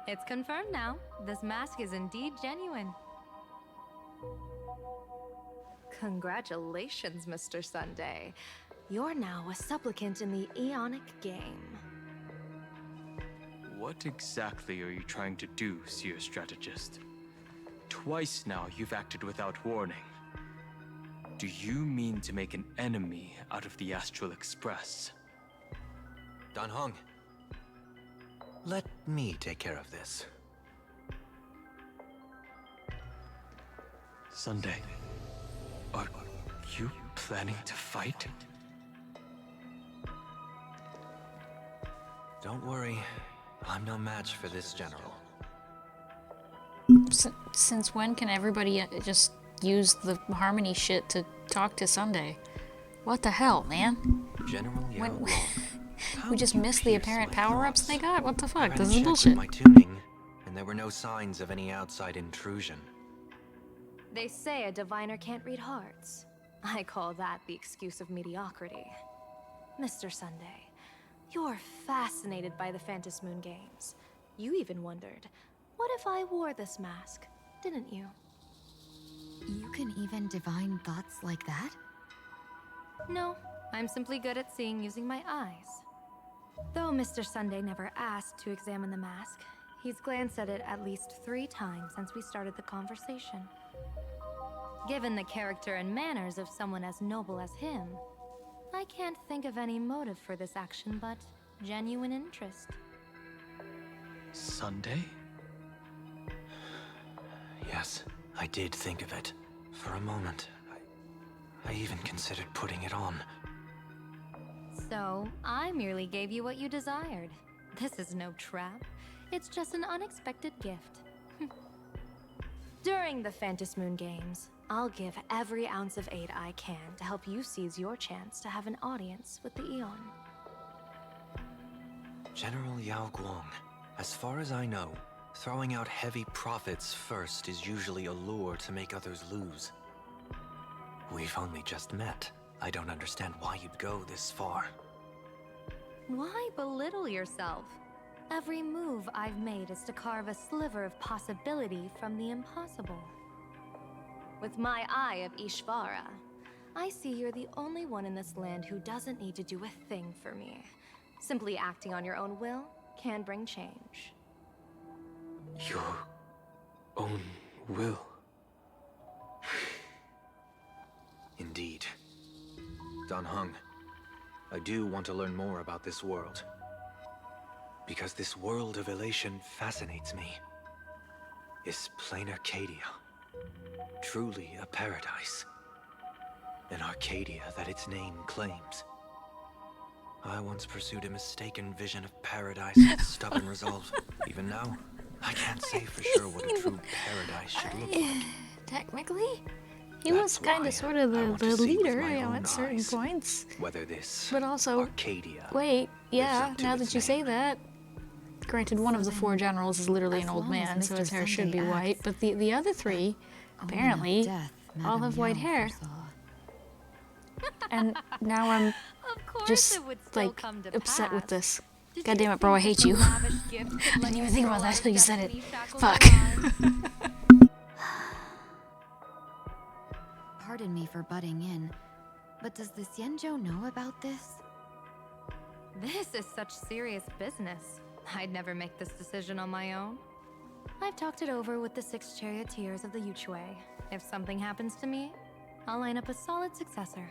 It's confirmed now. This mask is indeed genuine. Congratulations, Mr. Sunday. You're now a supplicant in the Aeonic game. What exactly are you trying to do, Seer Strategist? Twice now you've acted without warning. Do you mean to make an enemy out of the Astral Express? Dan Heng, let me take care of this. Sunday, are you planning to fight? Don't worry, I'm no match for this general. Since when can everybody just use the Harmony shit to talk to Sunday? What the hell, man? General Yao When- Guang, We just missed the apparent power-ups they got? What the fuck? ran This a is check bullshit. with my tuning, and there were no signs of any outside intrusion. They say a diviner can't read hearts. I call that the excuse of mediocrity. Mr. Sunday, you're fascinated by the Phantasmoon games. You even wondered, what if I wore this mask? Didn't you? You can even divine thoughts like that? No, I'm simply good at seeing using my eyes. Though Mr. Sunday never asked to examine the mask, he's glanced at it at least 3 times since we started the conversation. Given the character and manners of someone as noble as him, I can't think of any motive for this action but genuine interest. Sunday? Yes, I did think of it. For a moment, I even considered putting it on. So, I merely gave you what you desired. This is no trap. It's just an unexpected gift. During the Phantasmoon games, I'll give every ounce of aid I can to help you seize your chance to have an audience with the Eon. General Yao Guang, as far as I know, throwing out heavy profits first is usually a lure to make others lose. We've only just met. I don't understand why you'd go this far. Why belittle yourself? Every move I've made is to carve a sliver of possibility from the impossible. With my eye of Ishvara, I see you're the only one in this land who doesn't need to do a thing for me. Simply acting on your own will can bring change. Your own Will. Indeed. Dan Heng, I do want to learn more about this world. Because this world of elation fascinates me. Is plain Arcadia truly a paradise? An Arcadia that its name claims? I once pursued a mistaken vision of paradise with stubborn resolve. Even now, I can't say for sure what a true paradise should look like. Technically, he was kind of sort of the leader, you know, at certain points. Whether this But also, Arcadia wait, yeah, now that you say that, granted, one of the 4 generals is literally an old man, so his hair should be white, but the other 3, apparently, all have white hair. And now I'm just, like, upset with this. God damn it, bro, I hate you. I didn't even think about that until you said it. Fuck. Pardon me for butting in, but does the Xianzhou know about this? This is such serious business. I'd never make this decision on my own. I've talked it over with the 6 charioteers of the Yuchue. If something happens to me, I'll line up a solid successor.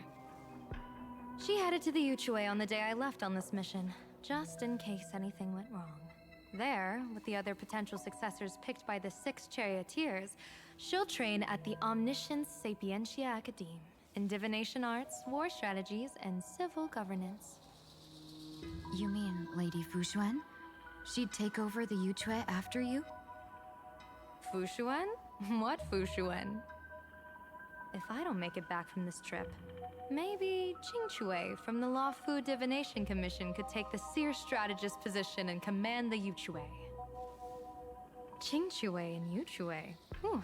She headed to the Yuchue on the day I left on this mission, just in case anything went wrong. There, with the other potential successors picked by the 6 charioteers, she'll train at the Omniscience Sapientia Academe in divination arts, war strategies, and civil governance. You mean Lady Fushuan? She'd take over the Yuchue after you? Fushuan? What Fushuan? If I don't make it back from this trip, maybe Qingchue from the Luofu Divination Commission could take the seer strategist position and command the Yuchue. Qingchue and Yuchue. Whew,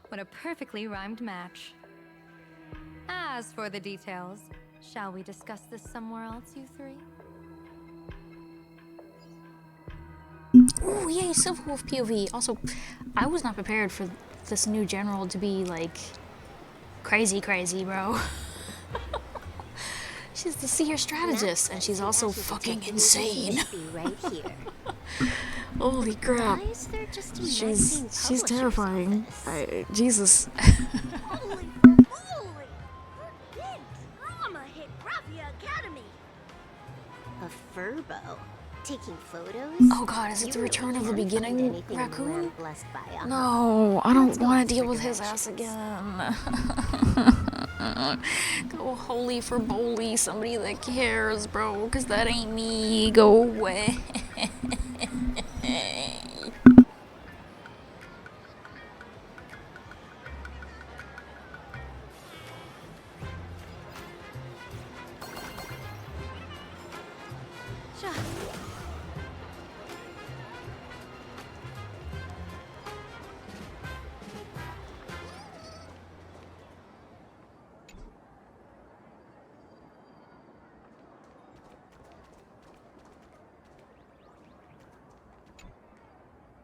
what a perfectly rhymed match. As for the details, shall we discuss this somewhere else, you 3? Ooh, yay, Silver Wolf POV. Also, I was not prepared for this new general to be, like, crazy, bro. She's the seer strategist, and she's also fucking insane. Holy crap. She's terrifying. Jesus. A furbo? Taking photos? Oh god, is it the return of the beginning raccoon? No, I don't want to deal with his ass again. Go holy for Bowly, somebody that cares, bro, because that ain't me. Go away.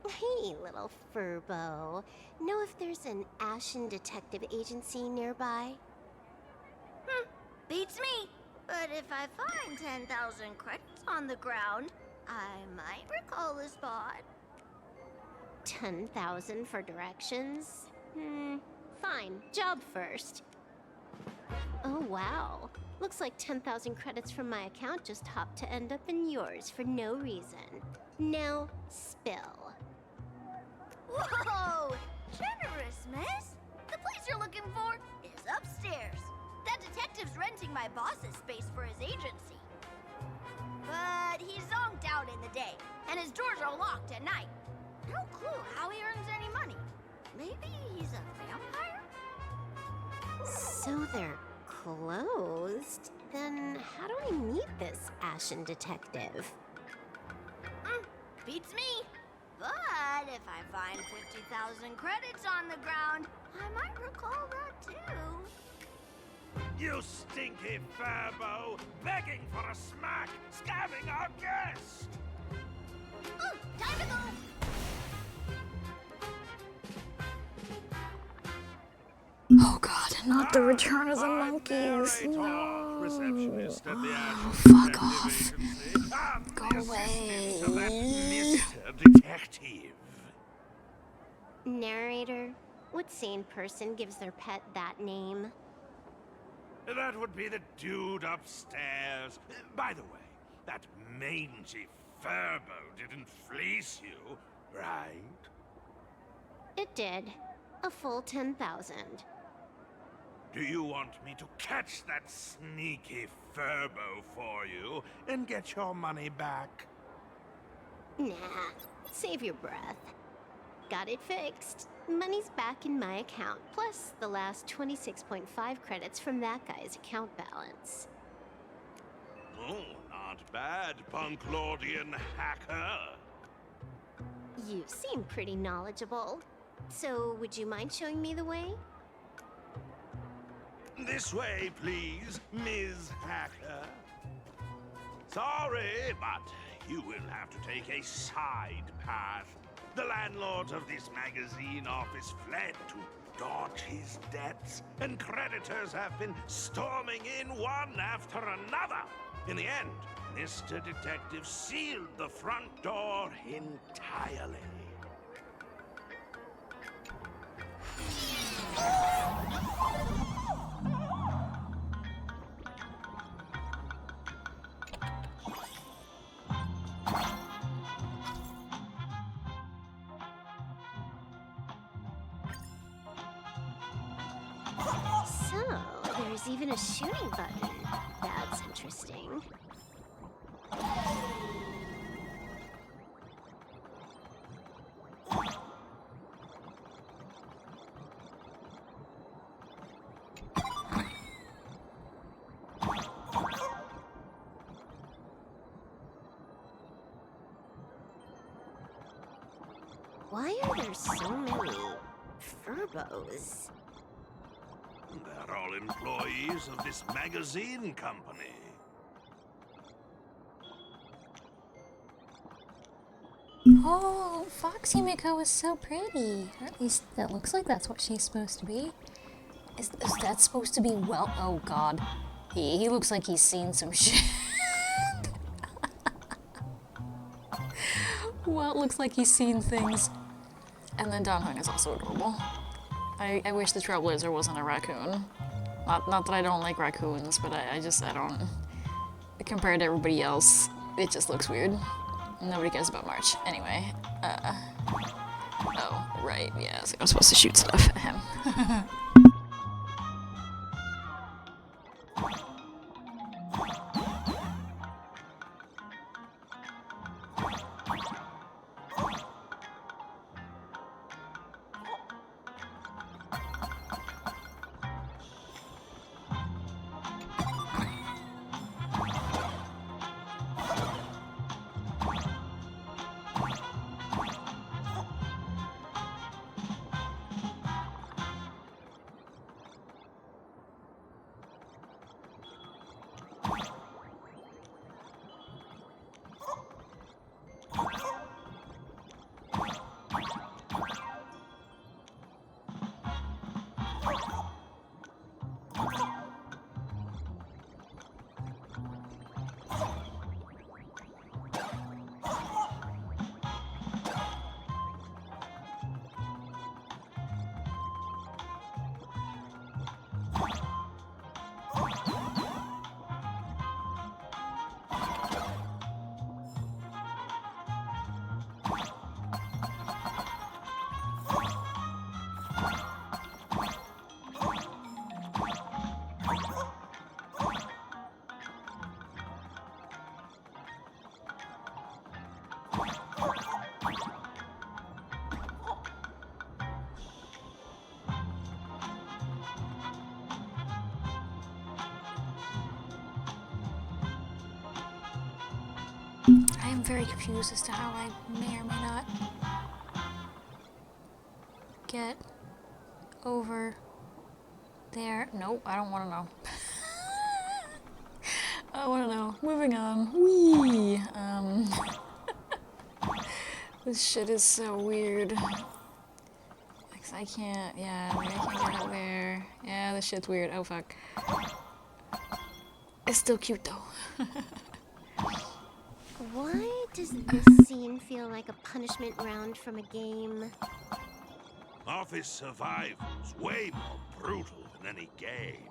Hey, little furbo. Know if there's an Ashen Detective Agency nearby? Beats me. But if I find 10,000 credits on the ground, I might recall the spot. 10,000 for directions? Fine. Job first. Oh, wow. Looks like 10,000 credits from my account just hopped to end up in yours for no reason. Now, spill. Whoa! Generous, miss. The place you're looking for is upstairs. That detective's renting my boss's space for his agency. But he's zonked out in the day, and his doors are locked at night. No clue how he earns any money. Maybe he's a vampire? So they're closed? Then how do I meet this Ashen Detective? Beats me. But if I find 50,000 credits on the ground, I might recall that too. You stinky furbo! Begging for a smack! Scabbing our guest! Time to go! Oh god, not the return of the monkeys. No. Receptionist at the Oh, fuck off. Go away. Mr. Detective. Narrator, What sane person gives their pet that name? That would be the dude upstairs. By the way, that mangy Furbo didn't fleece you, right? It did. A full 10,000. Do you want me to catch that sneaky Furbo for you and get your money back? Nah, save your breath. Got it fixed. Money's back in my account, plus the last 26.5 credits from that guy's account balance. Oh, not bad, Punklordian hacker. You seem pretty knowledgeable. So, would you mind showing me the way? This way, please, Ms. Hacker. Sorry, but you will have to take a side path. The landlord of this magazine office fled to dodge his debts, and creditors have been storming in one after another. In the end, Mr. Detective sealed the front door entirely. So, there's even a shooting button. That's interesting. Why are there so many Furbos? They're all employees of this magazine company. Oh, Foxy Miko is so pretty. Or at least that looks like that's what she's supposed to be. Is that supposed to be well? Oh god. He looks like he's seen some shit. Well, it looks like he's seen things. And then Donghung is also adorable. I wish the Trailblazer wasn't a raccoon. Not that I don't like raccoons, but I don't... Compared to everybody else, it just looks weird. Nobody cares about March. Anyway, oh, right, yeah, so I'm supposed to shoot stuff at him. I am very confused as to how I may or may not get over there. Nope, I don't want to know. I don't want to know. Moving on. Whee! This shit is so weird. I can't, yeah, I can't get out there. Yeah, this shit's weird. Oh, fuck. It's still cute, though. Why does this scene feel like a punishment round from a game? Office survival's way more brutal than any game.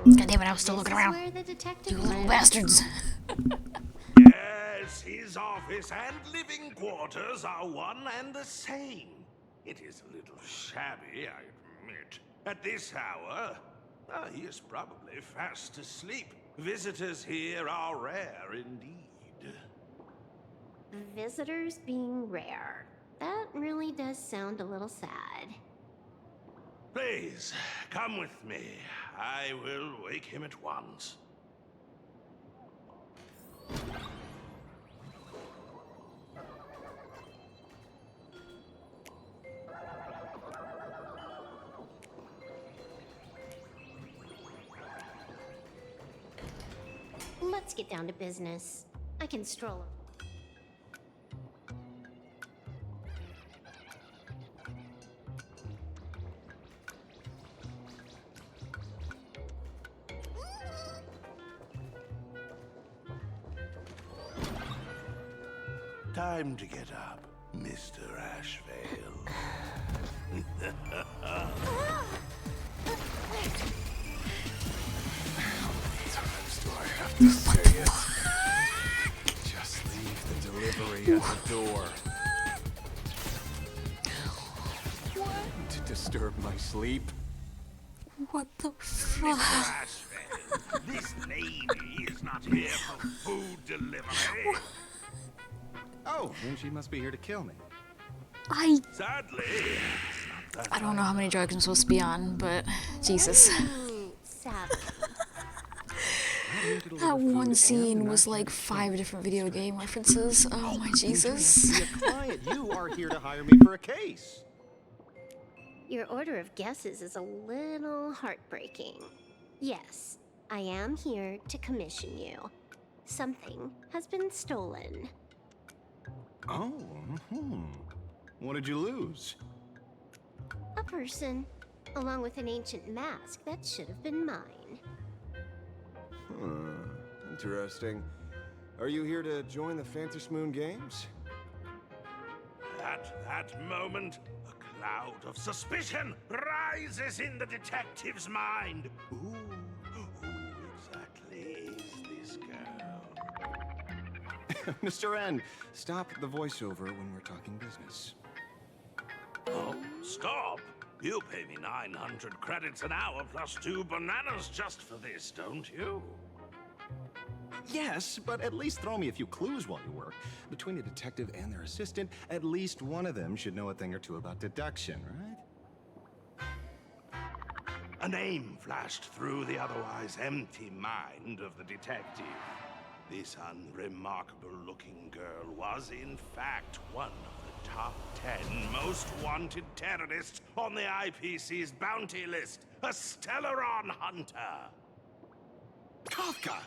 God damn it, I was still looking around. You little bastards. Yes, his office and living quarters are one and the same. It is a little shabby, I admit. At this hour, he is probably fast asleep. Visitors here are rare indeed. Visitors being rare. That really does sound a little sad. Please, come with me. I will wake him at once. Let's get down to business. I can stroll. Time to get up, Mr. Ashvale. Times do I have to say it? Just leave the delivery at the door. What? To disturb my sleep. What the Mr. fuck? Ashvale, this lady is not here for food delivery. Oh, then she must be here to kill me. Sadly, I don't know how many drugs I'm supposed to be on, but Jesus. That one scene was like 5 different video game references. Oh my Jesus. Be a client. You are here to hire me for a case. Your order of guesses is a little heartbreaking. Yes, I am here to commission you. Something has been stolen. Oh, What did you lose? A person, along with an ancient mask that should have been mine. Interesting. Are you here to join the Phantasmoon Games? At that moment, a cloud of suspicion rises in the detective's mind. Who exactly is this girl? Mr. N, stop the voiceover when we're talking business. Oh, stop! You pay me 900 credits an hour plus 2 bananas just for this, don't you? Yes, but at least throw me a few clues while you work. Between a detective and their assistant, at least one of them should know a thing or two about deduction, right? A name flashed through the otherwise empty mind of the detective. This unremarkable-looking girl was, in fact, one of the top 10 most wanted terrorists on the IPC's bounty list, a Stellaron hunter. Kafka!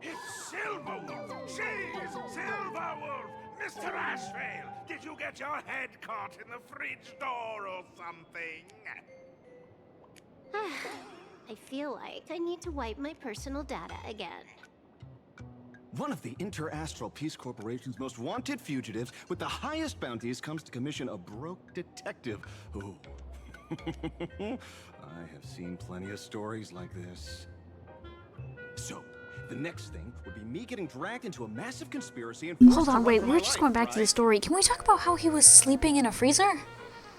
It's Silverwolf! She's Silverwolf! Mr. Ashvale, did you get your head caught in the fridge door or something? I feel like I need to wipe my personal data again. One of the Interastral Peace Corporation's most wanted fugitives with the highest bounties comes to commission a broke detective who... I have seen plenty of stories like this. So, the next thing would be me getting dragged into a massive conspiracy and... Hold on, wait, we're just going back to the story. Can we talk about how he was sleeping in a freezer?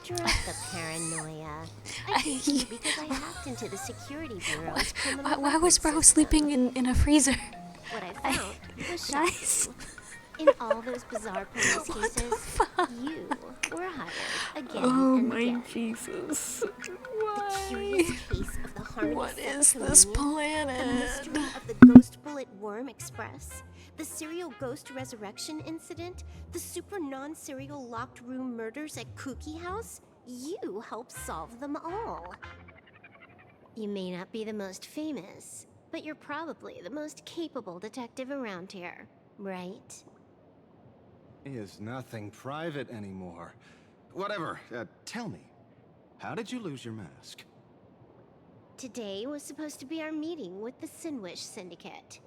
Drop the paranoia. I came here because I hacked into the security bureau's criminal Why was Bro sleeping in a freezer? What I found was Guys. shocking. In all those bizarre police cases, you were hired again Oh and my again. Jesus. The curious case of the Harmony What Sex is this Communion, the planet? mystery of the Ghost Bullet Worm Express, the serial ghost resurrection incident, the super non-serial locked room murders at Kooky House. You helped solve them all. You may not be the most famous, but you're probably the most capable detective around here, right? Is nothing private anymore. Whatever, tell me, how did you lose your mask? Today was supposed to be our meeting with the Sinwish Syndicate.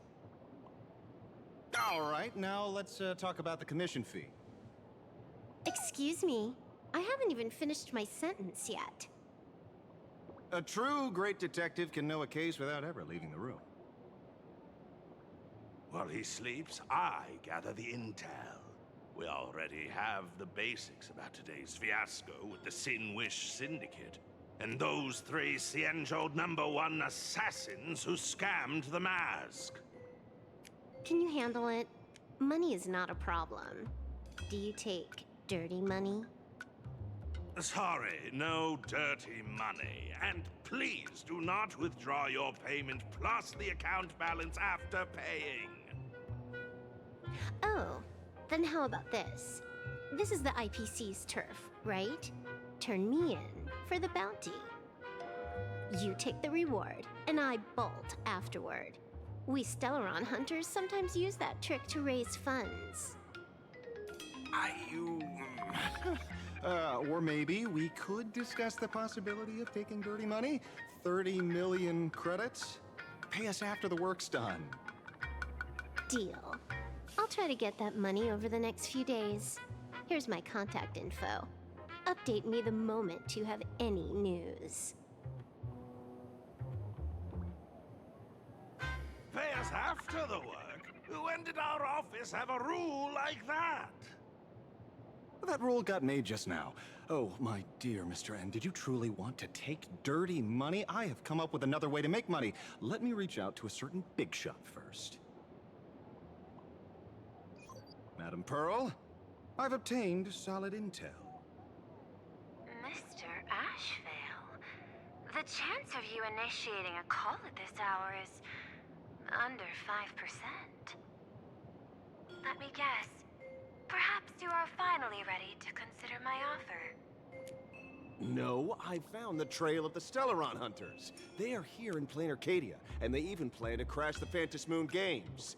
All right, now let's talk about the commission fee. Excuse me, I haven't even finished my sentence yet. A true great detective can know a case without ever leaving the room. While he sleeps, I gather the intel. We already have the basics about today's fiasco with the Sinwish Syndicate, and those 3 Xianzhou #1 assassins who scammed the mask. Can you handle it? Money is not a problem. Do you take dirty money? Sorry, no dirty money. And please do not withdraw your payment plus the account balance after paying. Oh, then how about this? This is the IPC's turf, right? Turn me in for the bounty. You take the reward, and I bolt afterward. We Stellaron hunters sometimes use that trick to raise funds. Or maybe we could discuss the possibility of taking dirty money. 30 million credits? Pay us after the work's done. Deal. I'll try to get that money over the next few days. Here's my contact info. Update me the moment you have any news. Pay us after the work? When did our office have a rule like that? That rule got made just now. Oh, my dear Mr. N, did you truly want to take dirty money? I have come up with another way to make money. Let me reach out to a certain big shot first. Madam Pearl, I've obtained solid intel. Mr. Ashvale, the chance of you initiating a call at this hour is under 5%. Let me guess. Perhaps you are finally ready to consider my offer. No, I found the trail of the Stellaron hunters. They are here in plain Arcadia, and they even plan to crash the Phantasmoon Games.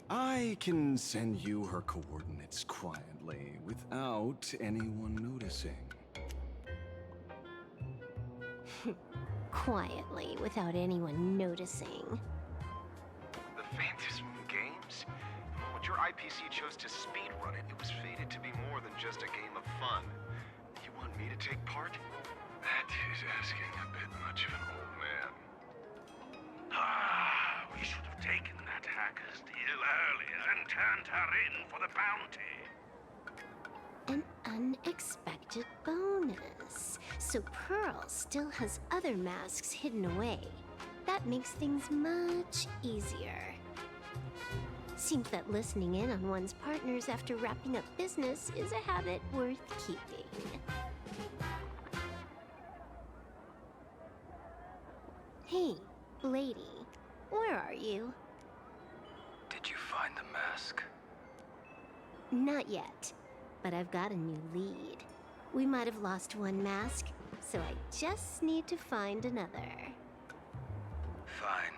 I can send you her coordinates quietly, without anyone noticing. quietly without anyone noticing. The Phantasm Games? When your IPC chose to speedrun it, it was fated to be more than just a game of fun. You want me to take part? That is asking a bit much of an old man. Ah, we should have taken that hacker's deal earlier and turned her in for the bounty. An unexpected bonus. So Pearl still has other masks hidden away. That makes things much easier. Seems that listening in on one's partners after wrapping up business is a habit worth keeping. Hey, lady, where are you? Did you find the mask? Not yet, but I've got a new lead. We might have lost one mask, so I just need to find another. Fine.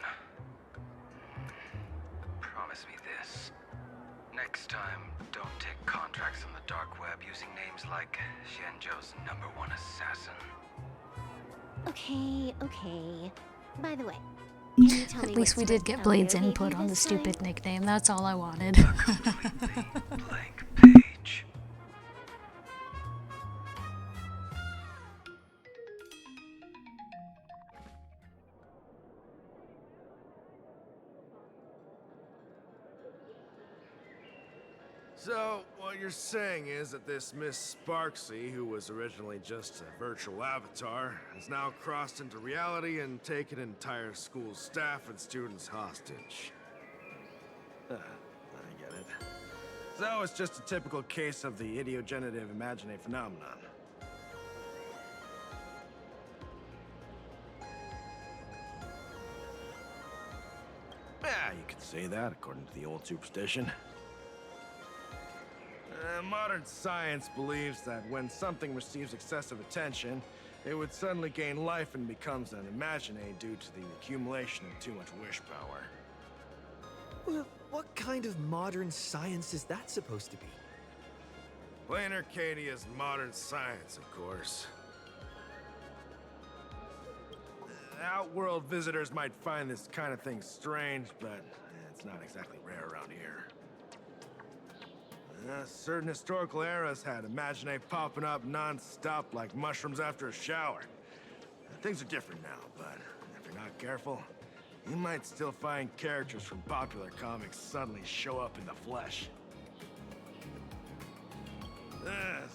Promise me this. Next time, don't take contracts on the dark web using names like Xianzhou's #1 assassin. Okay. By the way, can you tell me At least we what did sort get of Blade's audio input gave you on the this stupid time? nickname. That's all I wanted. Blank page. So, what you're saying is that this Miss Sparksy, who was originally just a virtual avatar, has now crossed into reality and taken an entire school's staff and students hostage. I get it. So it's just a typical case of the idiogenerative imaginae phenomenon. Yeah, you could say that according to the old superstition. Modern science believes that when something receives excessive attention, it would suddenly gain life and becomes an imaginae due to the accumulation of too much wish power. Well, what kind of modern science is that supposed to be? Plain Arcadia's modern science, of course. Outworld visitors might find this kind of thing strange, but it's not exactly rare around here. Certain historical eras had imaginae popping up non-stop like mushrooms after a shower. Things are different now, but if you're not careful, you might still find characters from popular comics suddenly show up in the flesh.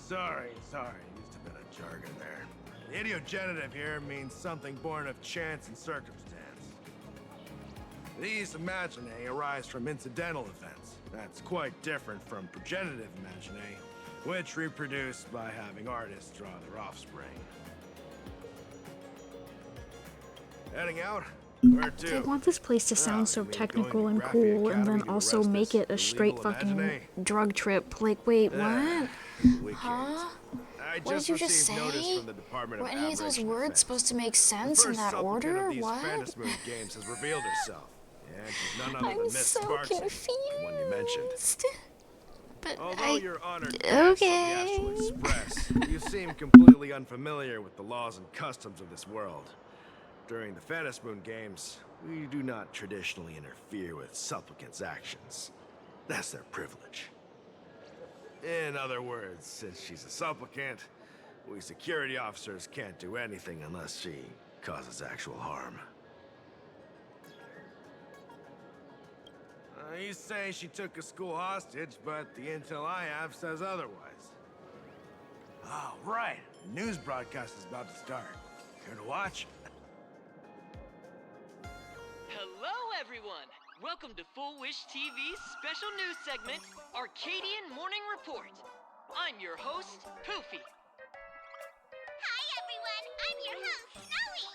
Sorry, used a bit of jargon there. Idiogenitive here means something born of chance and circumstance. These imaginae arise from incidental events. That's quite different from progenitive imaginae, which reproduce by having artists draw their offspring. Heading out? Where to? I want this place to sound so technical and cool, and then also make it a straight fucking drug trip. Like, wait, what? Huh? What did you just say? Were any of those words supposed to make sense in that order? What? Phantasm Games has revealed herself. Yeah, she's none other than I'm Miss so Sparksy, confused. the one you mentioned. But Although you're honored guest okay. of the Astral Express, you seem completely unfamiliar with the laws and customs of this world. During the Phantasm Games, we do not traditionally interfere with supplicants' actions. That's their privilege. In other words, since she's a supplicant, we security officers can't do anything unless she causes actual harm. You say she took a school hostage, but the intel I have says otherwise. Oh, right. The news broadcast is about to start. Care to watch? Hello, everyone! Welcome to Full Wish TV's special news segment, Arcadian Morning Report. I'm your host, Poofy. Hi, everyone. I'm your host, Snowy.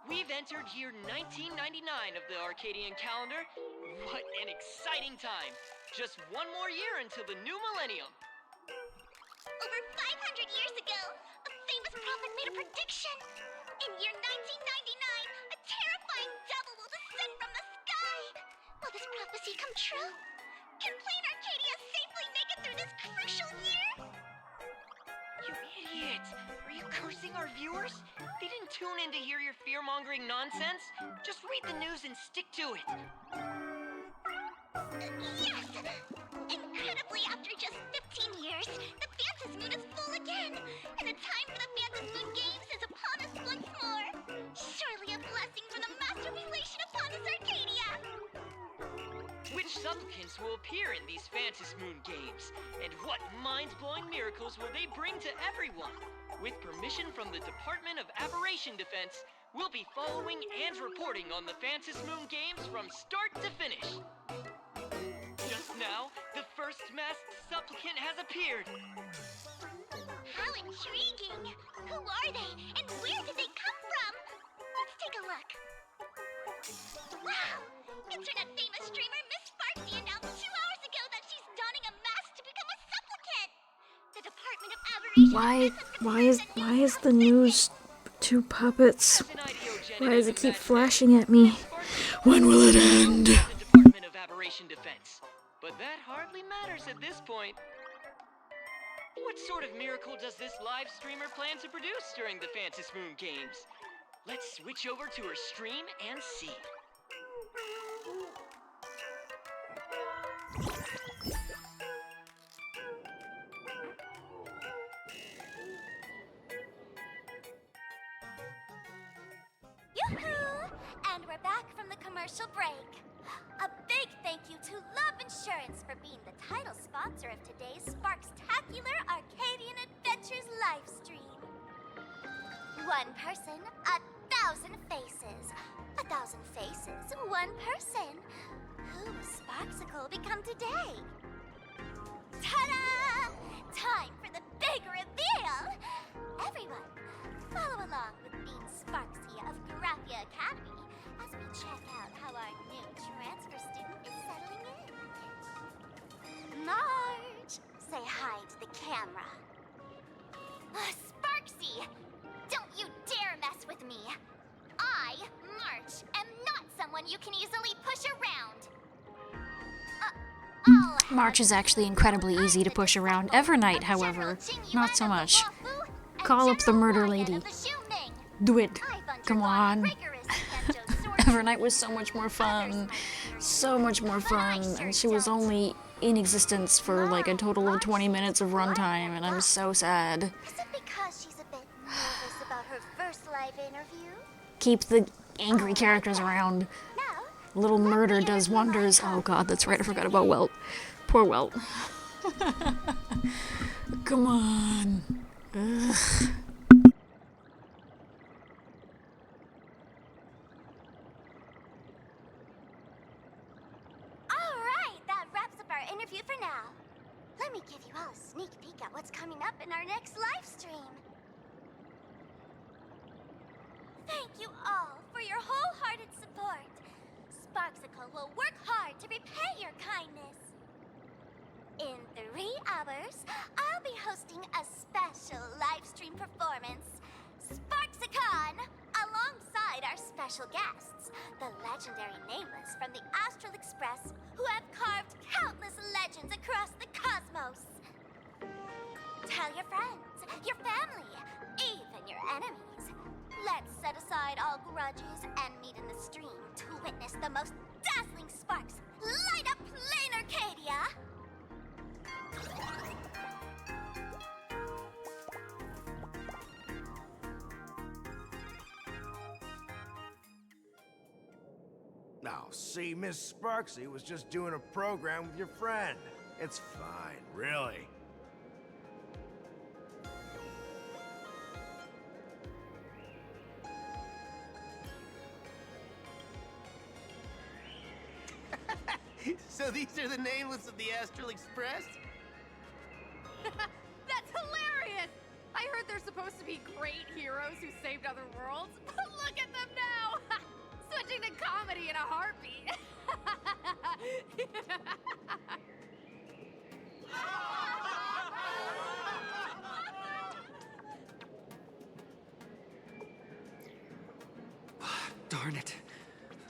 We've entered year 1999 of the Arcadian calendar. What an exciting time! Just one more year until the new millennium. Over 500 years ago, a famous prophet made a prediction. In year 1999, a terrifying devil will descend from the sky. Will this prophecy come true? Can Plain Arcadia safely make it through this crucial year? You idiot! Are you cursing confusing our viewers? They didn't tune in to hear your fear-mongering nonsense. Just read the news and stick to it. Yes! Incredibly, after just 15 years, the Phantasm Moon is full again! And the time for the Phantasm Moon Games is upon us once more! Surely a blessing from the master relation upon this Arcadia! Which supplicants will appear in these Phantasm Moon Games? And what mind-blowing miracles will they bring to everyone? With permission from the Department of Aberration Defense, we'll be following and reporting on the Phantasm Moon Games from start to finish. Just now, the first masked supplicant has appeared. How intriguing! Who are they, and where did they come from? Let's take a look. Wow! Internet-famous streamer Miss Sparksy announced 2 hours ago that she's donning a mask to become a supplicant! The Department of Aberration... Why is the news 2 puppets? Why does it keep flashing at me? When will it end? Department of Aberration Defense. But that hardly matters at this point. What sort of miracle does this live streamer plan to produce during the Phantasm Moon Games? Let's switch over to her stream and see. Yoo-hoo! And we're back from the commercial break. A big thank you to Love Insurance for being the title sponsor of today's Sparkstacular Arcadian Adventures livestream. 1 person, 1,000 faces. 1,000 faces, 1 person. Who will Sparksicle become today? Ta-da! Time for the big reveal! Everyone, follow along with Bean Sparksy of Graphia Academy as we check out how our new transfer student is settling in. Marge, say hi to the camera. Sparksy, don't you dare mess with me. I, March, am not someone you can easily push around. March is actually incredibly easy to push around. Evernight, however, not so much. Call up the murder lady. Do it. Come on. Evernight was so much more fun. So much more fun. And she was only in existence for like a total of 20 minutes of runtime, and I'm so sad. Is it because she's a bit nervous about her first live interview? Keep the angry characters around. Little murder does wonders. Oh god, that's right, I forgot about Welt. Poor Welt. Come on. Ugh. Alright, that wraps up our interview for now. Let me give you all a sneak peek at what's coming up in our next live stream. Thank you all for your wholehearted support. Sparksicle will work hard to repay your kindness. In 3 hours, I'll be hosting a special live stream performance, Sparksicon, alongside our special guests, the legendary Nameless from the Astral Express, who have carved countless legends across the cosmos. Tell your friends, your family, even your enemies. Let's set aside all grudges and meet in the stream to witness the most dazzling sparks light up Plain Arcadia! Now, see, Miss Sparksy was just doing a program with your friend. It's fine, really. So these are the Nameless of the Astral Express? That's hilarious! I heard they're supposed to be great heroes who saved other worlds, but look at them now! Switching to comedy in a heartbeat. Darn it.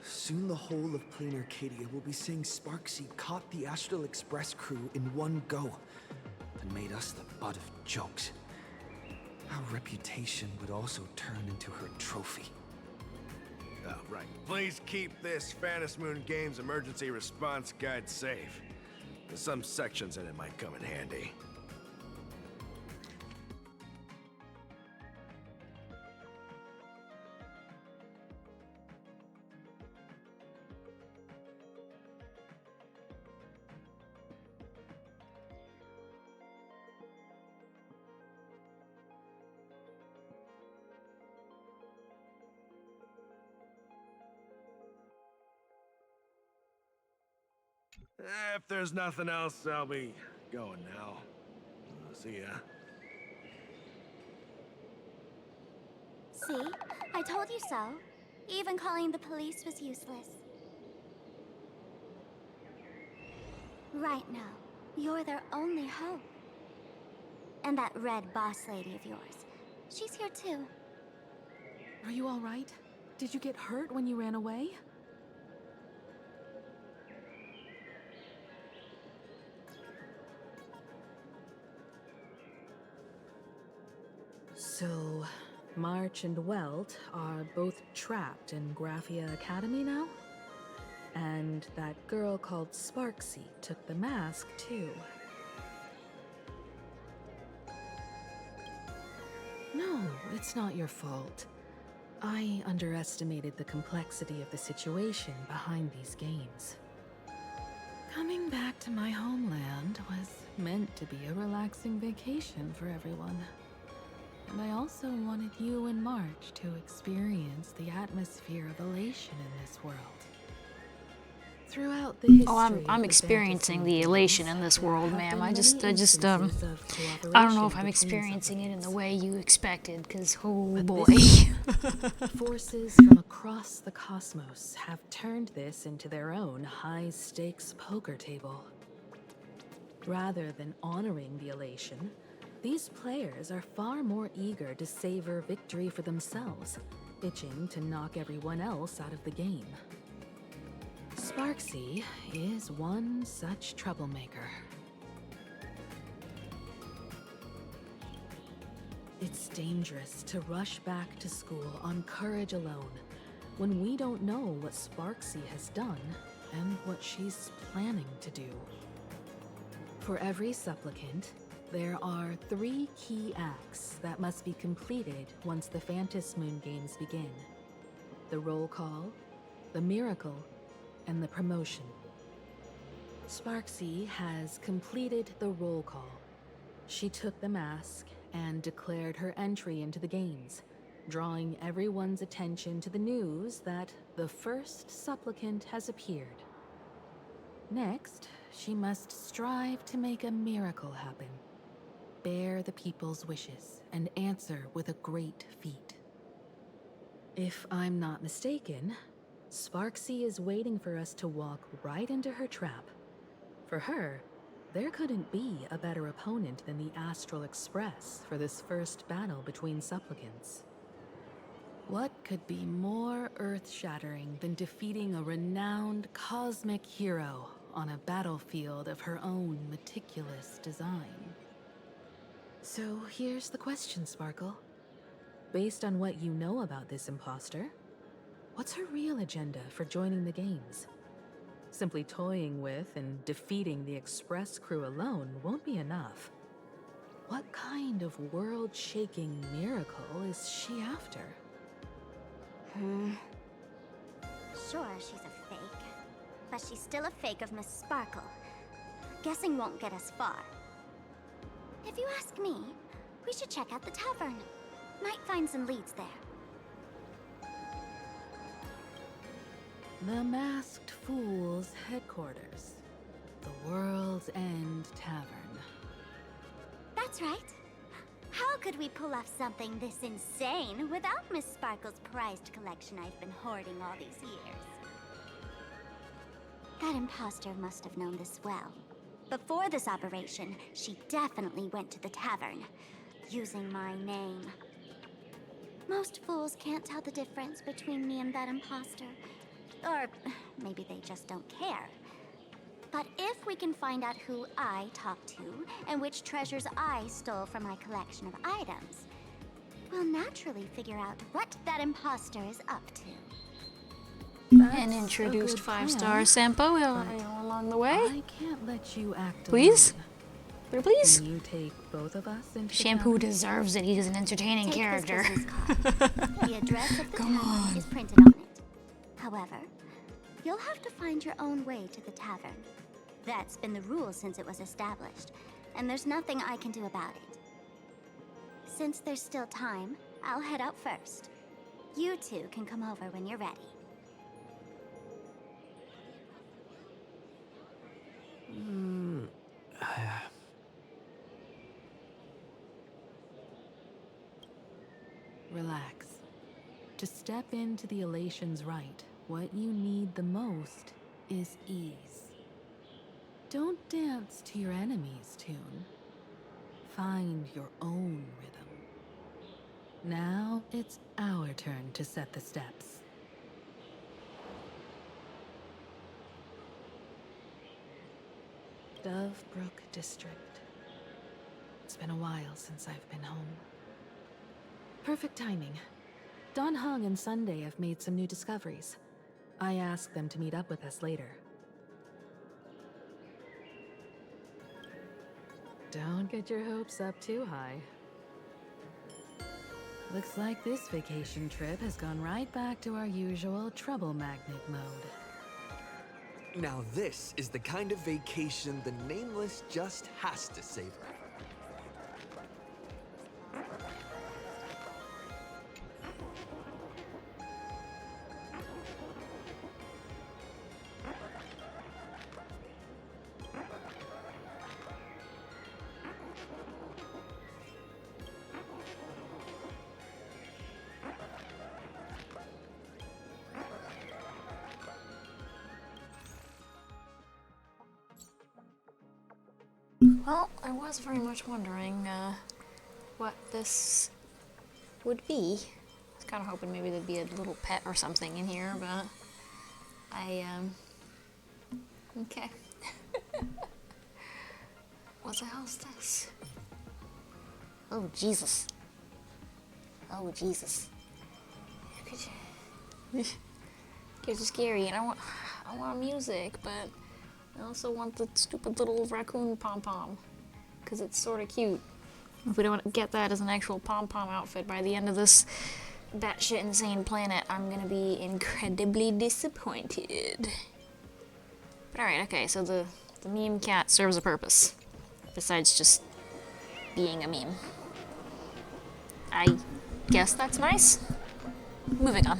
Soon the whole of Plain Arcadia will be saying Sparksy caught the Astral Express crew in one go and made us the butt of jokes. Our reputation would also turn into her trophy. Oh, right. Please keep this Phantom Moon Games emergency response guide safe. Some sections in it might come in handy. If there's nothing else, I'll be going now. See ya. See? I told you so. Even calling the police was useless. Right now, you're their only hope. And that red boss lady of yours, she's here too. Are you all right? Did you get hurt when you ran away? So, March and Welt are both trapped in Graphia Academy now? And that girl called Sparksy took the mask, too. No, it's not your fault. I underestimated the complexity of the situation behind these games. Coming back to my homeland was meant to be a relaxing vacation for everyone. And I also wanted you and March to experience the atmosphere of elation in this world. Throughout the history I'm experiencing the elation in this world, ma'am. I don't know if I'm experiencing it in the way you expected, because, oh boy. Forces from across the cosmos have turned this into their own high-stakes poker table. Rather than honoring the elation, these players are far more eager to savor victory for themselves, itching to knock everyone else out of the game. Sparksy is one such troublemaker. It's dangerous to rush back to school on courage alone, when we don't know what Sparksy has done and what she's planning to do. For every supplicant, there are 3 key acts that must be completed once the Phantom Moon Games begin. The roll call, the miracle, and the promotion. Sparksy has completed the roll call. She took the mask and declared her entry into the games, drawing everyone's attention to the news that the first supplicant has appeared. Next, she must strive to make a miracle happen, bear the people's wishes, and answer with a great feat. If I'm not mistaken, Sparksy is waiting for us to walk right into her trap. For her, there couldn't be a better opponent than the Astral Express for this first battle between supplicants. What could be more earth-shattering than defeating a renowned cosmic hero on a battlefield of her own meticulous design? So here's the question, Sparkle. Based on what you know about this imposter, what's her real agenda for joining the games? Simply toying with and defeating the Express crew alone won't be enough. What kind of world-shaking miracle is she after? Sure, she's a fake. But she's still a fake of Miss Sparkle. Guessing won't get us far. If you ask me, we should check out the tavern. Might find some leads there. The Masked Fool's headquarters. The World's End Tavern. That's right. How could we pull off something this insane without Miss Sparkle's prized collection I've been hoarding all these years? That imposter must have known this well. Before this operation, she definitely went to the tavern, using my name. Most fools can't tell the difference between me and that imposter. Or maybe they just don't care. But if we can find out who I talked to and which treasures I stole from my collection of items, we'll naturally figure out what that imposter is up to. And introduced 5-star Sampo along the way. I can't let you act Please? alone. Pretty please? Can you take both of us into Shampoo deserves it. He's an entertaining Take character. this business card. The address of the Come tavern on. is printed on it. However, you'll have to find your own way to the tavern. That's been the rule since it was established, and there's nothing I can do about it. Since there's still time, I'll head out first. You two can come over when you're ready. Relax. To step into the Elation's right, what you need the most is ease. Don't dance to your enemy's tune. Find your own rhythm. Now it's our turn to set the steps. Dovebrook District. It's been a while since I've been home. Perfect timing. Don Hung and Sunday have made some new discoveries. I asked them to meet up with us later. Don't get your hopes up too high. Looks like this vacation trip has gone right back to our usual trouble magnet mode. Now this is the kind of vacation the Nameless just has to savor. Well, I was very much wondering what this would be. I was kind of hoping maybe there'd be a little pet or something in here, but okay. What the hell's this? Oh, Jesus. Oh, Jesus. Kids are scary, and I want music, but I also want the stupid little raccoon pom-pom, because it's sort of cute. If we don't get that as an actual pom-pom outfit by the end of this batshit insane planet, I'm gonna be incredibly disappointed. But alright, okay, so the meme cat serves a purpose, besides just being a meme. I guess that's nice. Moving on.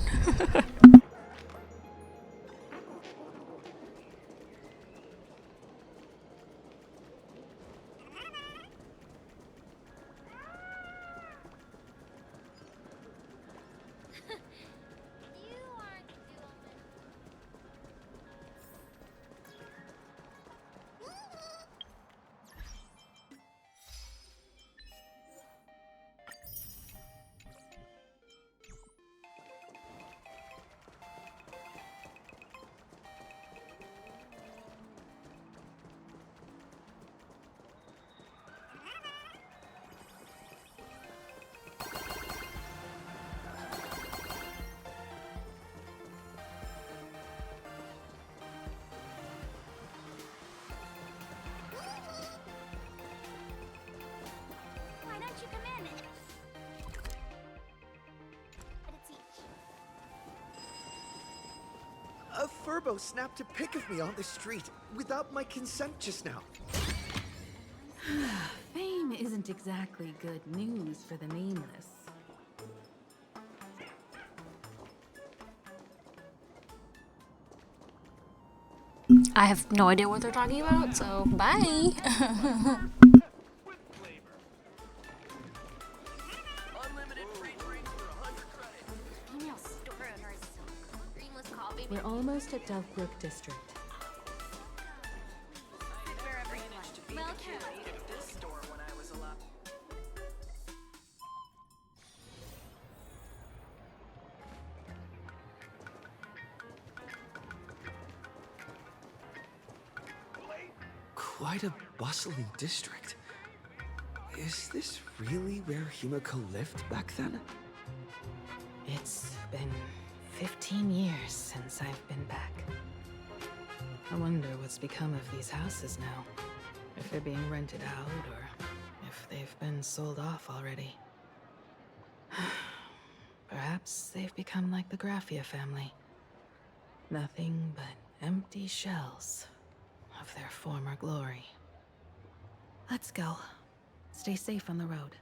Why don't you come in? But it's each. A Furbo snapped a pic of me on the street without my consent just now. Fame isn't exactly good news for the Nameless. I have no idea what they're talking about, so bye. We're almost at Dovebrook District. Quite a bustling district. Is this really where Himiko lived back then? It's been 15 years since I've been back. I wonder what's become of these houses now. If they're being rented out, or if they've been sold off already. Perhaps they've become like the Graffia family. Nothing but empty shells of their former glory. Let's go. Stay safe on the road.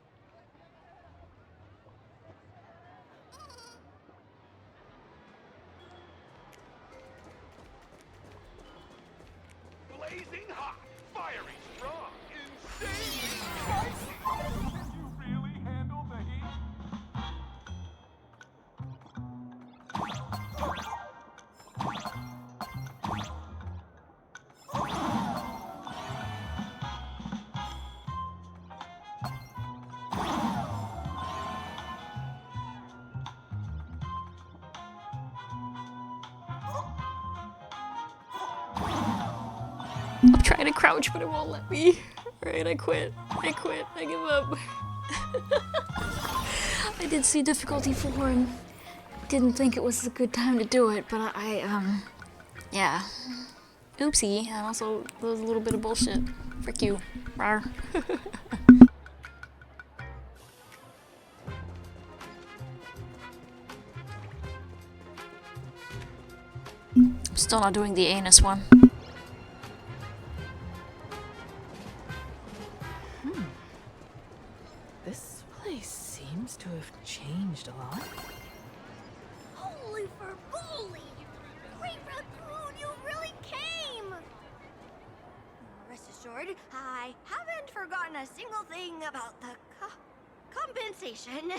Blazing hot, fiery strong, insanely spicy. Can you really handle the heat? I'm trying to crouch, but it won't let me. Alright, I quit. I give up. I did see difficulty 4 and didn't think it was a good time to do it, but yeah. Oopsie, and also that was a little bit of bullshit. Frick you. Rawr. I'm still not doing the anus one. This place seems to have changed a lot. Holy for bully! Great Raccoon, you really came! Rest assured, I haven't forgotten a single thing about the compensation.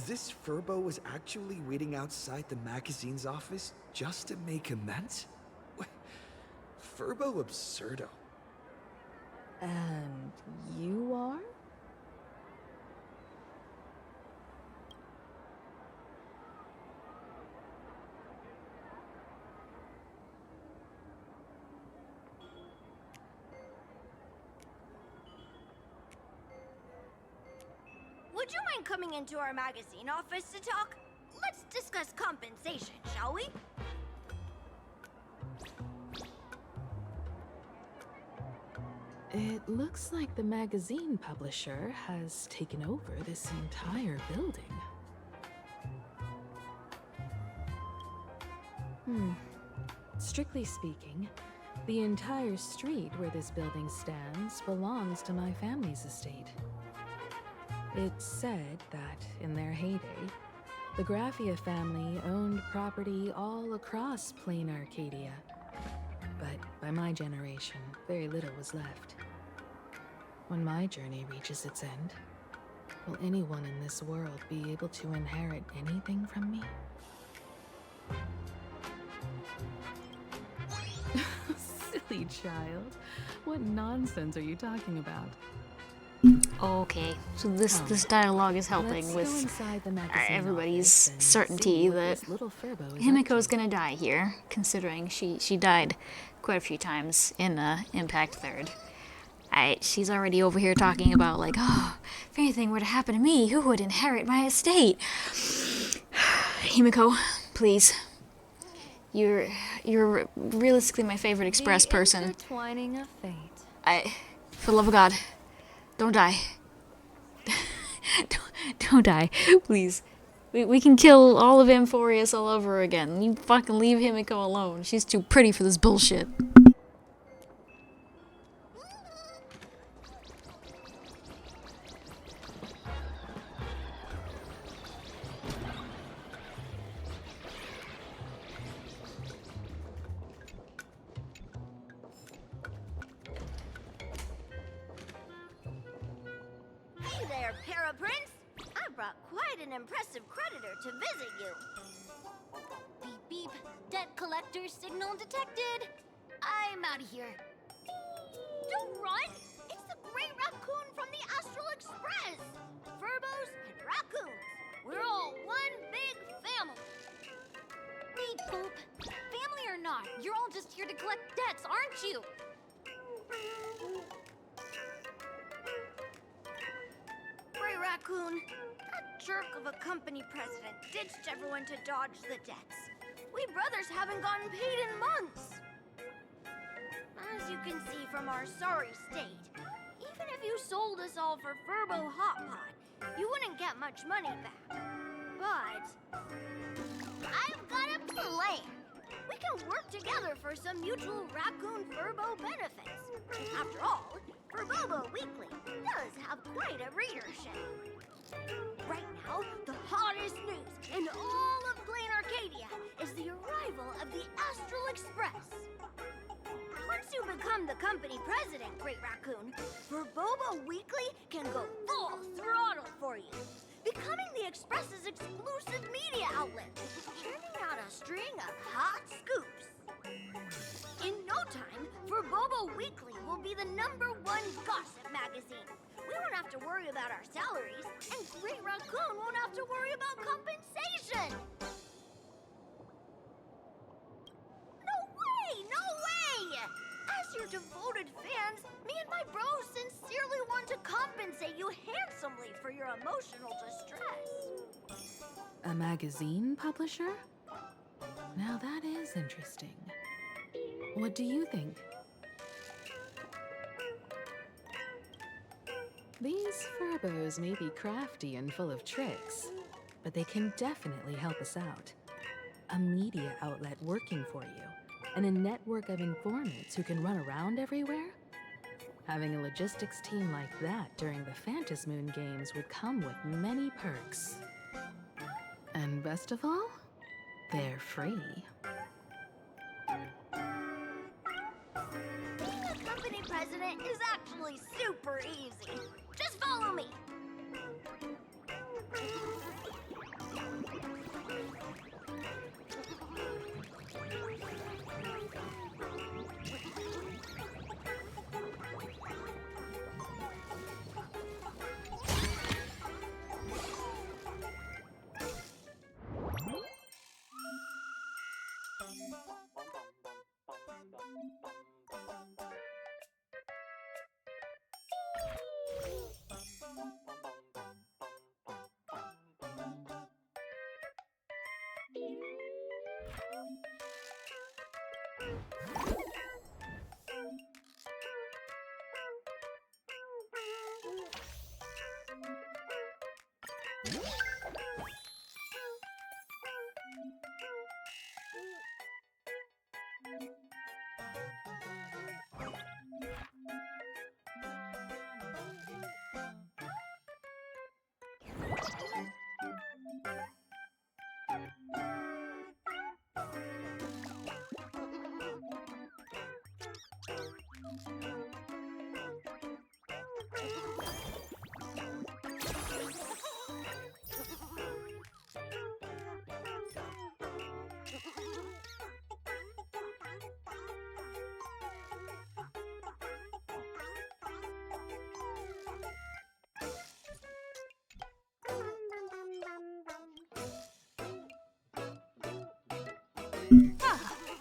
This Furbo was actually waiting outside the magazine's office just to make amends? Furbo absurdo. And you are? Would you mind coming into our magazine office to talk? Let's discuss compensation, shall we? It looks like the magazine publisher has taken over this entire building. Strictly speaking, the entire street where this building stands belongs to my family's estate. It's said that, in their heyday, the Graffia family owned property all across Plain Arcadia. But by my generation, very little was left. When my journey reaches its end, will anyone in this world be able to inherit anything from me? Silly child. What nonsense are you talking about? Okay, so this dialogue is helping with everybody's certainty that Himiko's gonna die here, considering she died quite a few times in Impact 3rd. She's already over here talking about like, oh, if anything were to happen to me, who would inherit my estate? Himiko, please. You're realistically my favorite Express person. Intertwining of fate. For the love of God, don't die. don't die, please. We can kill all of Amphorius all over again. You fucking leave Himiko alone. She's too pretty for this bullshit. Hey there, Paraprince! I brought quite an impressive creditor to visit you. Beep beep, debt collector signal detected. I'm out of here. Don't run! It's the Great Raccoon from the Astral Express! Furbos and raccoons. We're all one big family. Beep boop. Family or not, you're all just here to collect debts, aren't you? Raccoon. That jerk of a company president ditched everyone to dodge the debts. We brothers haven't gotten paid in months. As you can see from our sorry state, even if you sold us all for Furbo Hot Pot, you wouldn't get much money back. But I've got a plan. We can work together for some mutual Raccoon Furbo benefits. After all, Furbobo Weekly does have quite a readership. Right now, the hottest news in all of Plain Arcadia is the arrival of the Astral Express. Once you become the company president, Great Raccoon, Furbobo Weekly can go full throttle for you, becoming the Express's exclusive media outlet, churning out a string of hot scoops. In no time, Furbobo Weekly will be the #1 gossip magazine. We won't have to worry about our salaries, and Great Raccoon won't have to worry about compensation. No way! No way! As your devoted fans, me and my bros sincerely want to compensate you handsomely for your emotional distress. A magazine publisher? Now that is interesting. What do you think? These Furbos may be crafty and full of tricks, but they can definitely help us out. A media outlet working for you, and a network of informants who can run around everywhere? Having a logistics team like that during the Phantasmoon Games would come with many perks. And best of all, they're free. Being a company president is actually super easy. Just follow me.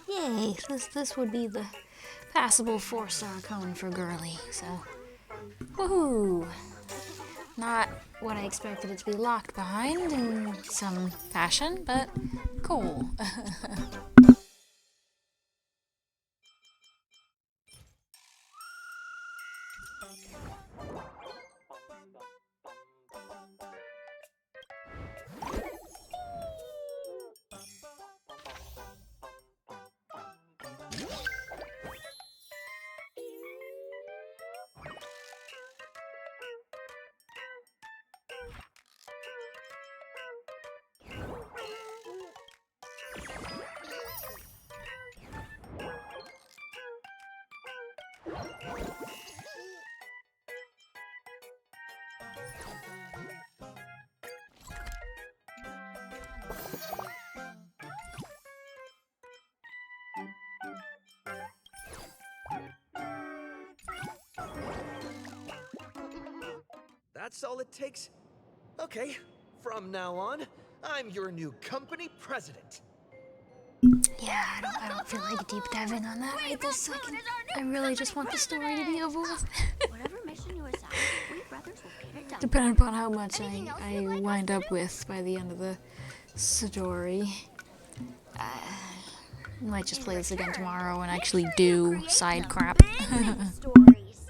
Yay, this would be the passable 4-star cone for Girly, so woohoo! Not what I expected it to be locked behind in some fashion, but cool. That's all it takes? Okay, from now on, I'm your new company president. Yeah, I don't feel like deep diving on that right this second. I really just want the story to be over with. Whatever mission you assign, we brothers will get it done. Depending upon how much I wind up with by the end of the story. Might just play this again tomorrow and actually do side crap. Stories.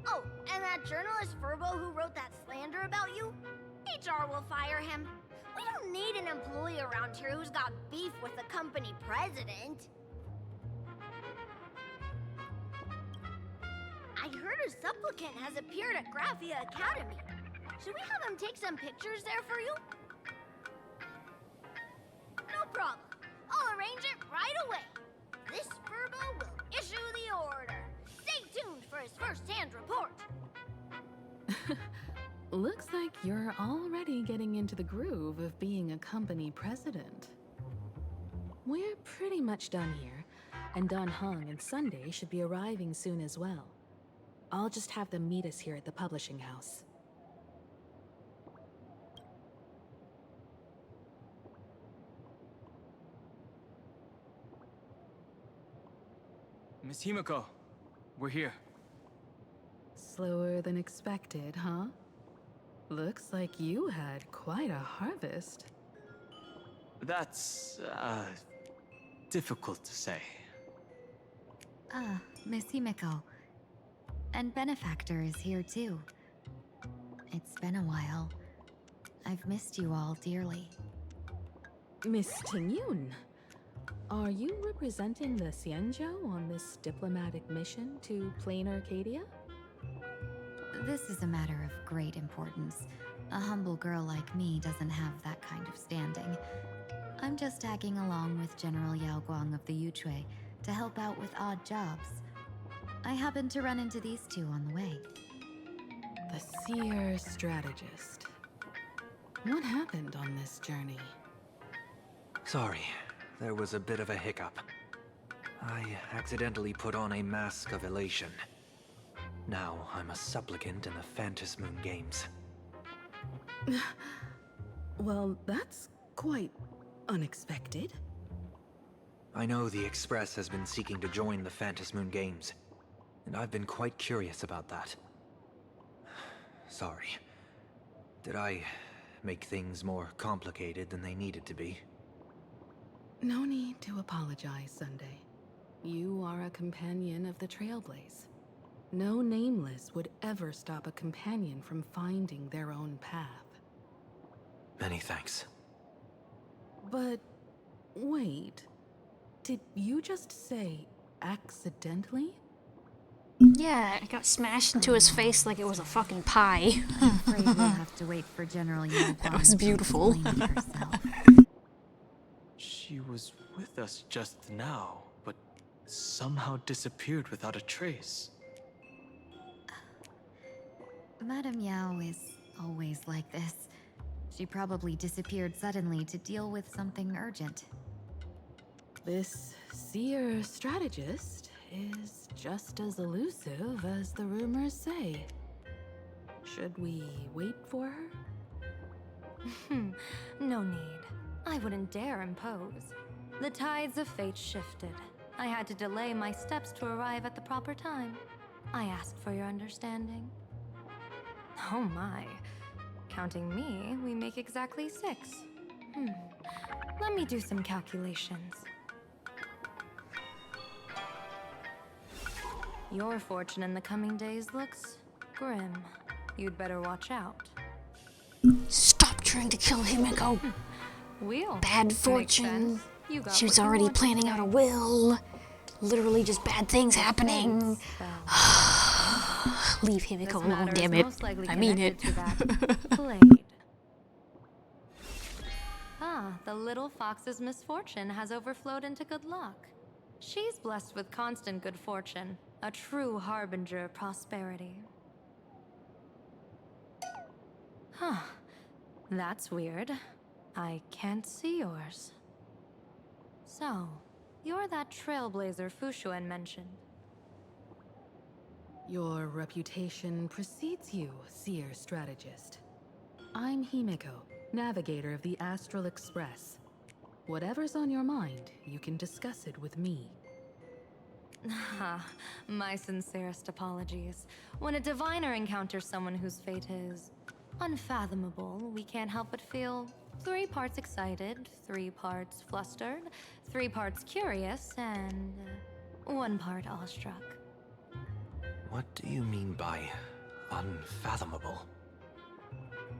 Oh, and that journalist Furbo who wrote that slander about you? HR will fire him. We don't need an employee around here who's got beef with the company president. I heard a supplicant has appeared at Graphia Academy. Should we have him take some pictures there for you? No problem. I'll arrange it right away. This Furbo will issue the order. Stay tuned for his first-hand report. Looks like you're already getting into the groove of being a company president. We're pretty much done here, and Dan Heng and Sunday should be arriving soon as well. I'll just have them meet us here at the publishing house. Miss Himiko, we're here. Slower than expected, huh? Looks like you had quite a harvest. That's, difficult to say. Ah, Miss Himiko. And Benefactor is here too. It's been a while. I've missed you all dearly. Miss Tingyun, are you representing the Xianzhou on this diplomatic mission to Plain Arcadia? This is a matter of great importance. A humble girl like me doesn't have that kind of standing. I'm just tagging along with General Yao Guang of the Yuchui to help out with odd jobs. I happened to run into these two on the way. The Seer Strategist. What happened on this journey? Sorry, there was a bit of a hiccup. I accidentally put on a mask of elation. Now I'm a supplicant in the Phantom Moon Games. Well, that's quite unexpected. I know the Express has been seeking to join the Phantom Moon Games, and I've been quite curious about that. Sorry. Did I make things more complicated than they needed to be? No need to apologize, Sunday. You are a companion of the Trailblaze. No Nameless would ever stop a companion from finding their own path. Many thanks. But wait, did you just say accidentally? Yeah, it got smashed into his face like it was a fucking pie. I'm afraid we'll have to wait for General Yao Guang. That was beautiful. to explain herself. She was with us just now, but somehow disappeared without a trace. Madame Yao is always like this. She probably disappeared suddenly to deal with something urgent. This Seer Strategist is just as elusive as the rumors say. Should we wait for her? No need. I wouldn't dare impose. The tides of fate shifted. I had to delay my steps to arrive at the proper time. I asked for your understanding. Oh my. Counting me, we make exactly 6. Let me do some calculations. Your fortune in the coming days looks grim. You'd better watch out. Stop trying to kill Himiko. Bad fortune. She was already planning out a will. Literally just bad things happening. Leave Himiko alone, damn it. I mean it. The little fox's misfortune has overflowed into good luck. She's blessed with constant good fortune, a true harbinger of prosperity. Huh. That's weird. I can't see yours. So, you're that trailblazer Fushuan mentioned. Your reputation precedes you, Seer Strategist. I'm Himiko, navigator of the Astral Express. Whatever's on your mind, you can discuss it with me. My sincerest apologies. When a diviner encounters someone whose fate is unfathomable, we can't help but feel 3 parts excited, 3 parts flustered, 3 parts curious, and 1 part awestruck. What do you mean by unfathomable?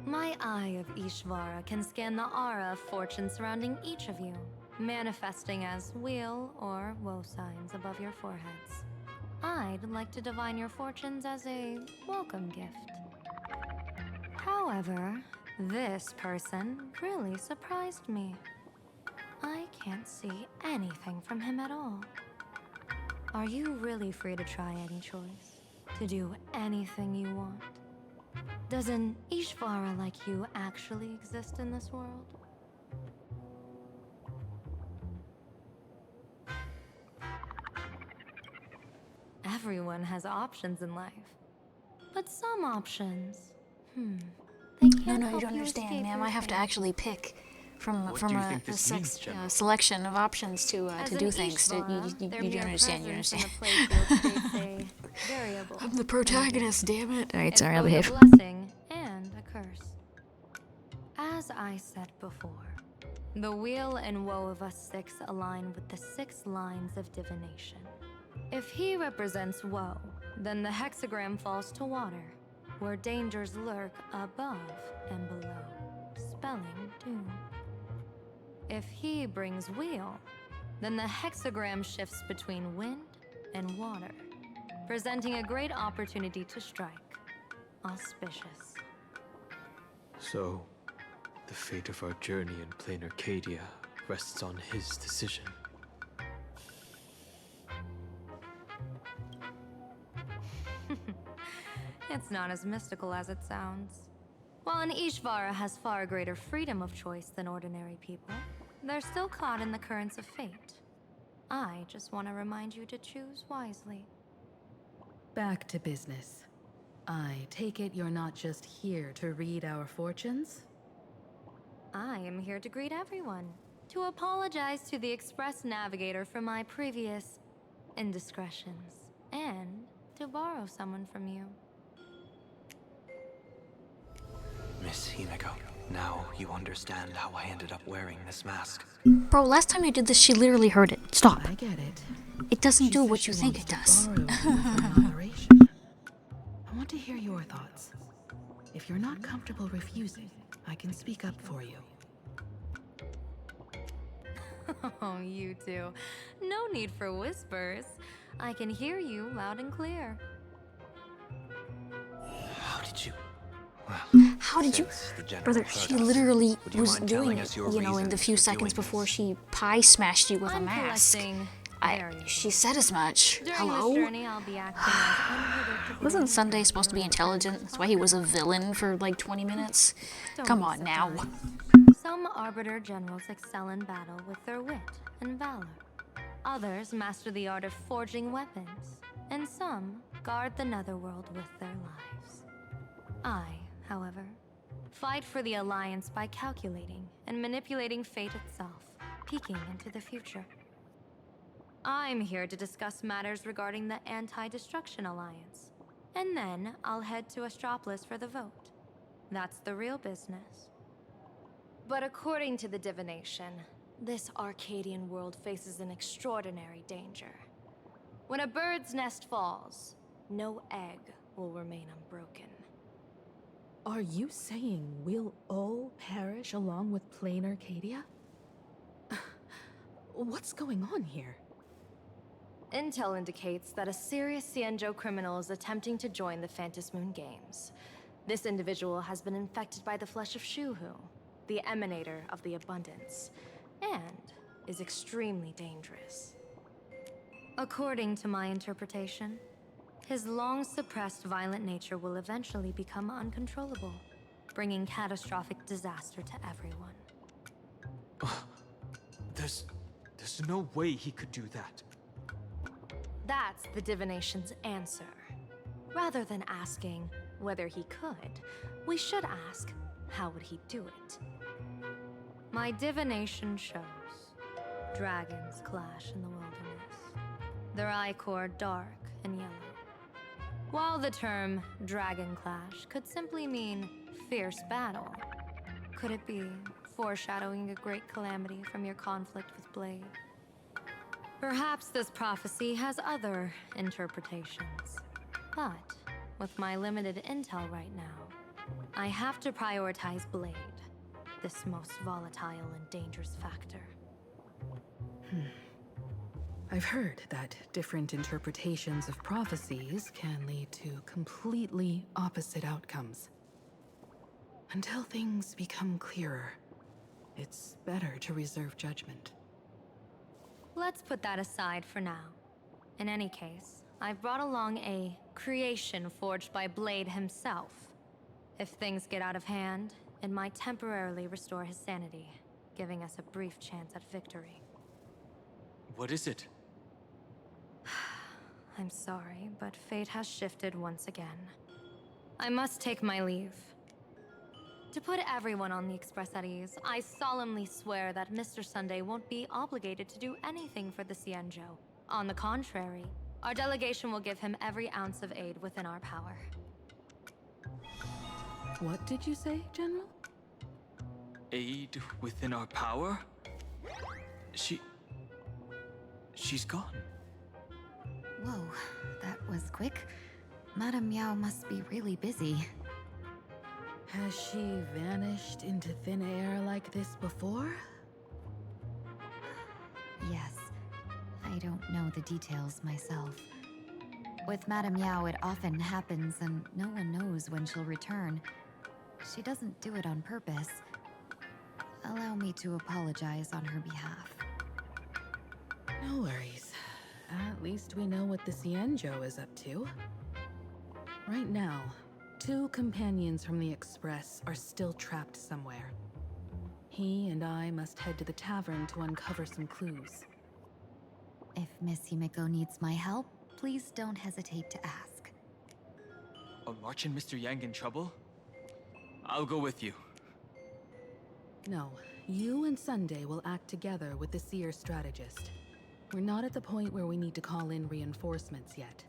My eye of Ishvara can scan the aura of fortune surrounding each of you, manifesting as weal or woe signs above your foreheads. I'd like to divine your fortunes as a welcome gift. However, this person really surprised me. I can't see anything from him at all. Are you really free to try any choice? To do anything you want? Does an Ishvara like you actually exist in this world? Everyone has options in life. But some options, they can't No, you help don't understand, escape ma'am. your I have to fate. actually pick from What do you think a this means, General? selection of options to As do an things. Ishvara, their You mere don't understand. You presence in understand. the playfield creates a variable. I'm the protagonist. Damn it! All right, It's sorry. I'll both behave. a blessing and a curse. As I said before, the weal and woe of us 6 align with the 6 lines of divination. If he represents woe, then the hexagram falls to water, where dangers lurk above and below, spelling doom. If he brings weal, then the hexagram shifts between wind and water, presenting a great opportunity to strike. Auspicious. So, the fate of our journey in Plain Arcadia rests on his decision. It's not as mystical as it sounds. While an Ishvara has far greater freedom of choice than ordinary people, they're still caught in the currents of fate. I just want to remind you to choose wisely. Back to business. I take it you're not just here to read our fortunes? I am here to greet everyone, to apologize to the Express Navigator for my previous indiscretions, and to borrow someone from you. Miss Himeko, now you understand how I ended up wearing this mask. Bro, last time you did this, she literally heard it. Stop. I get it. It doesn't She do said what she you think wants it to does. borrow you for moderation. I want to hear your thoughts. If you're not comfortable refusing, I can speak up for you. Oh, you two. No need for whispers. I can hear you loud and clear. How did you? How did you? Since the General Brother, heard she us, literally would you was mind doing telling it, us your you know, in the reasons few for seconds doing before this? she pie smashed you with a I'm mask. collecting She said as much. During Hello? this journey, I'll be acting as unpredictable. Wasn't Sunday supposed to be intelligent? That's why he was a villain for like 20 minutes. Come on now. Some Arbiter generals excel in battle with their wit and valor. Others master the art of forging weapons, and some guard the netherworld with their lives. I, however, fight for the Alliance by calculating and manipulating fate itself, peeking into the future. I'm here to discuss matters regarding the Anti-Destruction Alliance, and then I'll head to Astropolis for the vote. That's the real business. But according to the divination, this Arcadian world faces an extraordinary danger. When a bird's nest falls, no egg will remain unbroken. Are you saying we'll all perish along with Plain Arcadia? What's going on here? Intel indicates that a serious Xianzhou criminal is attempting to join the Phantom Moon Games. This individual has been infected by the flesh of Shuhu, the emanator of the abundance, and is extremely dangerous. According to my interpretation, his long-suppressed violent nature will eventually become uncontrollable, bringing catastrophic disaster to everyone. There's no way he could do that. That's the divination's answer. Rather than asking whether he could, we should ask, how would he do it? My divination shows dragons clash in the wilderness. their ichor dark and yellow. While the term Dragon Clash could simply mean fierce battle, could it be foreshadowing a great calamity from your conflict with Blade? Perhaps this prophecy has other interpretations. But with my limited intel right now, I have to prioritize Blade, this most volatile and dangerous factor. I've heard that different interpretations of prophecies can lead to completely opposite outcomes. Until things become clearer, it's better to reserve judgment. Let's put that aside for now. In any case, I've brought along a creation forged by Blade himself. If things get out of hand, it might temporarily restore his sanity, giving us a brief chance at victory. What is it? I'm sorry, but fate has shifted once again. I must take my leave. To put everyone on the Express at ease, I solemnly swear that Mr. Sunday won't be obligated to do anything for the Xianzhou. On the contrary, our delegation will give him every ounce of aid within our power. What did you say, General? Aid within our power? She's gone. Whoa, that was quick. Madame Yao must be really busy. Has she vanished into thin air like this before? Yes. I don't know the details myself. With Madame Yao, it often happens and no one knows when she'll return. She doesn't do it on purpose. Allow me to apologize on her behalf. No worries. At least we know what the Xianzhou is up to. Right now, 2 companions from the Express are still trapped somewhere. He and I must head to the tavern to uncover some clues. If Miss Himeko needs my help, please don't hesitate to ask. Are March and Mr. Yang in trouble? I'll go with you. No, you and Sunday will act together with the Seer strategist. We're not at the point where we need to call in reinforcements yet.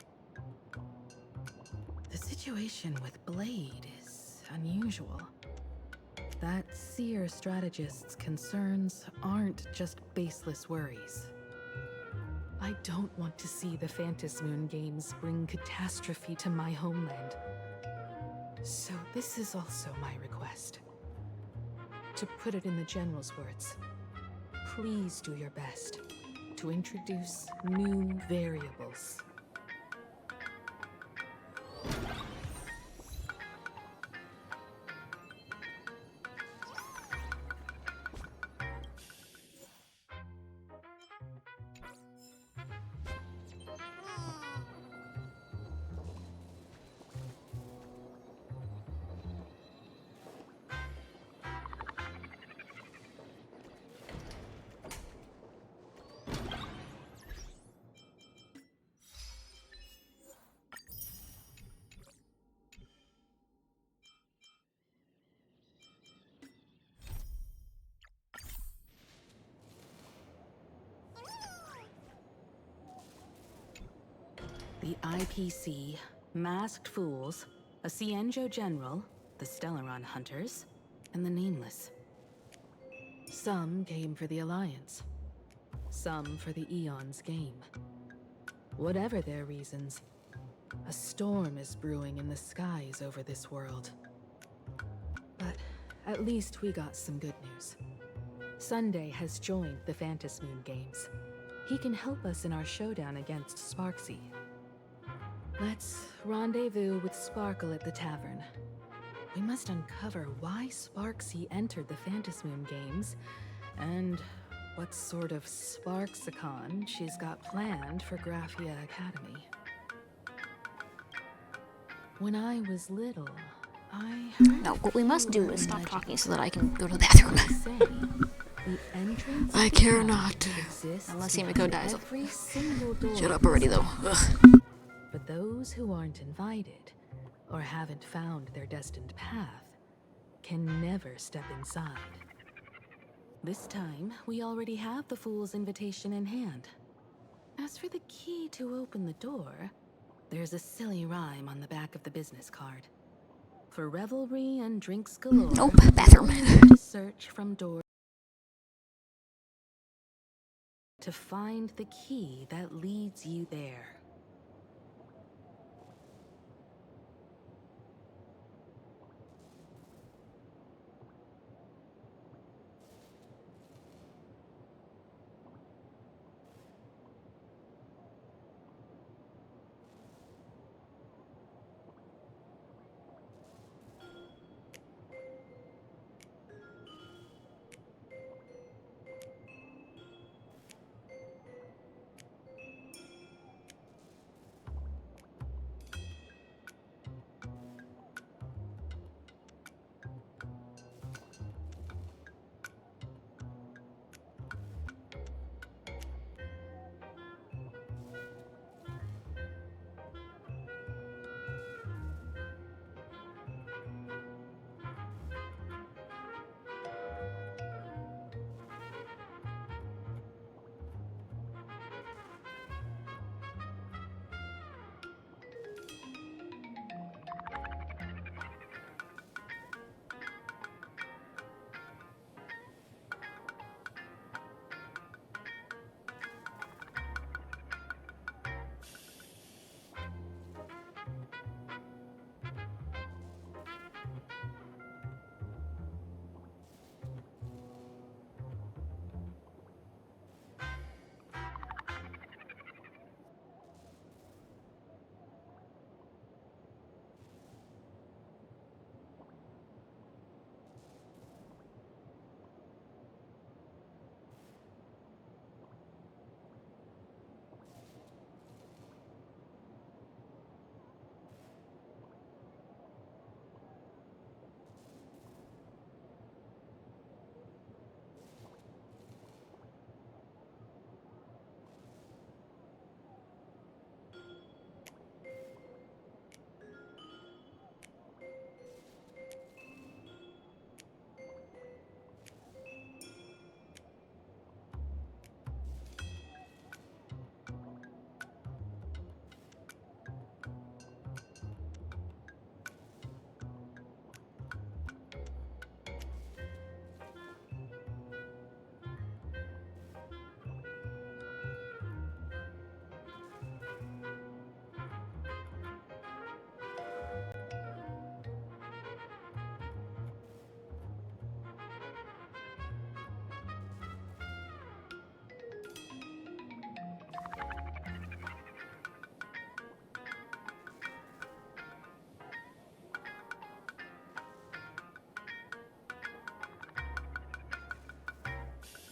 The situation with Blade is unusual. That Seer strategist's concerns aren't just baseless worries. I don't want to see the Phantasmoon Games bring catastrophe to my homeland. So this is also my request. To put it in the General's words, please do your best to introduce new variables. The IPC, Masked Fools, a Xianzhou General, the Stellaron Hunters, and the Nameless. Some came for the Alliance. Some for the Eon's game. Whatever their reasons, a storm is brewing in the skies over this world. But at least we got some good news. Sunday has joined the Phantasmoon Games. He can help us in our showdown against Sparksy. Let's rendezvous with Sparkle at the tavern. We must uncover why Sparksy entered the Phantasmoon Games, and what sort of Sparksicon she's got planned for Graphia Academy. When I was little, I heard... No, what we must do is stop talking so that I can go to the bathroom. I care not. Unless Himeko dies. Shut up already, though. Ugh. But those who aren't invited, or haven't found their destined path, can never step inside. This time, we already have the Fool's invitation in hand. As for the key to open the door, there's a silly rhyme on the back of the business card. For revelry and drinks galore, Nope, bathroom. to search from door to find the key that leads you there.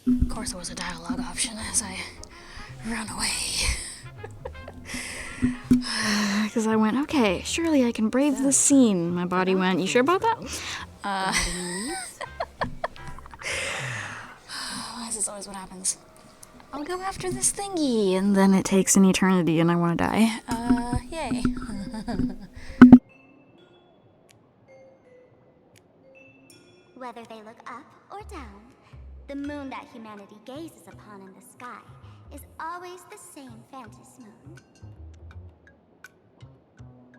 Of course there was a dialogue option as I run away. Because I went, okay, surely I can brave this scene. My body went, you sure about that? This is always what happens. I'll go after this thingy, and then it takes an eternity and I want to die. Yay. Whether they look up or down, the moon that humanity gazes upon in the sky is always the same Fantis moon.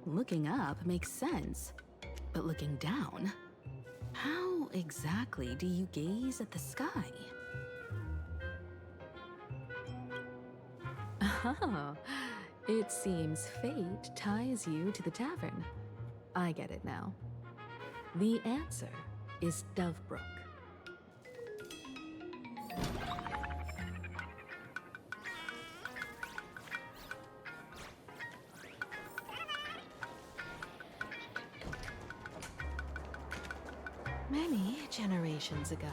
Looking up makes sense, but looking down? How exactly do you gaze at the sky? Oh, it seems fate ties you to the tavern. I get it now. The answer is Dovebrook. Many generations ago,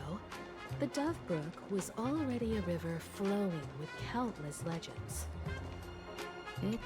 the Dovebrook was already a river flowing with countless legends. It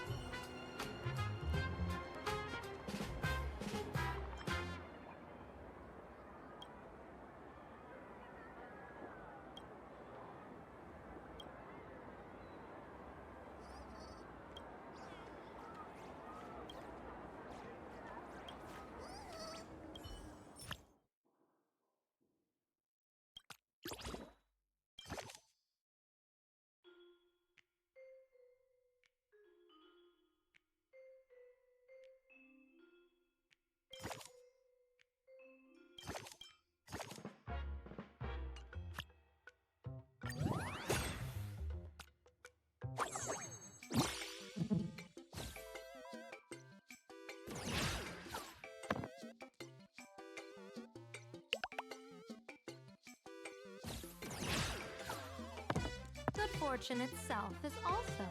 fortune itself is also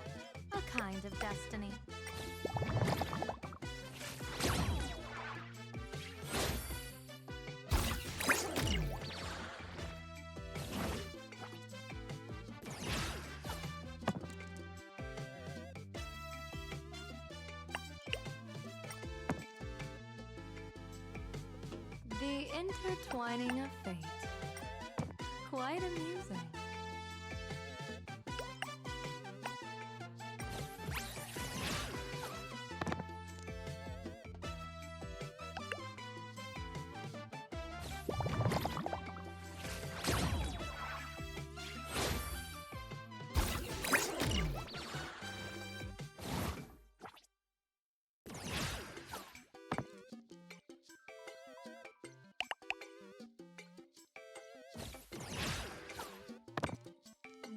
a kind of destiny. The intertwining of fate. Quite amusing.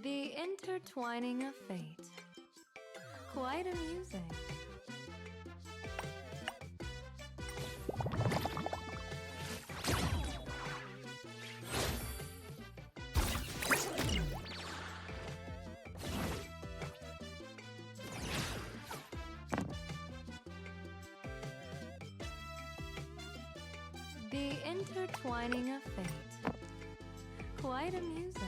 The intertwining of fate. Quite amusing. The intertwining of fate. Quite amusing.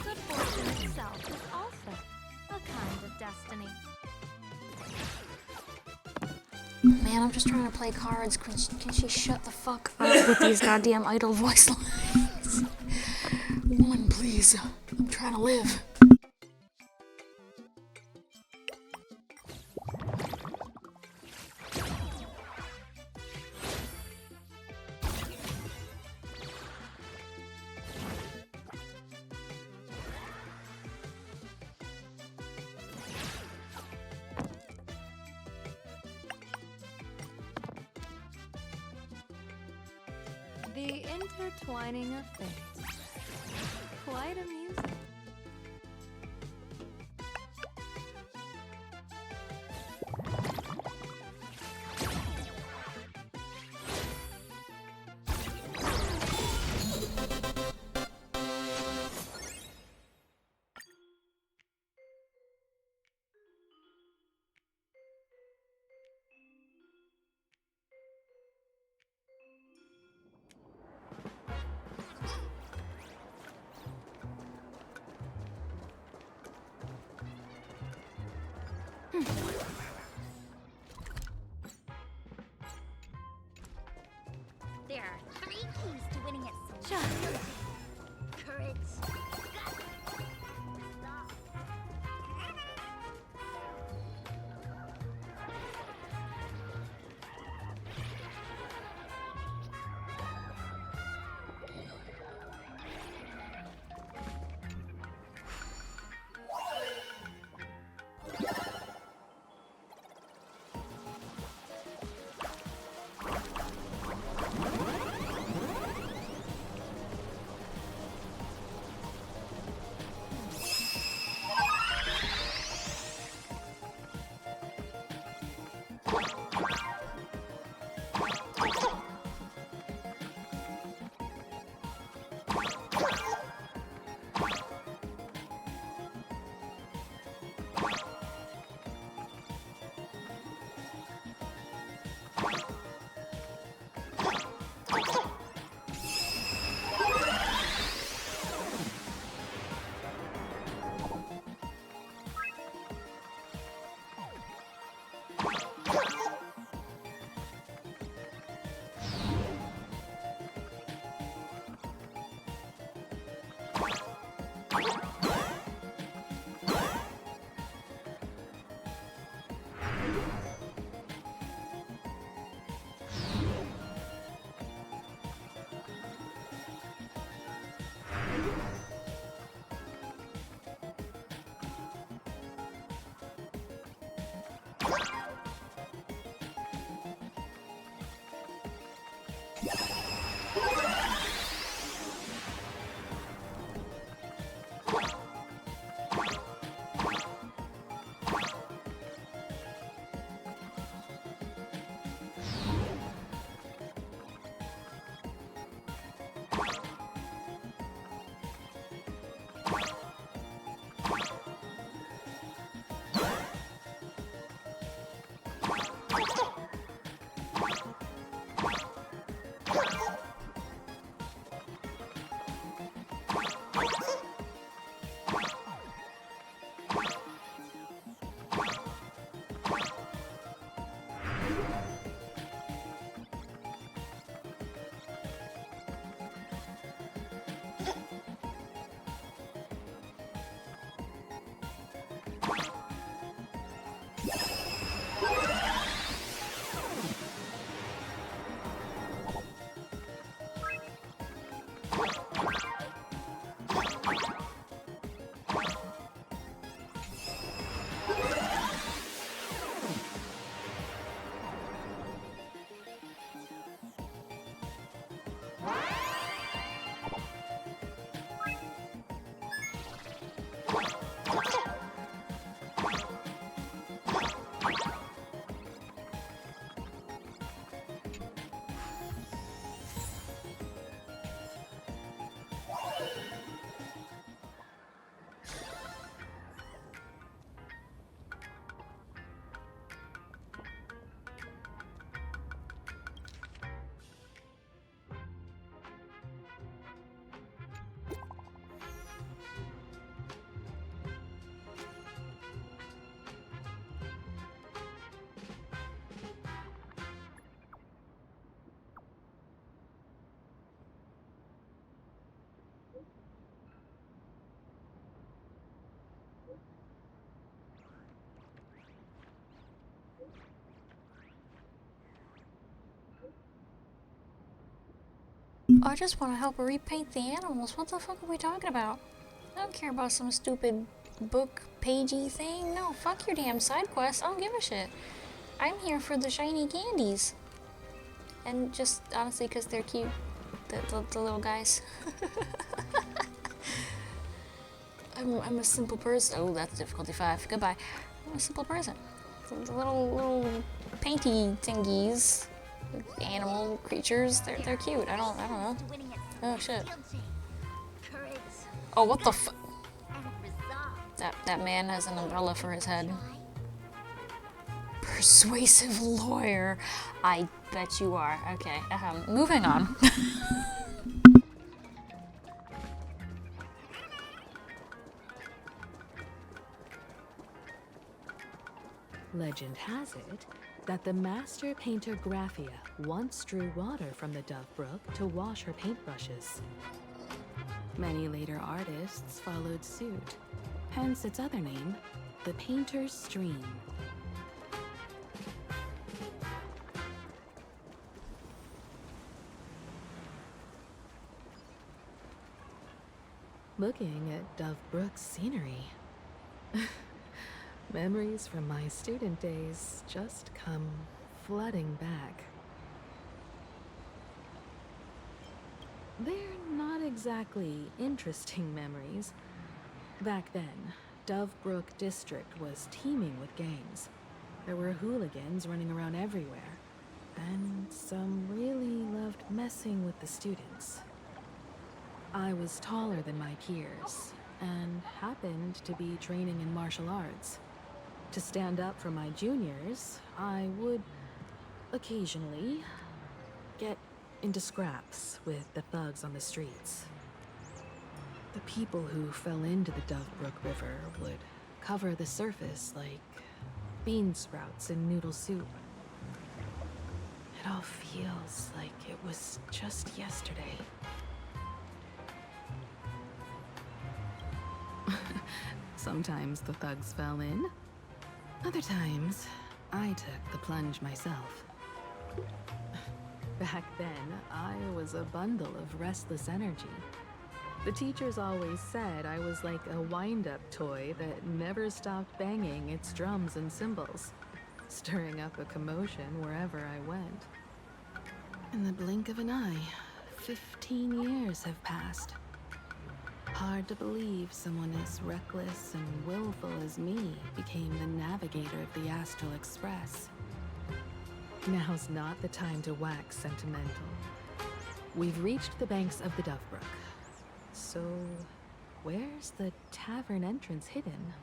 Good fortune itself is also a kind of destiny. Man, I'm just trying to play cards. Can she shut the fuck up with these goddamn idle voice lines? Woman, please. I'm trying to live. The intertwining of fate. Quite amusing. There are 3 keys to winning at Sure. Courage. I just want to help her repaint the animals. What the fuck are we talking about? I don't care about some stupid book pagey thing. No, fuck your damn side quest. I don't give a shit. I'm here for the shiny candies. And just honestly because they're cute. The little guys. I'm a simple person. Oh, that's difficulty 5. Goodbye. I'm a simple person. The little painty thingies. Animal creatures, they're cute. I don't know. Oh shit. Oh, what the f— That man has an umbrella for his head. Persuasive lawyer. I bet you are. Okay, moving on. Legend has it that the master painter Graphia once drew water from the Dove Brook to wash her paintbrushes. Many later artists followed suit, hence its other name, the Painter's Stream. Looking at Dove Brook's scenery, memories from my student days just come flooding back. They're not exactly interesting memories. Back then, Dove Brook District was teeming with gangs. There were hooligans running around everywhere, and some really loved messing with the students. I was taller than my peers, and happened to be training in martial arts. To stand up for my juniors, I would occasionally get into scraps with the thugs on the streets. The people who fell into the Dove Brook River would cover the surface like bean sprouts in noodle soup. It all feels like it was just yesterday. Sometimes the thugs fell in. Other times, I took the plunge myself. Back then, I was a bundle of restless energy. The teachers always said I was like a wind-up toy that never stopped banging its drums and cymbals, stirring up a commotion wherever I went. In the blink of an eye, 15 years have passed. Hard to believe someone as reckless and willful as me became the navigator of the Astral Express. Now's not the time to wax sentimental. We've reached the banks of the Dove Brook. So, where's the tavern entrance hidden?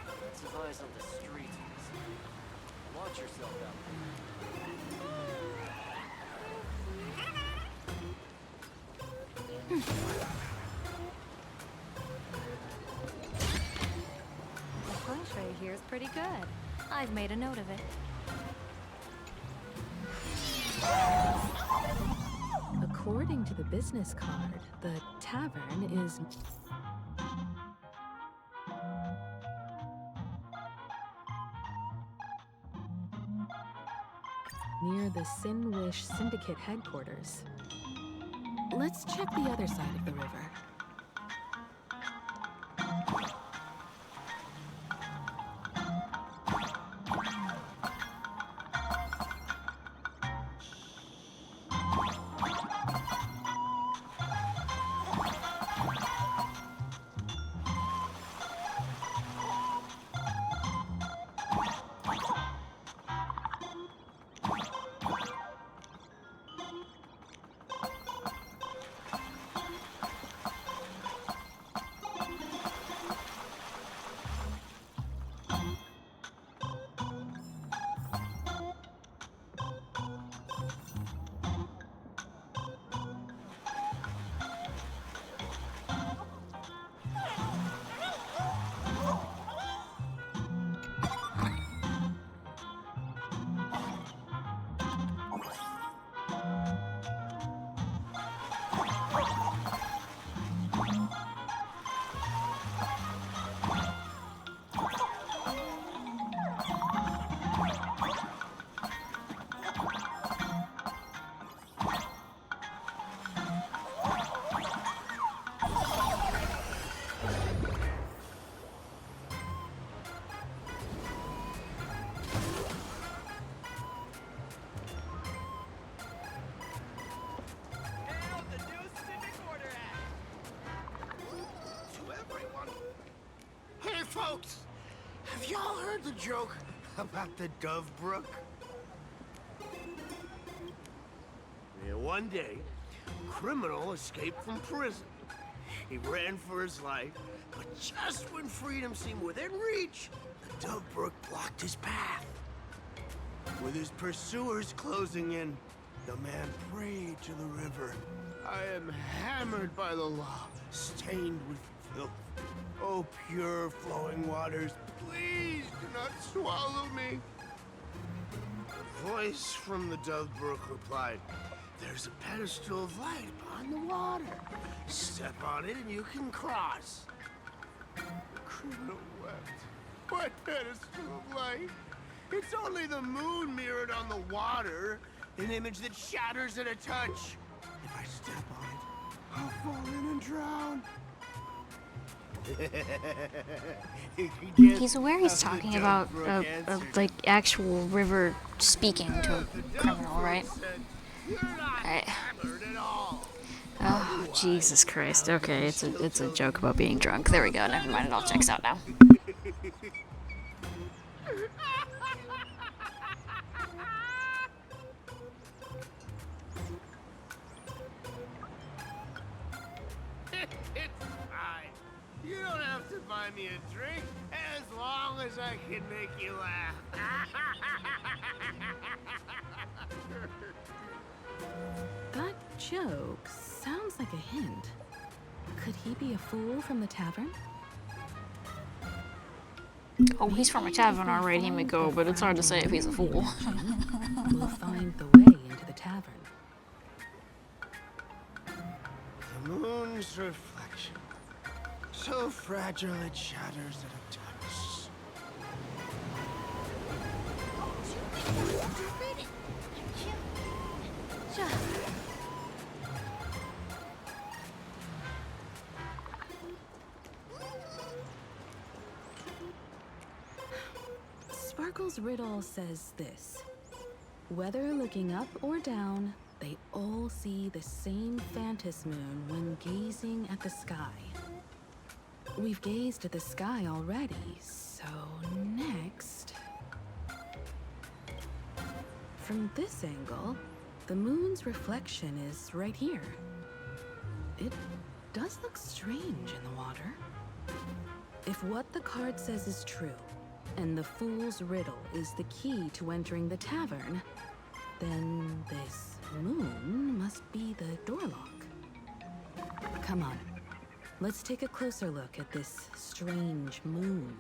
Lots of eyes on the street. Watch yourself out The feng shui here is pretty good. I've made a note of it. A According to the business card, the tavern is near the Sinwish Syndicate headquarters. Let's check the other side of the river. Hey, folks! Have y'all heard the joke about the Dove Brook? Yeah, one day, a criminal escaped from prison. He ran for his life, but just when freedom seemed within reach, the Dove Brook blocked his path. With his pursuers closing in, the man prayed to the river. I am hammered by the law, stained with filth. Oh, pure flowing waters, please do not swallow me. A voice from the Dove Brook replied, there's a pedestal of light upon the water. Step on it and you can cross. The criminal wept. What pedestal of light? It's only the moon mirrored on the water, an image that shatters at a touch. If I step on it, I'll fall in and drown. He's aware he's talking about like actual river speaking to a criminal, right? Right. Oh, Jesus Christ. Okay, it's a joke about being drunk. There we go. Never mind. It all checks out now. It's fine. You don't have to buy me a drink as long as I can make you laugh. That joke sounds like a hint. Could he be a fool from the tavern? Oh, he's from a tavern, alright, he may go, but it's hard to say if he's a fool. We'll find the way into the tavern. The moon's reflection. So fragile it shatters at a touch. Sparkle's riddle says this. Whether looking up or down, they all see the same Phantas moon when gazing at the sky. We've gazed at the sky already, so next... From this angle, the moon's reflection is right here. It does look strange in the water. If what the card says is true, and the Fool's Riddle is the key to entering the tavern, then this moon must be the door lock. Come on, let's take a closer look at this strange moon.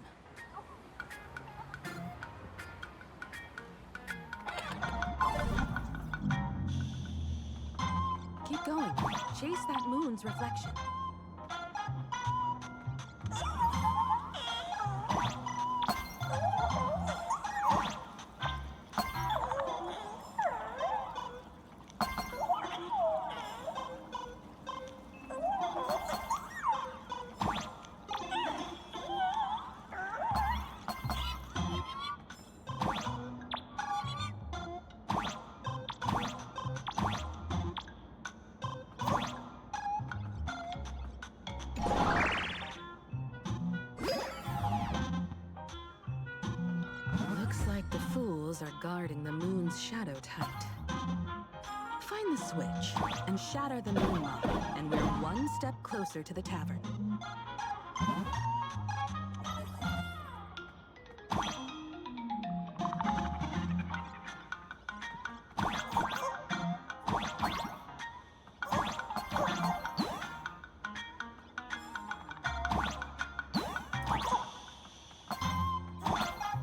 Keep going. Chase that moon's reflection. Looks like the fools are guarding the moon's shadow tight. Find the switch and shatter the moon mob, and we're one step closer to the tavern.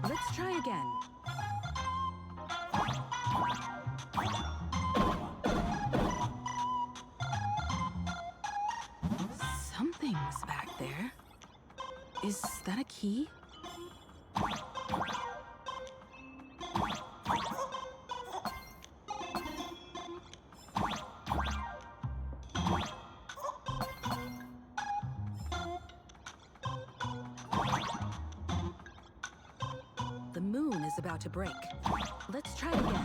Let's try again. Something's back there. Is that a key? The moon is about to break. Let's try again.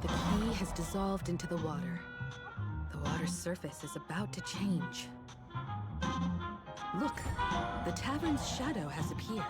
The key has dissolved into the water. The water's surface is about to change. Look, the tavern's shadow has appeared.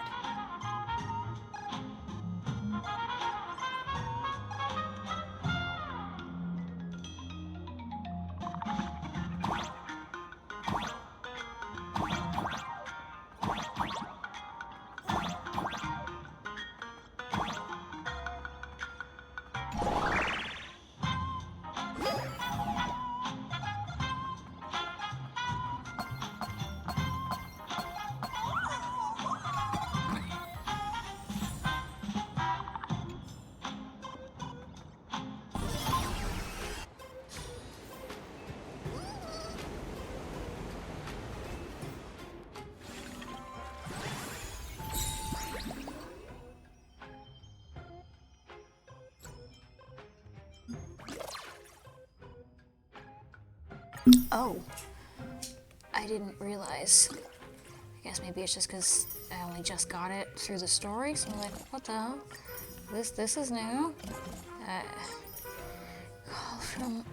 Oh. I didn't realize. I guess maybe it's just because I only just got it through the story, so I'm like, what the hell? This is new. Call from...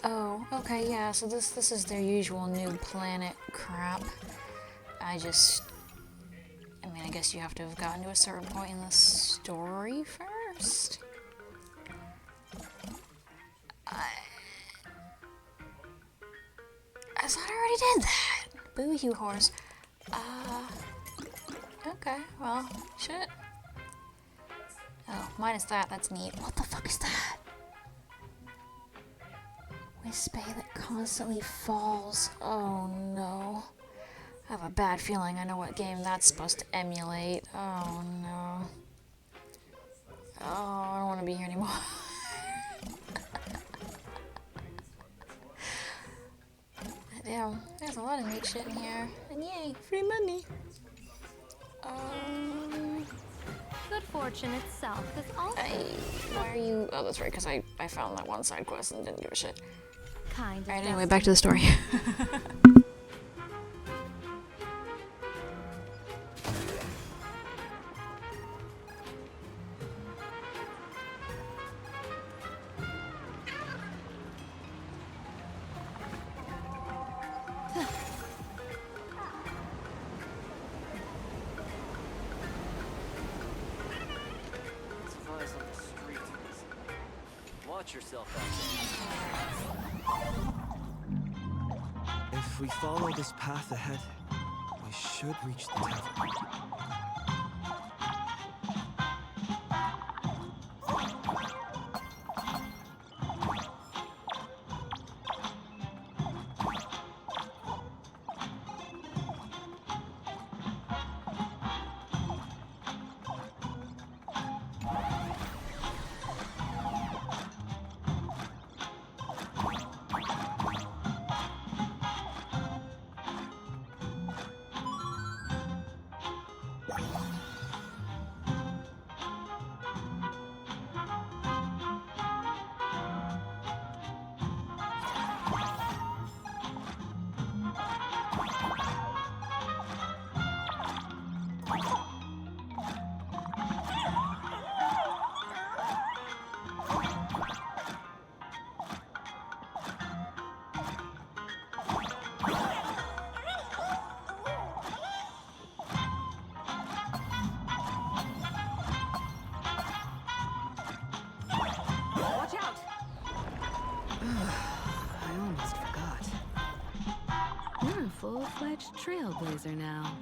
Oh, okay, yeah, so this is their usual new planet crap. I mean, I guess you have to have gotten to a certain point in the story first. I thought I already did that. Boo, you horse. Okay, well, shit. Oh, minus that, that's neat. What the fuck is that? Wispay that constantly falls. Oh no. I have a bad feeling I know what game that's supposed to emulate. Oh no. Oh, I don't want to be here anymore. Damn, there's a lot of neat shit in here. And yay, free money. Good fortune itself is also... Why are you... Oh, that's right, because I found that one side quest and didn't give a shit. Kind of Alright, anyway, back to the story. Supplies on the streets. Watch yourself out there. If we follow this path ahead, we should reach the tavern. full-fledged trailblazer now.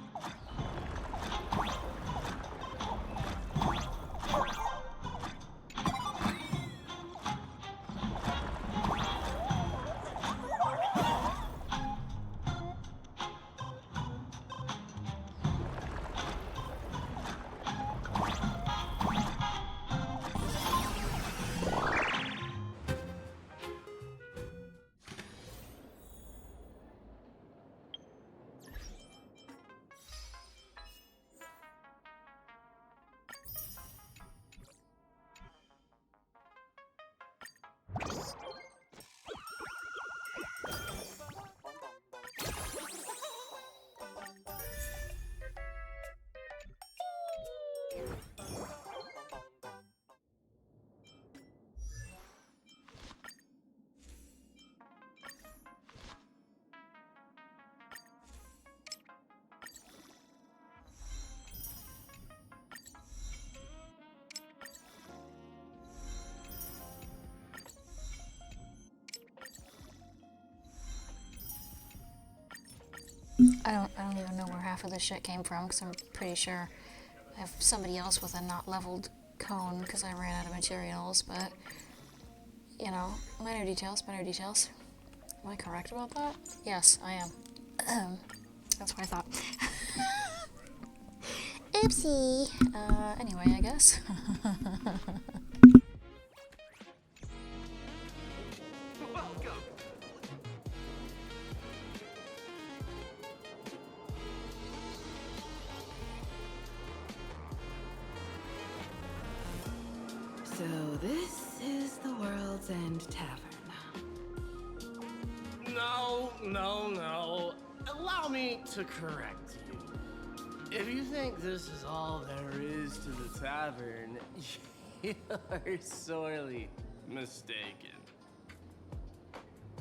I don't even know where half of this shit came from, because I'm pretty sure I have somebody else with a not leveled cone because I ran out of materials, but, you know, minor details, minor details. Am I correct about that? Yes, I am. That's what I thought. Oopsie. Anyway, I guess. So this is the World's End Tavern. No. Allow me to correct you. If you think this is all there is to the tavern, you're sorely mistaken.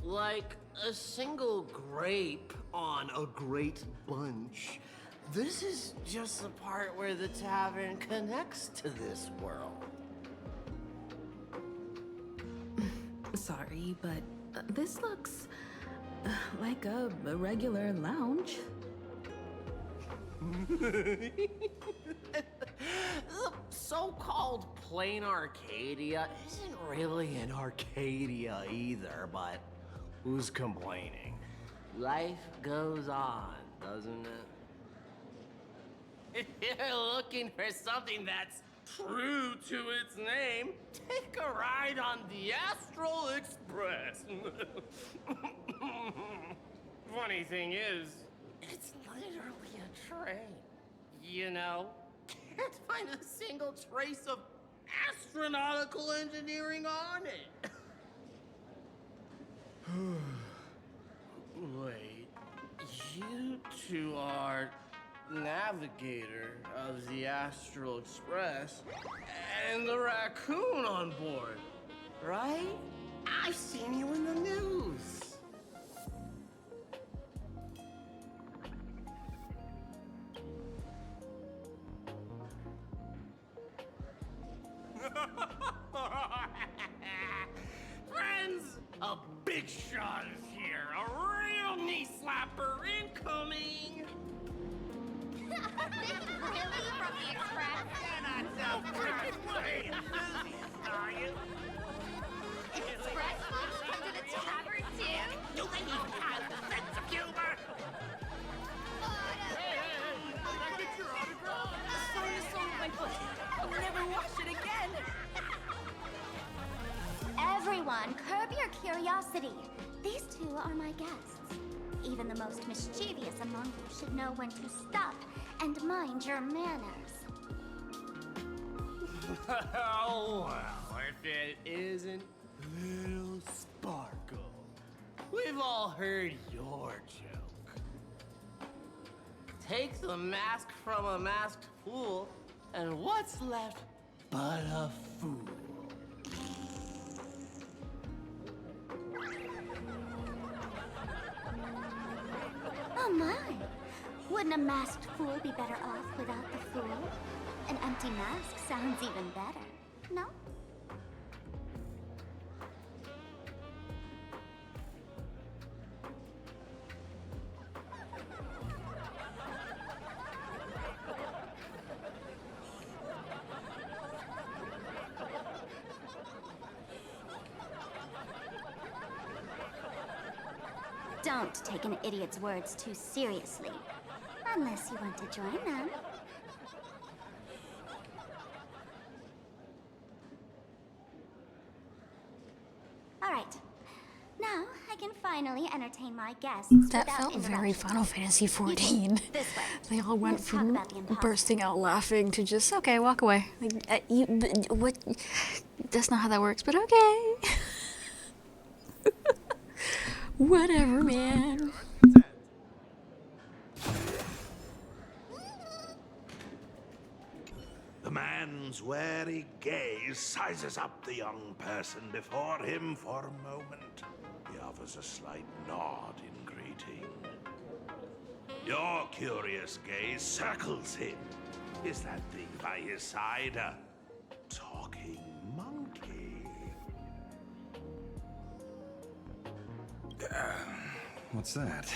Like a single grape on a great bunch, this is just the part where the tavern connects to this world. Sorry, but this looks like a regular lounge. The so-called plain Arcadia isn't really an Arcadia either, but who's complaining? Life goes on, doesn't it? If you're looking for something that's true to its name, take a ride on the Astral Express. Funny thing is, it's literally a train. You know, can't find a single trace of astronautical engineering on it. Wait, you two are navigator of the Astral Express and the raccoon on board, right? I've seen you in the news. Friends, a big shot is here. A real knee slapper incoming. Really? From the Express? You're not so freaking enthusiast, are you? Express folks come to the tavern too? Do they even have a sense of humor? Hey, can I get your autograph? Sorry to sold my foot. I'll never wash it again. Everyone, curb your curiosity. These two are my guests. Even the most mischievous among you should know when to stop and mind your manners. Oh, well, if it isn't Little Sparkle. We've all heard your joke. Take the mask from a masked fool, and what's left but a fool? Oh my! Wouldn't a masked fool be better off without the fool? An empty mask sounds even better, no? Don't take an idiot's words too seriously. Unless you want to join them. Alright. Now, I can finally entertain my guests That without felt very interruption. Final Fantasy XIV. This way. They all went Let's talk from about the imposter. bursting out laughing to just, okay, walk away. Like, what? That's not how that works, but okay. Whatever, man. The man's wary gaze sizes up the young person before him for a moment. He offers a slight nod in greeting. Your curious gaze circles him. Is that thing by his side a talking monkey? What's that?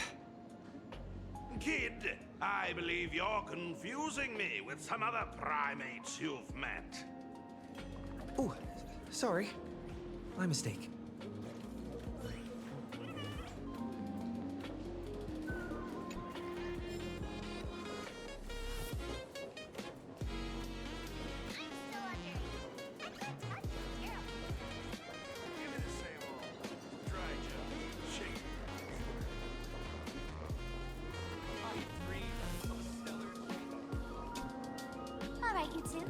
Kid, I believe you're confusing me with some other primates you've met. Oh, sorry. My mistake. Alright, you two.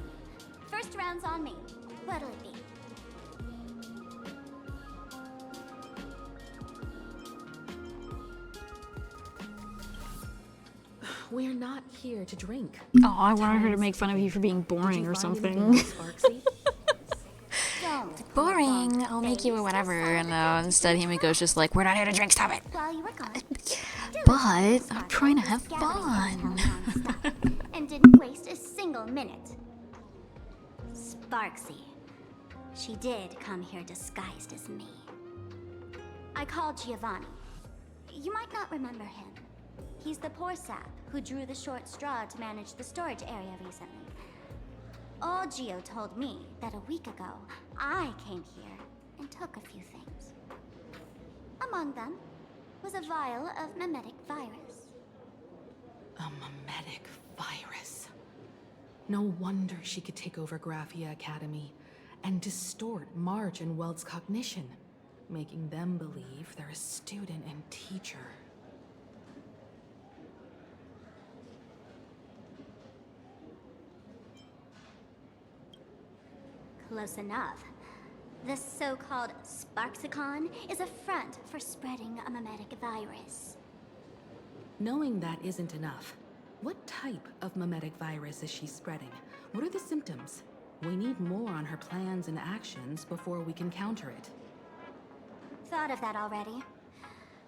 First round's on me. What'll it be? We're not here to drink. Oh, I wanted her to make fun of you for being boring or something. Don't. Boring. I'll make you a whatever. And instead, Himiko's just like, we're not here to drink. Stop it. While you were gone. But I'm trying to have fun. And didn't waste a single minute. Sparksy. She did come here disguised as me. I called Giovanni. You might not remember him. He's the poor sap who drew the short straw to manage the storage area recently. Old Gio told me that a week ago, I came here and took a few things. Among them was a vial of mimetic virus. A mimetic virus. No wonder she could take over Graphia Academy and distort March and Weld's cognition, making them believe they're a student and teacher. Close enough. This so-called Sparksicon is a front for spreading a mimetic virus. Knowing that isn't enough, what type of mimetic virus is she spreading? What are the symptoms? We need more on her plans and actions before we can counter it. Thought of that already.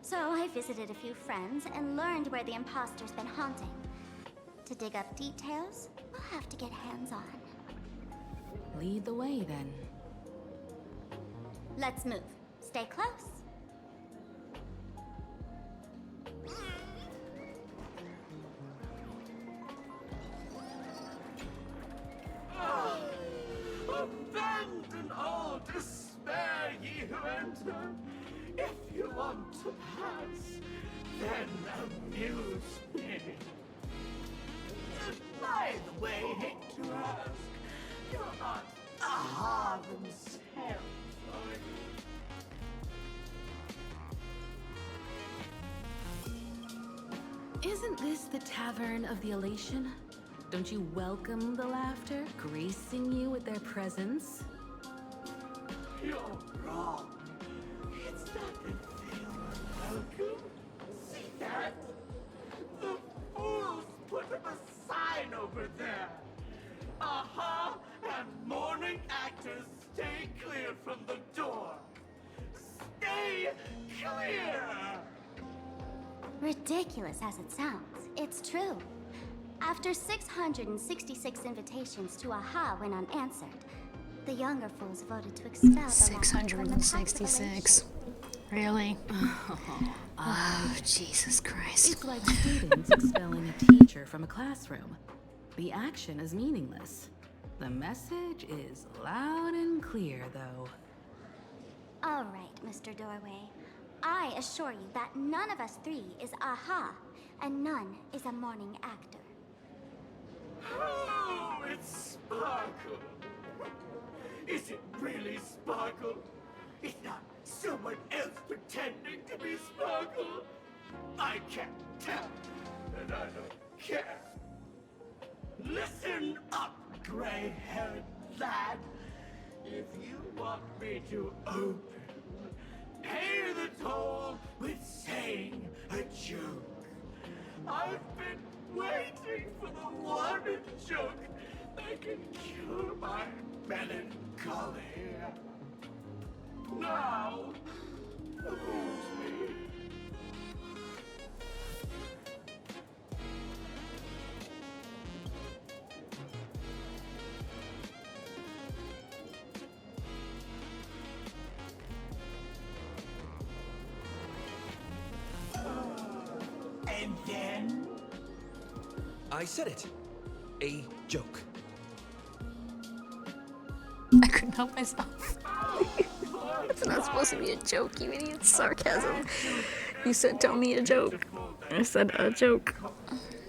So I visited a few friends and learned where the imposter's been haunting. To dig up details, we'll have to get hands-on. Lead the way, then. Let's move. Stay close. Abandon all despair, ye who enter. If you want to pass, then amuse me. By the way, hate to ask, you're not Aha themselves, are you? Isn't this the Tavern of the Elation? Don't you welcome the laughter, gracing you with their presence? You're wrong. It's not that they are welcome. See that? The fools put up a sign over there. Aha and morning actors stay clear from the door. Stay clear! Ridiculous as it sounds, it's true. After 666 invitations to Aha went unanswered, the younger fools voted to expel the latter from the House of 666. Really? Oh, Jesus Christ. It's like students expelling a teacher from a classroom. The action is meaningless. The message is loud and clear, though. All right, Mr. Doorway. I assure you that none of us three is Aha, and none is a morning actor. Oh, it's Sparkle. Is it really Sparkle? It's not someone else pretending to be Sparkle. I can't tell, and I don't care. Listen up, gray-haired lad. If you want me to open, pay the toll with saying a joke. I've been waiting for the one joke that can cure my melancholy. Now, amuse me. And then? I said it. A joke. I couldn't help myself. It's not supposed to be a joke, you idiot. Sarcasm. You said, tell me a joke. I said, a joke.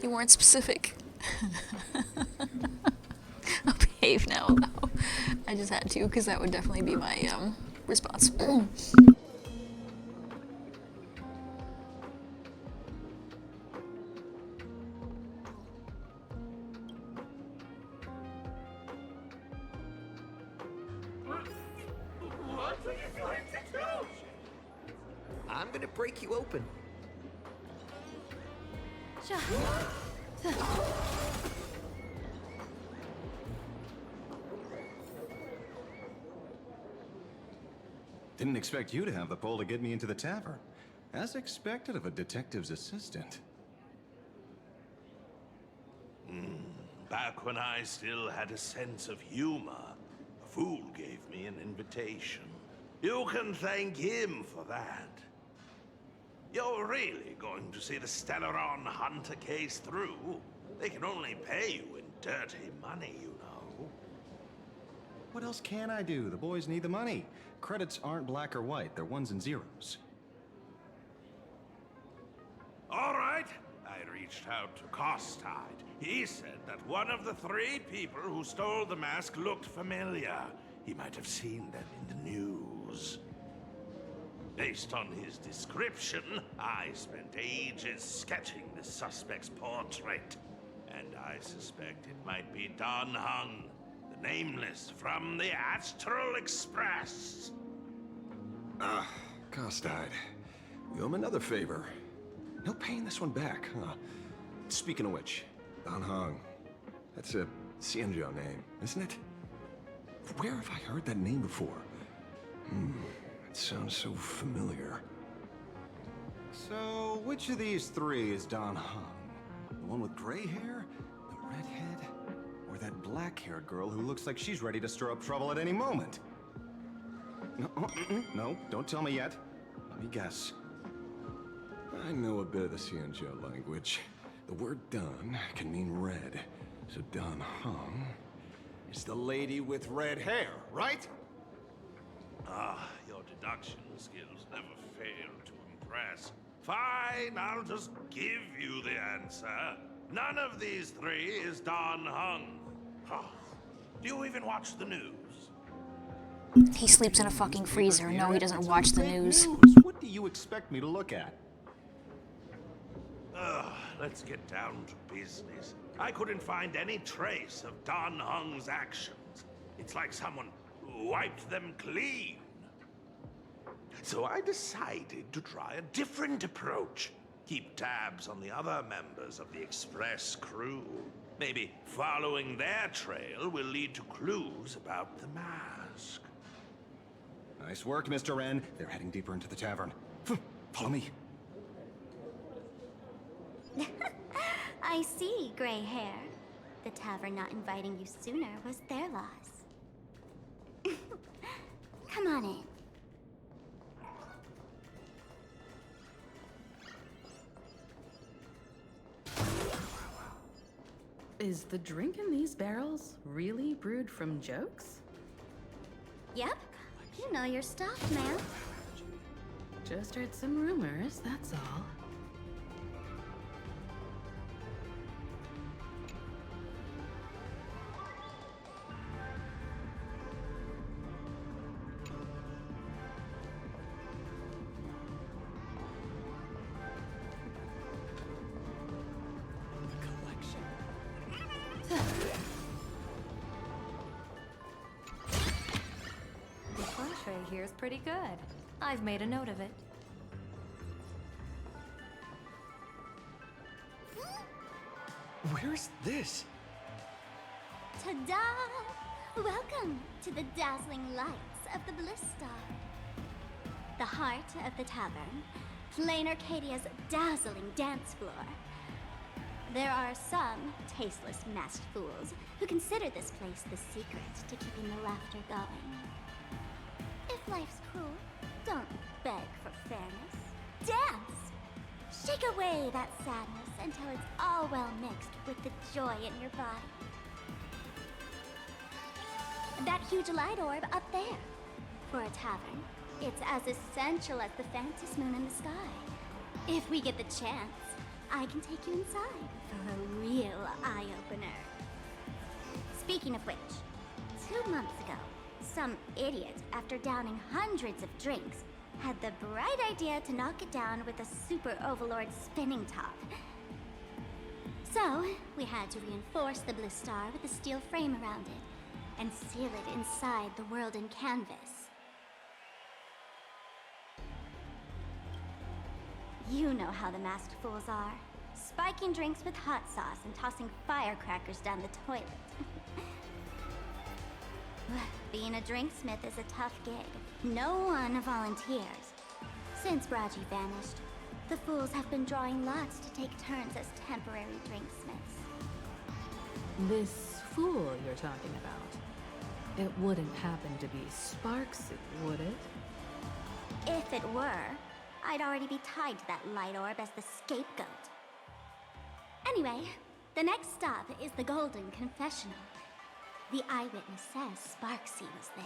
You weren't specific. I'll behave now, though. I just had to, because that would definitely be my, response. What are you going to do? I'm gonna break you open. Didn't expect you to have the pull to get me into the tavern. As expected of a detective's assistant. Back when I still had a sense of humor, a fool gave me an invitation. You can thank him for that. You're really going to see the Stellaron Hunter case through? They can only pay you in dirty money, you know. What else can I do? The boys need the money. Credits aren't black or white, they're ones and zeros. All right. I reached out to Costide. He said that one of the 3 people who stole the mask looked familiar. He might have seen them in the news. Based on his description, I spent ages sketching the suspect's portrait. And I suspect it might be Dan Heng, the Nameless from the Astral Express. Costide. We owe him another favor. No paying this one back, huh? Speaking of which, Dan Heng. That's a Xianzhou name, isn't it? Where have I heard that name before? It sounds so familiar. So, which of these 3 is Dan Heng? The one with gray hair? The redhead? Or that black-haired girl who looks like she's ready to stir up trouble at any moment? No, don't tell me yet. Let me guess. I know a bit of the Xianzhou language. The word Dan can mean red. So Dan Heng is the lady with red hair, right? Your deduction skills never fail to impress. Fine, I'll just give you the answer. None of these 3 is Dan Heng. Do you even watch the news? He sleeps in a fucking freezer. No, he doesn't watch the news. What do you expect me to look at? Let's get down to business. I couldn't find any trace of Dan Heng's actions. It's like someone wiped them clean. So I decided to try a different approach. Keep tabs on the other members of the Express crew. Maybe following their trail will lead to clues about the mask. Nice work, Mr. Wren. They're heading deeper into the tavern. Follow me. I see, gray hair. The tavern not inviting you sooner was their loss. Come on in. Is the drink in these barrels really brewed from jokes? Yep. You know your stuff, man. Just heard some rumors, that's all. The fun tray here is pretty good. I've made a note of it. Where's this? Ta-da! Welcome to the dazzling lights of the Bliss Star. The heart of the tavern, Plain Arcadia's dazzling dance floor. There are some tasteless masked fools who consider this place the secret to keeping the laughter going. If life's cruel, don't beg for fairness. Dance! Shake away that sadness until it's all well mixed with the joy in your body. That huge light orb up there. For a tavern, it's as essential as the Phantom Moon in the sky. If we get the chance, I can take you inside for a real eye-opener. Speaking of which, 2 months ago, some idiot, after downing hundreds of drinks, had the bright idea to knock it down with a Super Overlord spinning top. So, we had to reinforce the Bliss Star with a steel frame around it, and seal it inside the world in canvas. You know how the masked fools are. Spiking drinks with hot sauce and tossing firecrackers down the toilet. Being a drinksmith is a tough gig. No one volunteers. Since Braji vanished, the fools have been drawing lots to take turns as temporary drinksmiths. This fool you're talking about, it wouldn't happen to be Sparksy, would it? If it were, I'd already be tied to that light orb as the scapegoat. Anyway, the next stop is the Golden Confessional. The eyewitness says Sparksy was there.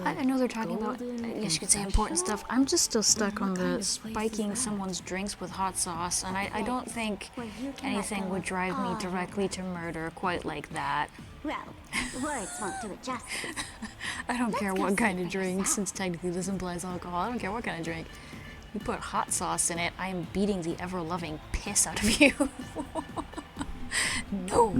I know they're talking about, I guess you could say, important stuff. I'm just still stuck on the spiking someone's drinks with hot sauce, and I don't think anything would drive me directly to murder quite like that. Well, words won't do it justice. I don't care what kind of drink, since technically this implies alcohol. I don't care what kind of drink. You put hot sauce in it, I am beating the ever-loving piss out of you. No.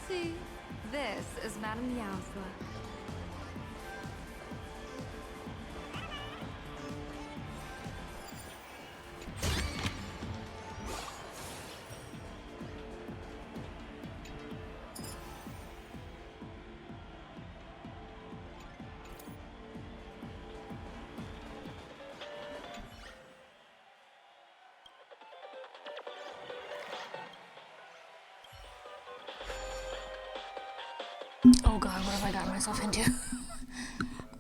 See, this is Madame Meow's luck. Oh god, what have I gotten myself into?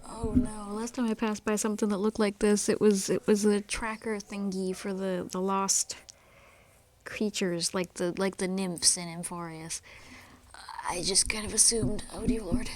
Oh no, last time I passed by something that looked like this, it was a tracker thingy for the lost creatures, like the nymphs in Amphorius. I just kind of assumed, oh dear lord.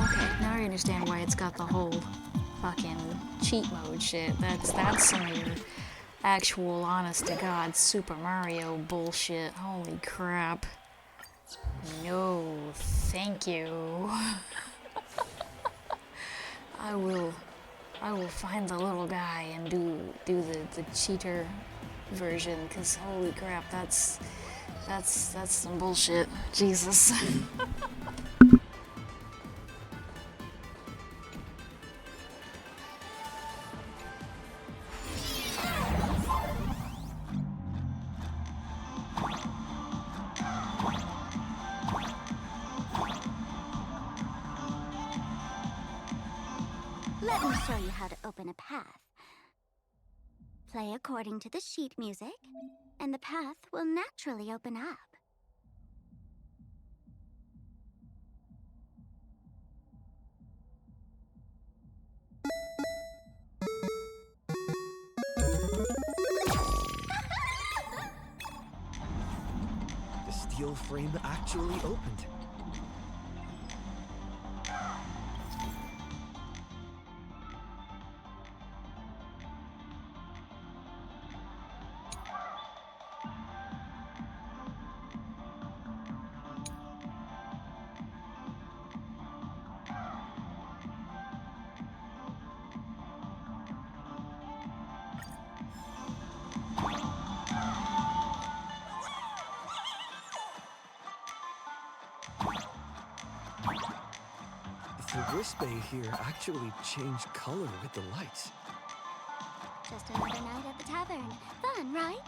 Okay, now I understand why it's got the whole fucking cheat mode shit. That's some of your actual, honest to God, Super Mario bullshit. Holy crap. No, thank you. I will find the little guy and do the cheater version, cause holy crap, that's some bullshit. Jesus. Let me show you how to open a path. Play according to the sheet music, and the path will naturally open up. The steel frame actually opened. The Wisp Bay here actually changed color with the lights. Just another night at the tavern. Fun, right?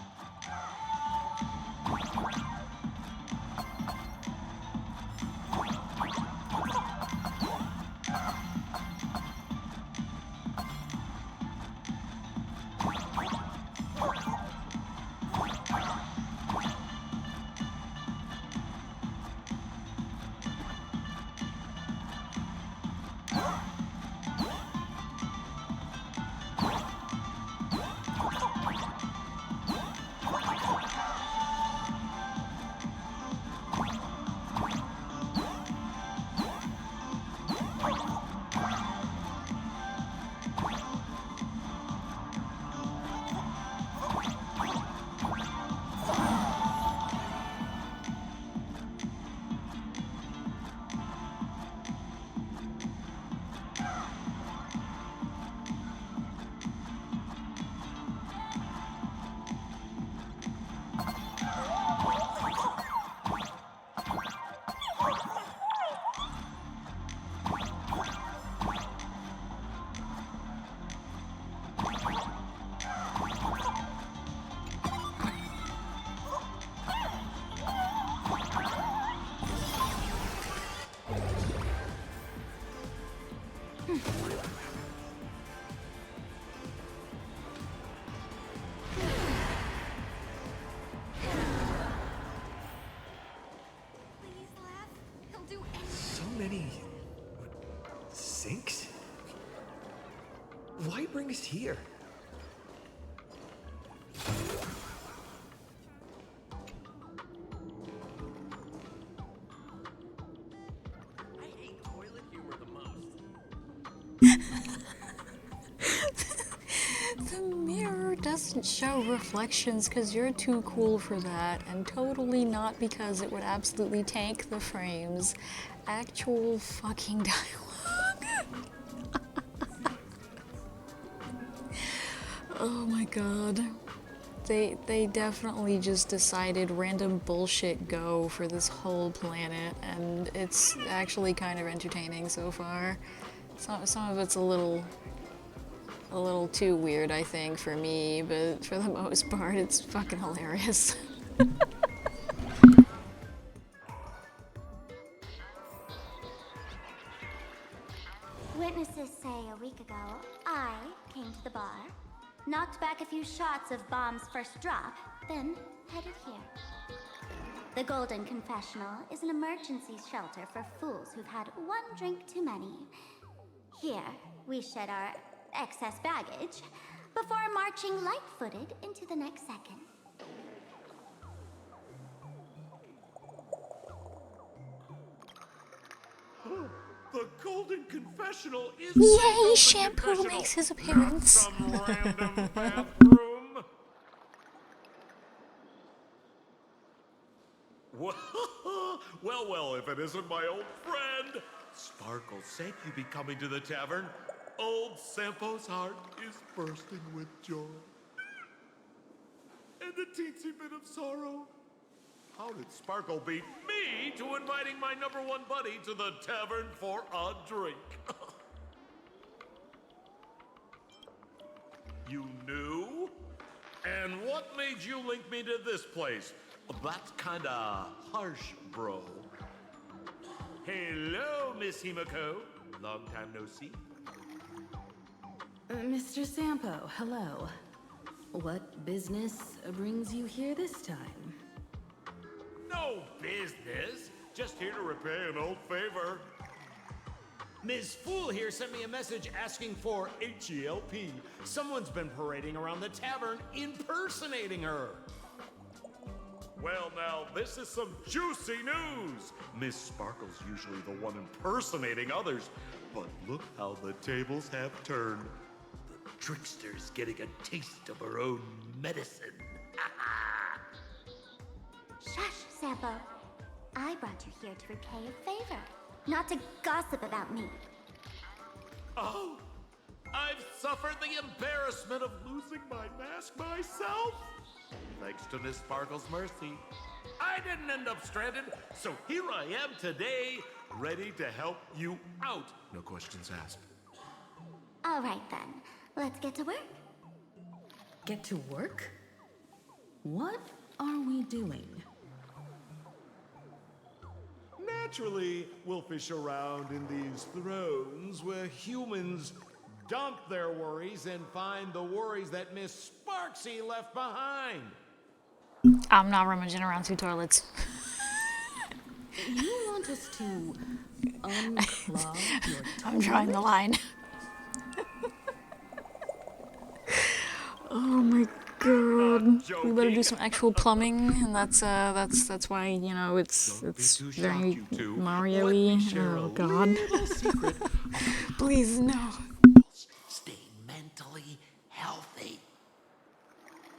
So many sinks? Why bring us here? I hate toilet humor the most. The mirror doesn't show reflections because you're too cool for that, and totally not because it would absolutely tank the frames. Actual fucking dialogue. Oh my god. They definitely just decided random bullshit go for this whole planet, and it's actually kind of entertaining so far. Some of it's a little too weird, I think, for me, but for the most part, it's fucking hilarious. Witnesses say a week ago, I came to the bar, knocked back a few shots of Bomb's first drop, then headed here. The Golden Confessional is an emergency shelter for fools who've had one drink too many. Here, we shed our excess baggage before marching light-footed into the next second. The Golden Confessional is Yay! Shampoo makes his appearance. Not some random bathroom. Well, if it isn't my old friend. Sparkle said you'd be coming to the tavern. Old Sampo's heart is bursting with joy. And a teensy bit of sorrow. How did Sparkle beat me to inviting my #1 buddy to the tavern for a drink? You knew? And what made you link me to this place? That's kinda harsh, bro. Hello, Miss Himiko. Long time no see. Mr. Sampo, hello. What business brings you here this time? No business. Just here to repay an old favor. Ms. Fool here sent me a message asking for H-E-L-P. Someone's been parading around the tavern impersonating her. Well, now, this is some juicy news. Miss Sparkle's usually the one impersonating others, but look how the tables have turned. The trickster's getting a taste of her own medicine. Shush, Sampo. I brought you here to repay a favor, not to gossip about me. Oh, I've suffered the embarrassment of losing my mask myself. Thanks to Miss Sparkle's mercy, I didn't end up stranded, so here I am today, ready to help you out. No questions asked. All right then, let's get to work. Get to work? What are we doing? Naturally, we'll fish around in these thrones where humans dump their worries and find the worries that Miss Sparksy left behind. I'm not rummaging around through toilets. You want us to unclog your I'm drawing the line. Oh my god. We better do some actual plumbing, and that's why, you know, it's very Mario-y. Oh god. Please, no. Stay mentally healthy.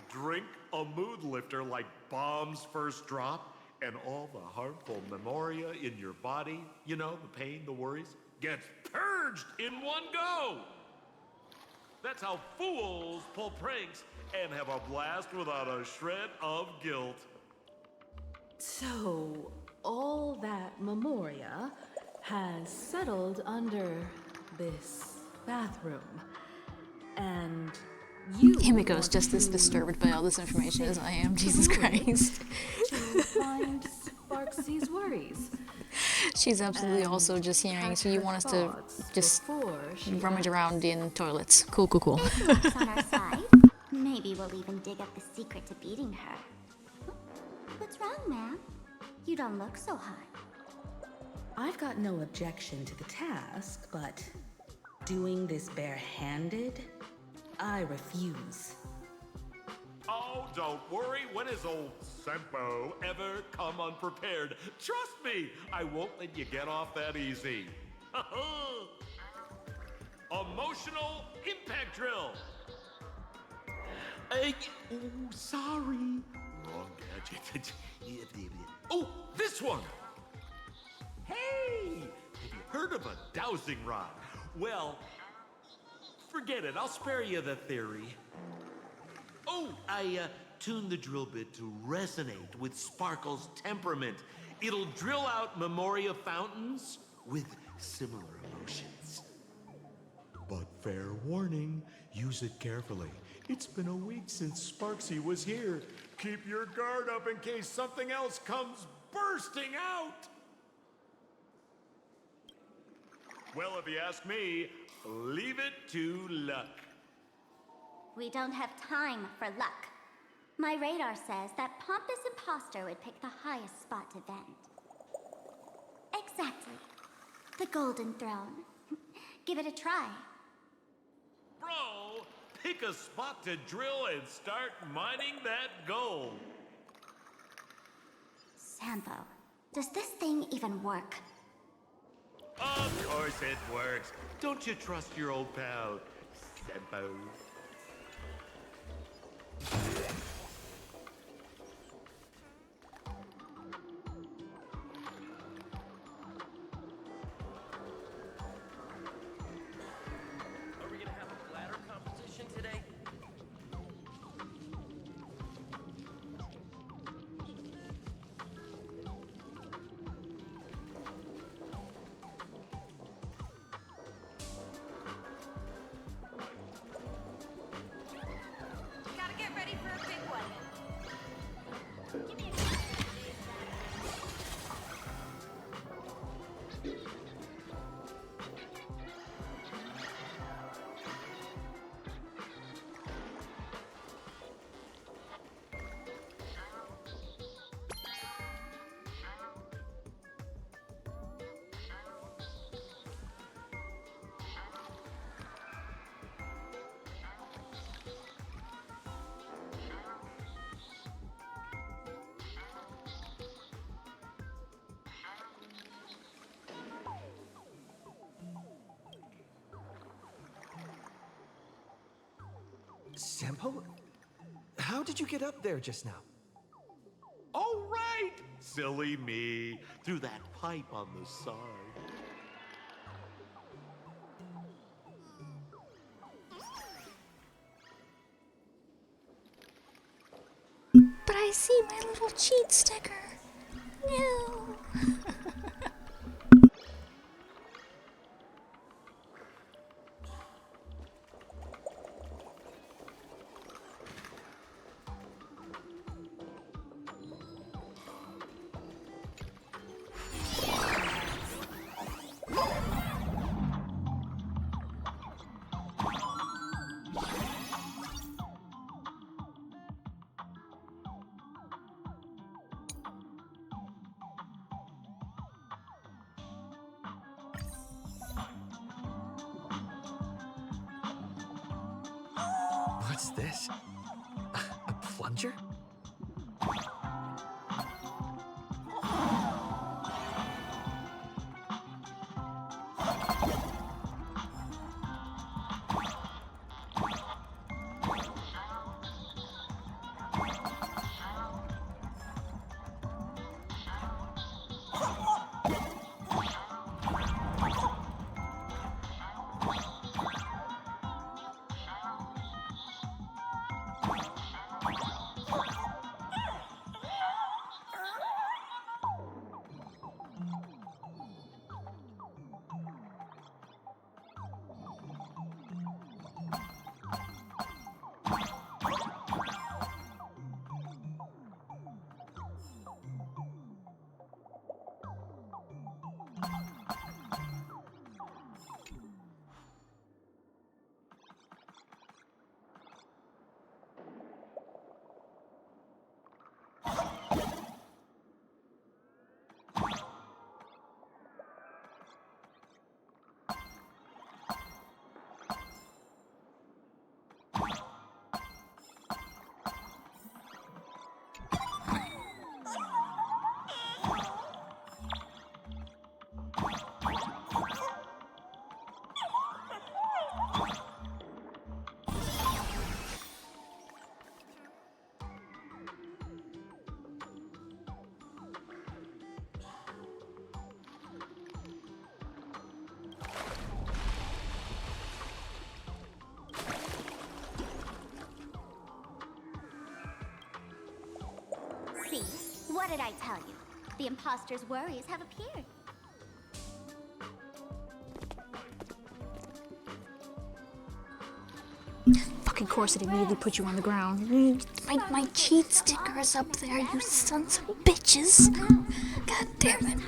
Drink a mood lifter like Bomb's first drop, and all the harmful memoria in your body, you know, the pain, the worries, gets purged in one go. That's how fools pull pranks and have a blast without a shred of guilt. So, all that memoria has settled under this bathroom. And you... Himiko's just as disturbed by all this information as I am, Jesus Christ. to find Sparksy's worries. She's absolutely also just hearing, so you want us to just rummage around in toilets. Cool, cool, cool. Luck's on our side. Maybe we'll even dig up the secret to beating her. What's wrong, ma'am? You don't look so hot. I've got no objection to the task, but doing this barehanded, I refuse. Oh, don't worry. When has old Sempo ever come unprepared? Trust me, I won't let you get off that easy. Emotional impact drill. Sorry. Wrong gadget. Oh, this one. Hey, have you heard of a dowsing rod? Well, forget it. I'll spare you the theory. Oh, I tuned the drill bit to resonate with Sparkle's temperament. It'll drill out Memoria fountains with similar emotions. But fair warning, use it carefully. It's been a week since Sparksy was here. Keep your guard up in case something else comes bursting out. Well, if you ask me, leave it to luck. We don't have time for luck. My radar says that Pompous Imposter would pick the highest spot to vent. Exactly. The Golden Throne. Give it a try. Bro, pick a spot to drill and start mining that gold. Sampo, does this thing even work? Of course it works. Don't you trust your old pal, Sempo? Are we gonna have a bladder competition today? Gotta get ready for a big one. Sempo? How did you get up there just now? Oh, right! Silly me. Through that pipe on the side. But I see my little cheat sticker. No. What's this? A plunger? What did I tell you? The imposter's worries have appeared. Fucking course it immediately put you on the ground. My cheat sticker is up there, you sons of bitches. God damn it.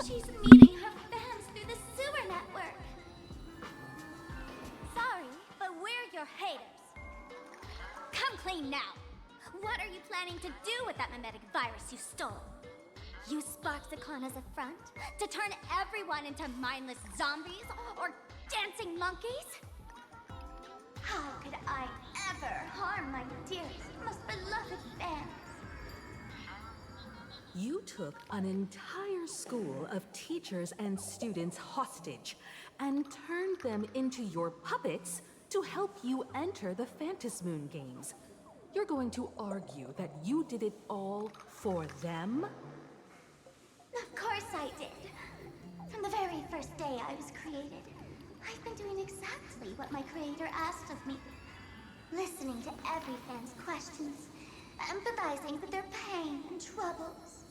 She's meeting her fans through the sewer network. Sorry, but we're your haters. Come clean now. What are you planning to do with that mimetic virus you stole? Use Sparksicon as a front to turn everyone into mindless zombies or dancing monkeys? How could I ever harm my dearest, most beloved fans? You took an entire school of teachers and students hostage and turned them into your puppets to help you enter the Phantasmoon Games. You're going to argue that you did it all for them? Of course I did. From the very first day I was created, I've been doing exactly what my creator asked of me. Listening to every fan's questions, empathizing with their pain and troubles.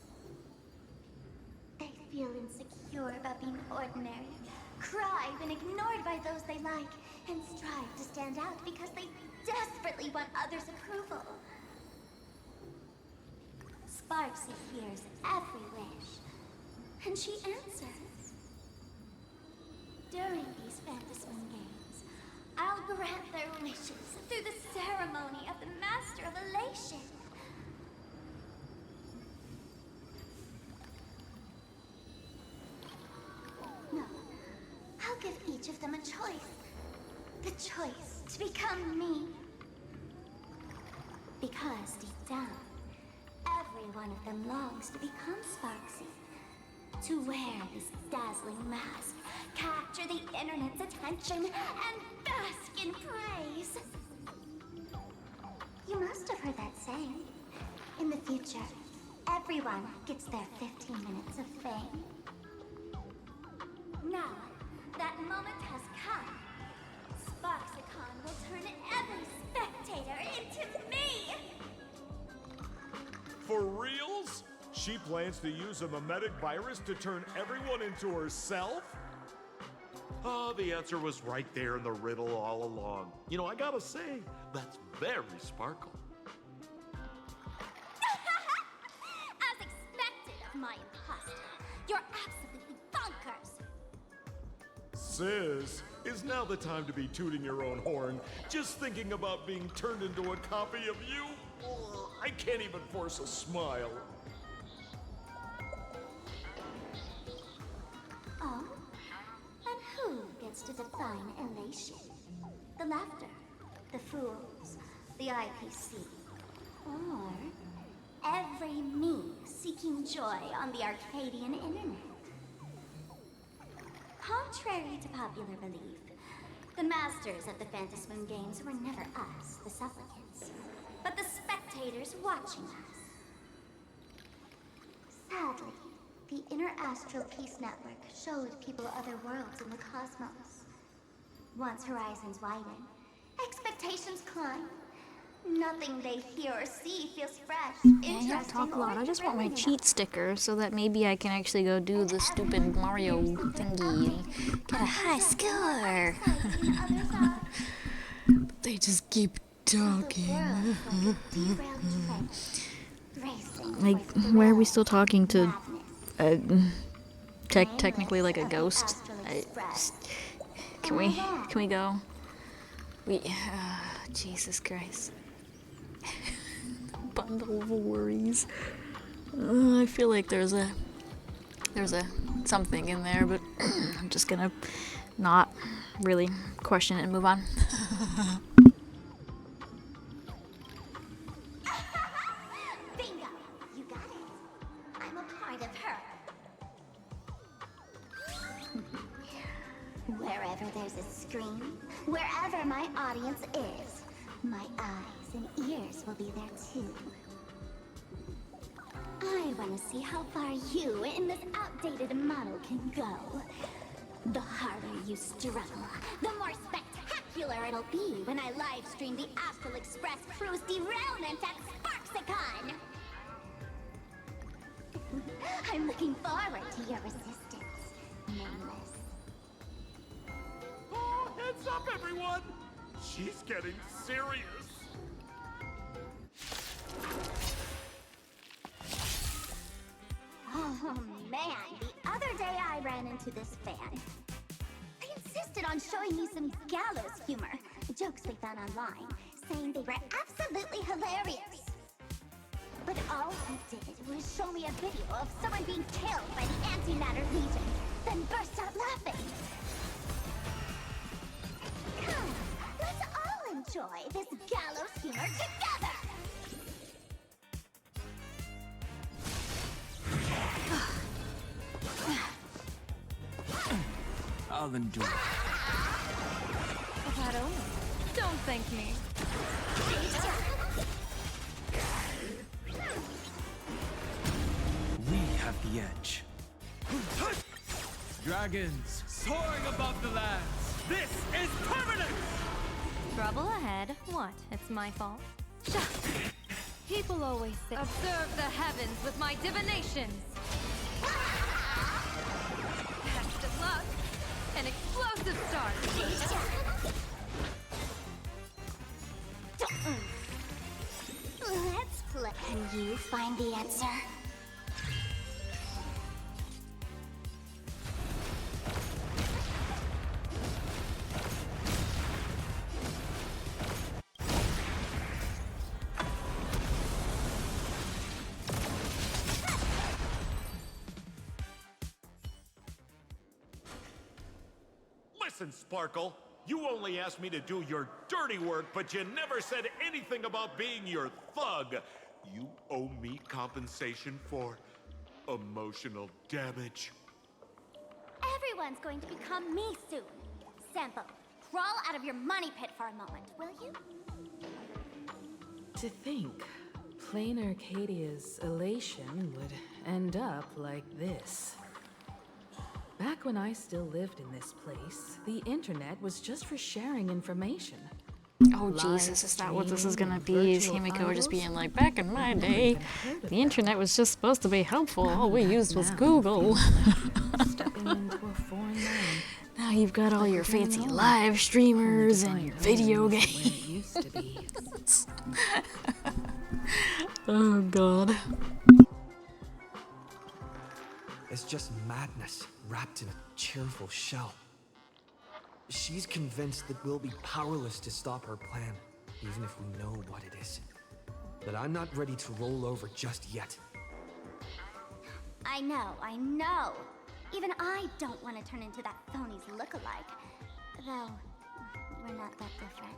They feel insecure about being ordinary, cry when ignored by those they like, and strive to stand out because they desperately want others' approval. Sparksy hears every wish, and she answers. During these Phantasmoon Games, I'll grant their wishes through the ceremony of the Master of Elation. No, I'll give each of them a choice. The choice to become me. Because deep down, every one of them longs to become Sparksy. To wear this dazzling mask, capture the internet's attention, and bask in praise. You must have heard that saying. In the future, everyone gets their 15 minutes of fame. Now, that moment has come. Sparksicon will turn every spectator into me! For reals? She plans to use a mimetic virus to turn everyone into herself? Oh, the answer was right there in the riddle all along. You know, I gotta say, that's very Sparkle. As expected of my imposter, you're absolutely bonkers! Sis, is now the time to be tooting your own horn? Just thinking about being turned into a copy of you? Ugh, I can't even force a smile. Oh? And who gets to define elation? The laughter, the fools, the IPC, or every me seeking joy on the Arcadian internet? Contrary to popular belief, the masters of the Phantasmoon Games were never us, the supplicants, but the spectators watching us. Sadly, the Inter-Astral Peace Network showed people other worlds in the cosmos. Once horizons widen, expectations climb. Nothing they hear or see feels fresh, Yeah, you don't talk a lot. I just want my cheat sticker so that maybe I can actually go do the stupid Mario thingy and get a high score. They just keep talking. Like, why are we still talking to technically like a ghost? Can we go? Jesus Christ. Bundle of worries. I feel like there's a something in there, but I'm just gonna not really question it and move on. Bingo! You got it. I'm a part of her. Wherever there's a screen, wherever my audience is, my eyes and ears will be there too. I want to see how far you in this outdated model can go. The harder you struggle, the more spectacular it'll be when I live stream the Astral Express Cruise derailment at Sparksicon! I'm looking forward to your resistance, Nameless. Oh, heads up, everyone! She's getting serious. Oh man, the other day I ran into this fan. They insisted on showing me some gallows humor, jokes they found online, saying they were absolutely hilarious. But all he did was show me a video of someone being killed by the Antimatter Legion, then burst out laughing. Come, let's all enjoy this gallows humor together! I'll endure. That only. Don't thank me. We have the edge. Dragons soaring above the lands. This is permanent! Trouble ahead. What? It's my fault? People always say, observe the heavens with my divinations. Best of luck. An explosive start. Let's play. Can you find the answer? Listen, Sparkle, you only asked me to do your dirty work, but you never said anything about being your thug. You owe me compensation for emotional damage. Everyone's going to become me soon. Sampo, crawl out of your money pit for a moment, will you? To think, plain Arcadia's elation would end up like this. Back when I still lived in this place, the internet was just for sharing information. Oh Jesus, is that what this is gonna be? Is Himiko just being like, back in my day, the internet was just supposed to be helpful. All we used was Google. Stepping into a foreign land. Now you've got all your fancy live streamers and your video games. Oh God. It's just madness wrapped in a cheerful shell. She's convinced that we'll be powerless to stop her plan, even if we know what it is. But I'm not ready to roll over just yet. I know. Even I don't want to turn into that phony's lookalike. Though, we're not that different.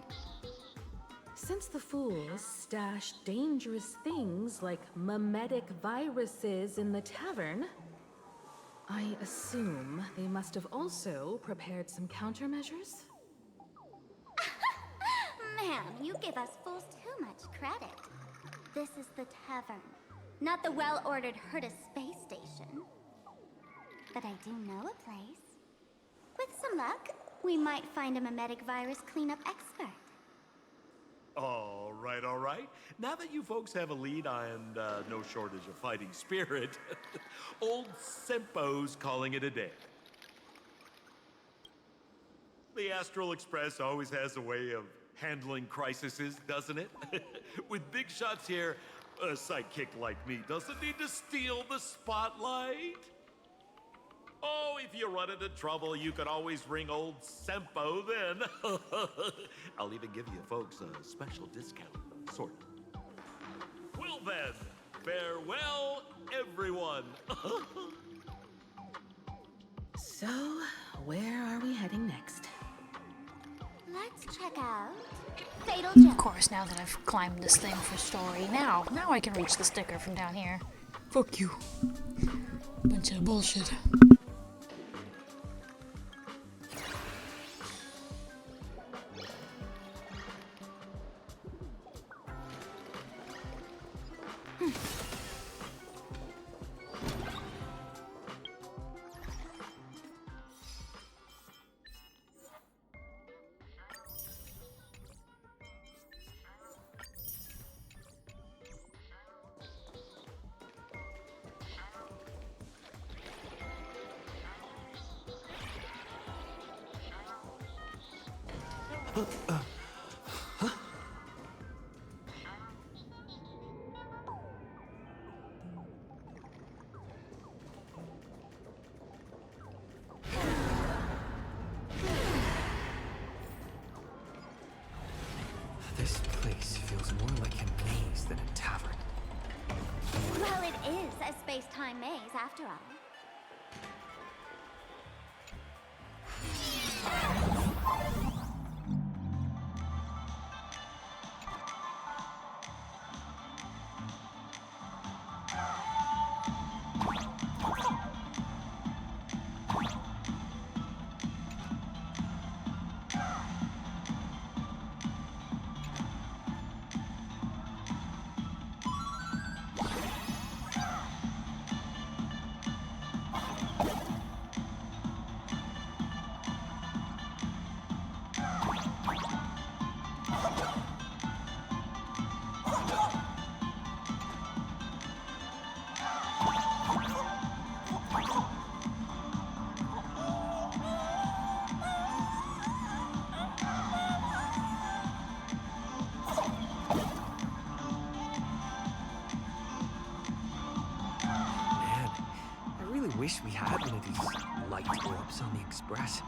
Since the fools stashed dangerous things like mimetic viruses in the tavern, I assume they must have also prepared some countermeasures? Man, you give us fools too much credit. This is the tavern, not the well-ordered Herta space station. But I do know a place. With some luck, we might find a mimetic virus cleanup expert. All right. Now that you folks have a lead and no shortage of fighting spirit, old Sempo's calling it a day. The Astral Express always has a way of handling crises, doesn't it? With big shots here, a sidekick like me doesn't need to steal the spotlight. Oh, if you run into trouble, you can always ring old Sempo then. I'll even give you folks a special discount, sort of. Well then, farewell, everyone. So, where are we heading next? Let's check out Fatal Gem. Of course, now that I've climbed this thing for story, now I can reach the sticker from down here. Fuck you. Bunch of bullshit. This place feels more like a maze than a tavern. Well, it is a space-time maze, after all. I wish we had one of these light orbs on the Express.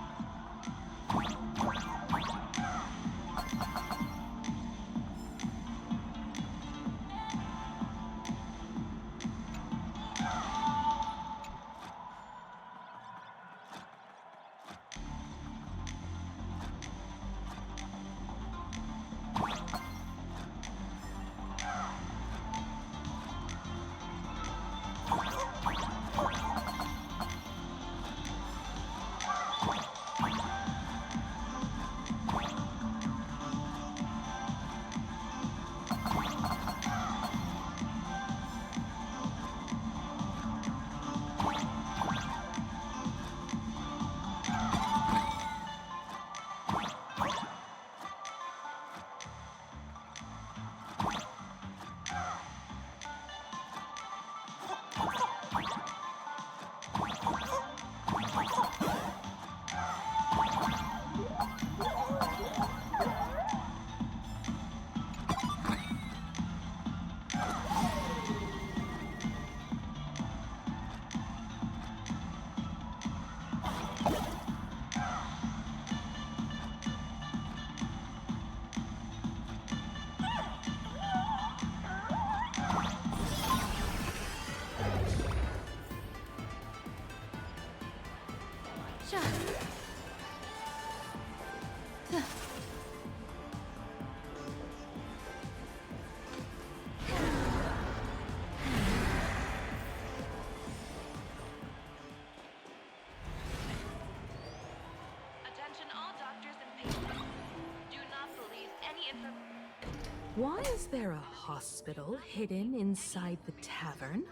Why is there a hospital hidden inside the tavern?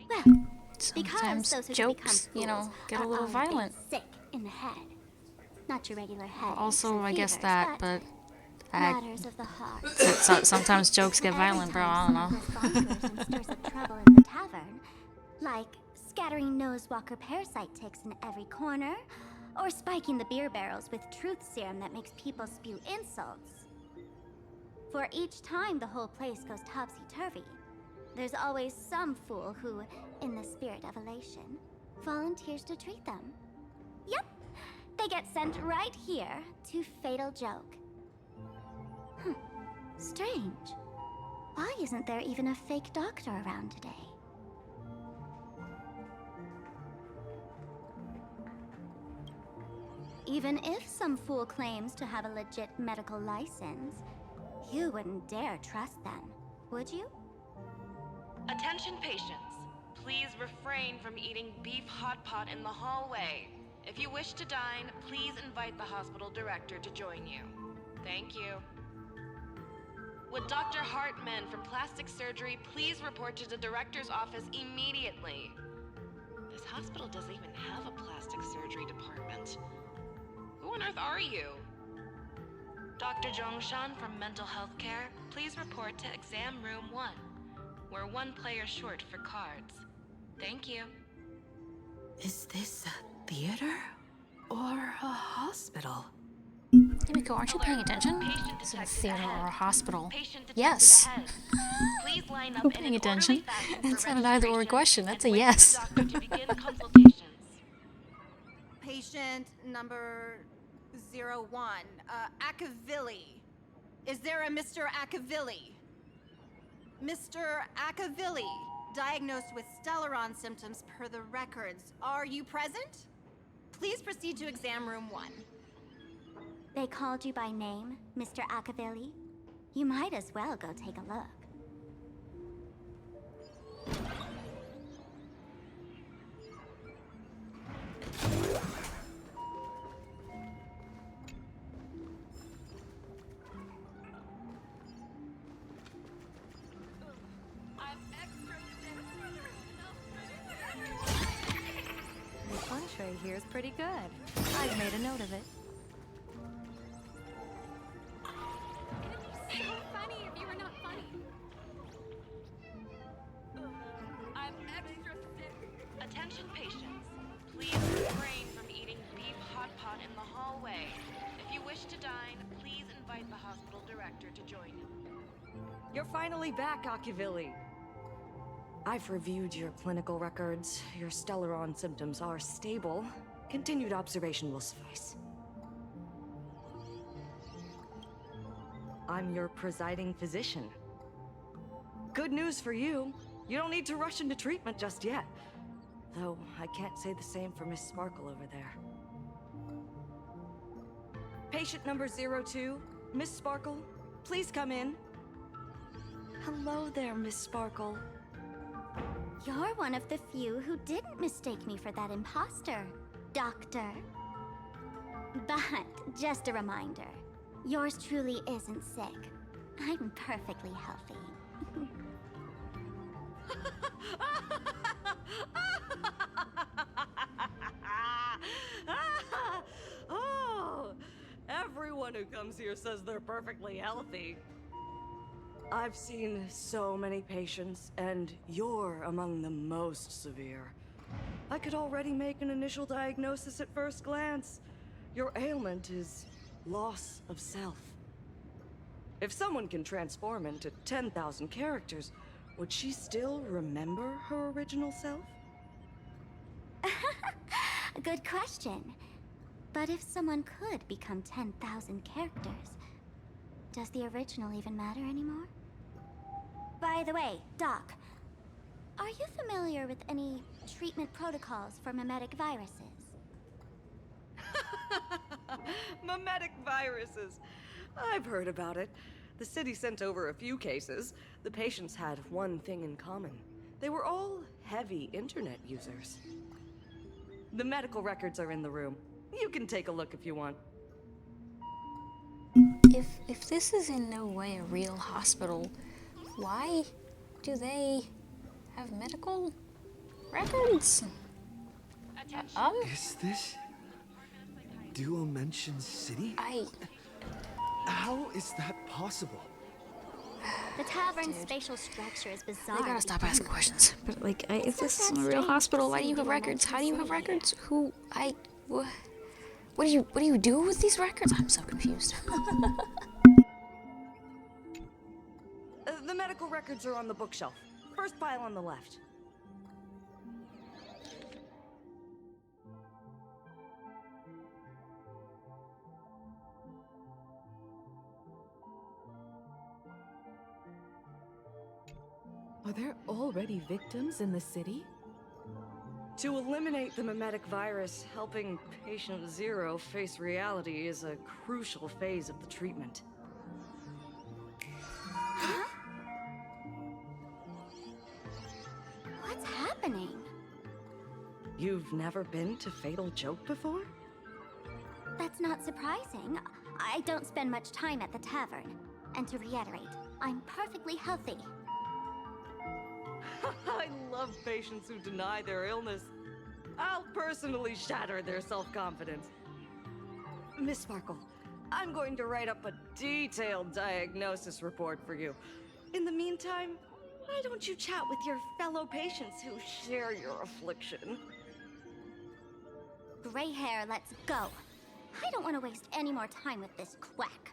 Well, Sometimes because those who jokes, become you know, fools get a are little always violent. sick in the head. Not your regular head. Also, I guess fevers, that, but matters of the heart. sometimes jokes get violent, bro. I don't know. And stirs up trouble in the tavern, like scattering nosewalker parasite ticks in every corner, or spiking the beer barrels with truth serum that makes people spew insults. For each time the whole place goes topsy-turvy, there's always some fool who, in the spirit of elation, volunteers to treat them. Yep, they get sent right here to Fatal Joke. Strange. Why isn't there even a fake doctor around today? Even if some fool claims to have a legit medical license, you wouldn't dare trust them, would you? Attention patients. Please refrain from eating beef hot pot in the hallway. If you wish to dine, please invite the hospital director to join you. Thank you. Would Dr. Hartman from Plastic Surgery please report to the director's office immediately? This hospital doesn't even have a plastic surgery department. Who on earth are you? Dr. Zhongshan from Mental Health Care, please report to Exam Room 1. We're one player short for cards. Thank you. Is this a theater or a hospital? Himiko, aren't you paying attention? This is a theater or a hospital. Yes. Please line up I'm in paying an attention. orderly fashion That's for not an either or registration question. That's a and wait for yes. the doctor to begin consultations. Patient number 01, Akavilli. Is there a Mr. Akavilli? Mr. Akavilli, diagnosed with Stellaron symptoms per the records. Are you present? Please proceed to exam room 1. They called you by name, Mr. Akavilli? You might as well go take a look. The fun tray here is pretty good. I've made a note of it. It'd be so funny if you were not funny. I'm extra sick. Attention patients. Please refrain from eating beef hot pot in the hallway. If you wish to dine, please invite the hospital director to join you. You're finally back, Akavilli. I've reviewed your clinical records. Your Stellaron symptoms are stable. Continued observation will suffice. I'm your presiding physician. Good news for you. You don't need to rush into treatment just yet. Though, I can't say the same for Miss Sparkle over there. Patient number 02, Miss Sparkle, please come in. Hello there, Miss Sparkle. You're one of the few who didn't mistake me for that imposter, Doctor. But, just a reminder, yours truly isn't sick. I'm perfectly healthy. Oh, everyone who comes here says they're perfectly healthy. I've seen so many patients, and you're among the most severe. I could already make an initial diagnosis at first glance. Your ailment is loss of self. If someone can transform into 10,000 characters, would she still remember her original self? Good question. But if someone could become 10,000 characters, does the original even matter anymore? By the way, Doc, are you familiar with any treatment protocols for mimetic viruses? Mimetic viruses. I've heard about it. The city sent over a few cases. The patients had one thing in common. They were all heavy internet users. The medical records are in the room. You can take a look if you want. If this is in no way a real hospital, why do they have medical records? Is this Duomension City? How is that possible? The tavern's spatial structure is bizarre. They gotta stop asking questions. But like, if this is a real hospital, why do you have records? How do you have records? What do you do with these records? I'm so confused. The medical records are on the bookshelf. First pile on the left. Are there already victims in the city? To eliminate the mimetic virus, helping Patient Zero face reality is a crucial phase of the treatment. What's happening? You've never been to Fatal Joke before? That's not surprising. I don't spend much time at the tavern. And to reiterate, I'm perfectly healthy. I love patients who deny their illness. I'll personally shatter their self-confidence. Miss Sparkle, I'm going to write up a detailed diagnosis report for you. In the meantime, why don't you chat with your fellow patients who share your affliction? Gray hair, let's go. I don't want to waste any more time with this quack.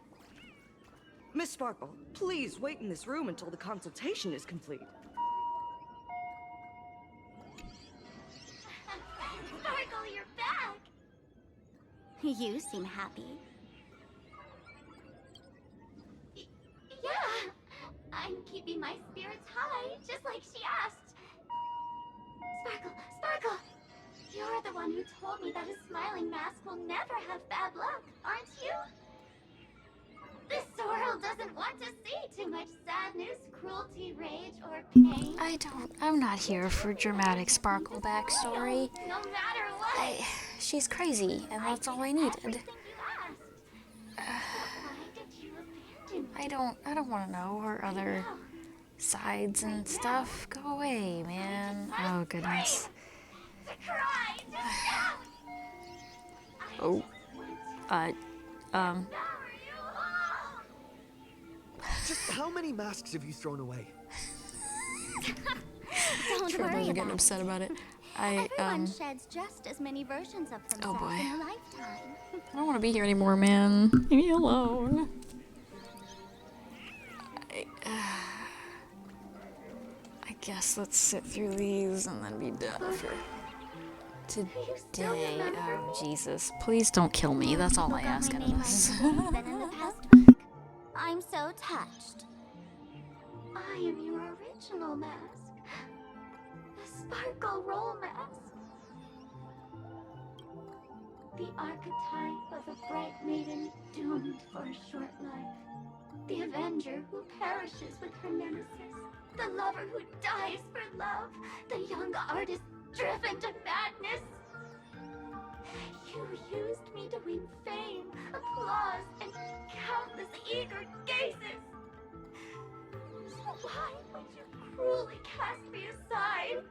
Miss Sparkle, please wait in this room until the consultation is complete. Sparkle, you're back! You seem happy. Yeah, I'm keeping my spirits high, just like she asked. Sparkle, Sparkle! You're the one who told me that a smiling mask will never have bad luck, aren't you? This world doesn't want to see too much sadness, cruelty, rage, or pain. I'm not here for dramatic Sparkle backstory. No matter what. She's crazy, and that's all I needed. I don't want to know her other sides and stuff. Go away, man. Oh, goodness. Oh. Just how many masks have you thrown away? Don't worry Trevor's about getting upset about it. Everyone sheds just as many versions of themselves boy. in a lifetime. I don't want to be here anymore, man. Leave me alone. I guess let's sit through these and then be done for today. Oh, Jesus. Please don't kill me. That's all I ask out of this. I'm so touched. I am your original mask. The Sparkle Roll Mask. The archetype of a bright maiden doomed for a short life. The avenger who perishes with her nemesis. The lover who dies for love. The young artist driven to madness. You used me to win fame, applause, and countless eager gazes. So why would you cruelly cast me aside?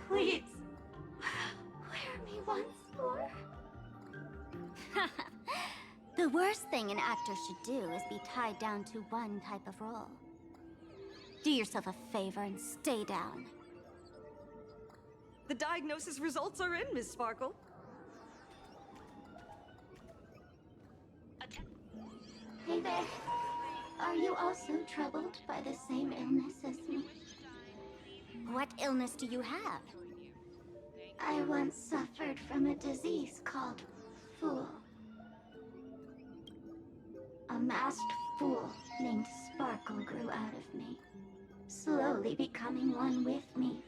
Please, wear me once more. The worst thing an actor should do is be tied down to one type of role. Do yourself a favor and stay down. The diagnosis results are in, Miss Sparkle. Hey there. Are you also troubled by the same illness as me? What illness do you have? I once suffered from a disease called Fool. A masked fool named Sparkle grew out of me, slowly becoming one with me.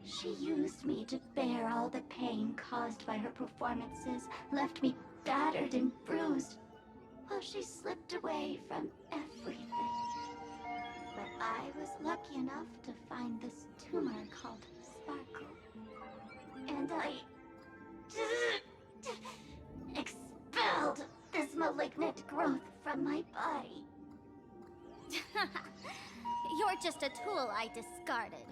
She used me to bear all the pain caused by her performances, left me battered and bruised, while she slipped away from everything. But I was lucky enough to find this tumor called Sparkle. And I expelled this malignant growth from my body. You're just a tool I discarded.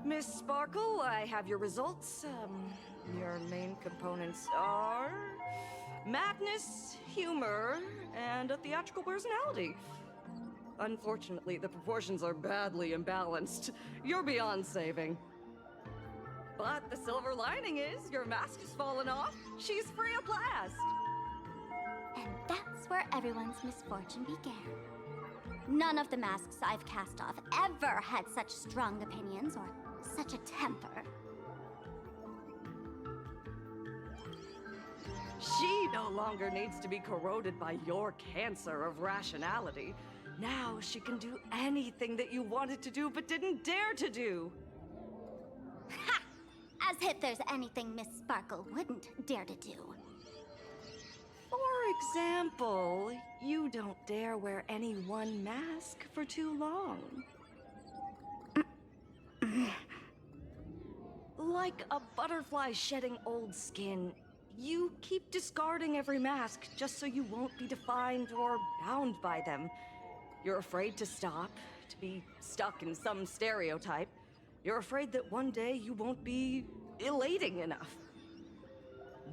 Miss Sparkle, I have your results. Your main components are madness, humor, and a theatrical personality. Unfortunately, the proportions are badly imbalanced. You're beyond saving. But the silver lining is your mask has fallen off. She's free of blast. And that's where everyone's misfortune began. None of the masks I've cast off ever had such strong opinions or such a temper. She no longer needs to be corroded by your cancer of rationality. Now she can do anything that you wanted to do but didn't dare to do. Ha! As if there's anything Miss Sparkle wouldn't dare to do. For example, you don't dare wear any one mask for too long. Like a butterfly shedding old skin, you keep discarding every mask just so you won't be defined or bound by them. You're afraid to stop, to be stuck in some stereotype. You're afraid that one day you won't be elating enough.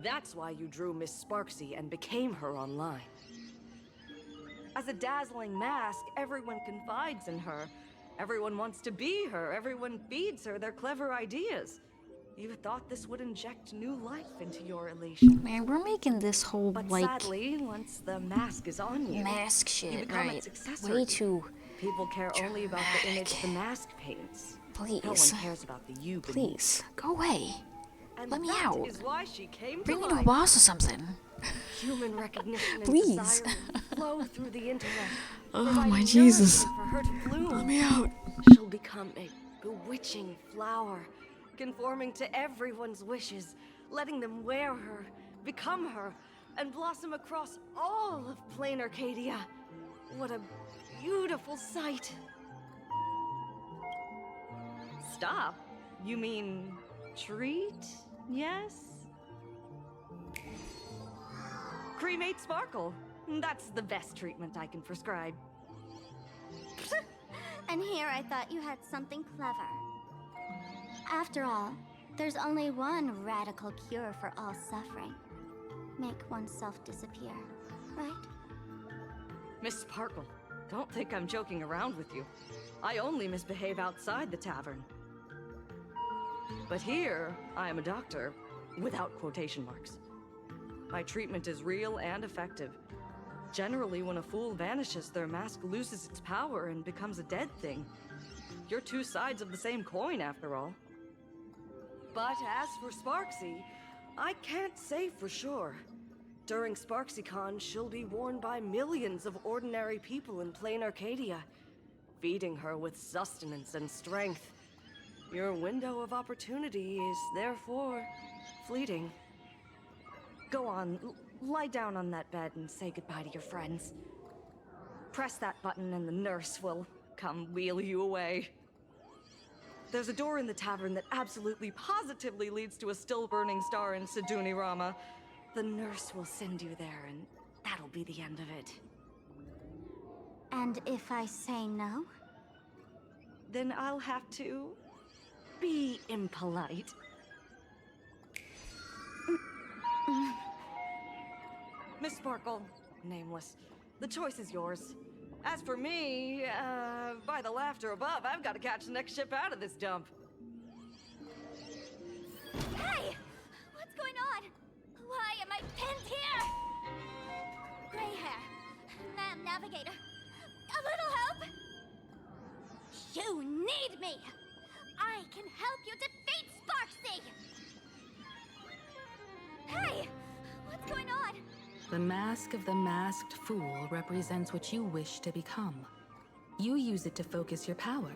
That's why you drew Miss Sparksy and became her online. As a dazzling mask, everyone confides in her. Everyone wants to be her. Everyone feeds her their clever ideas. You thought this would inject new life into your elation. Man, we're making this whole, But like, sadly, once the mask is on you, mask you shit, become right? its accessory. Way too People care only about the image the mask paints. Please. No one cares about the you beneath. Please, go away. And Let me that out. is why she came Bring to me to a life. boss or something. Human recognition and Please. desire flow through the intellect. Oh providing my Jesus. nourishment for her to bloom. Let me out. She'll become a bewitching flower, conforming to everyone's wishes, letting them wear her, become her, and blossom across all of Plain Arcadia. What a beautiful sight. Stop? You mean treat? Yes? Cremate Sparkle. That's the best treatment I can prescribe. And here I thought you had something clever. After all, there's only one radical cure for all suffering. Make oneself disappear, right? Miss Sparkle, don't think I'm joking around with you. I only misbehave outside the tavern. But here, I am a doctor, without quotation marks. My treatment is real and effective. Generally, when a fool vanishes, their mask loses its power and becomes a dead thing. You're two sides of the same coin, after all. But as for Sparksy, I can't say for sure. During SparksyCon, she'll be worn by millions of ordinary people in Plain Arcadia, feeding her with sustenance and strength. Your window of opportunity is therefore fleeting. Go on, lie down on that bed and say goodbye to your friends. Press that button and the nurse will come wheel you away. There's a door in the tavern that absolutely positively leads to a still-burning star in Siduni Rama. The nurse will send you there, and that'll be the end of it. And if I say no? Then I'll have to be impolite. Miss Sparkle, nameless, the choice is yours. As for me, by the laughter above, I've got to catch the next ship out of this dump. Hey! What's going on? Why am I pinned here? Gray hair. Ma'am Navigator. A little help? You need me! I can help you defeat Sparksy! Hey! What's going on? The mask of the masked fool represents what you wish to become. You use it to focus your power,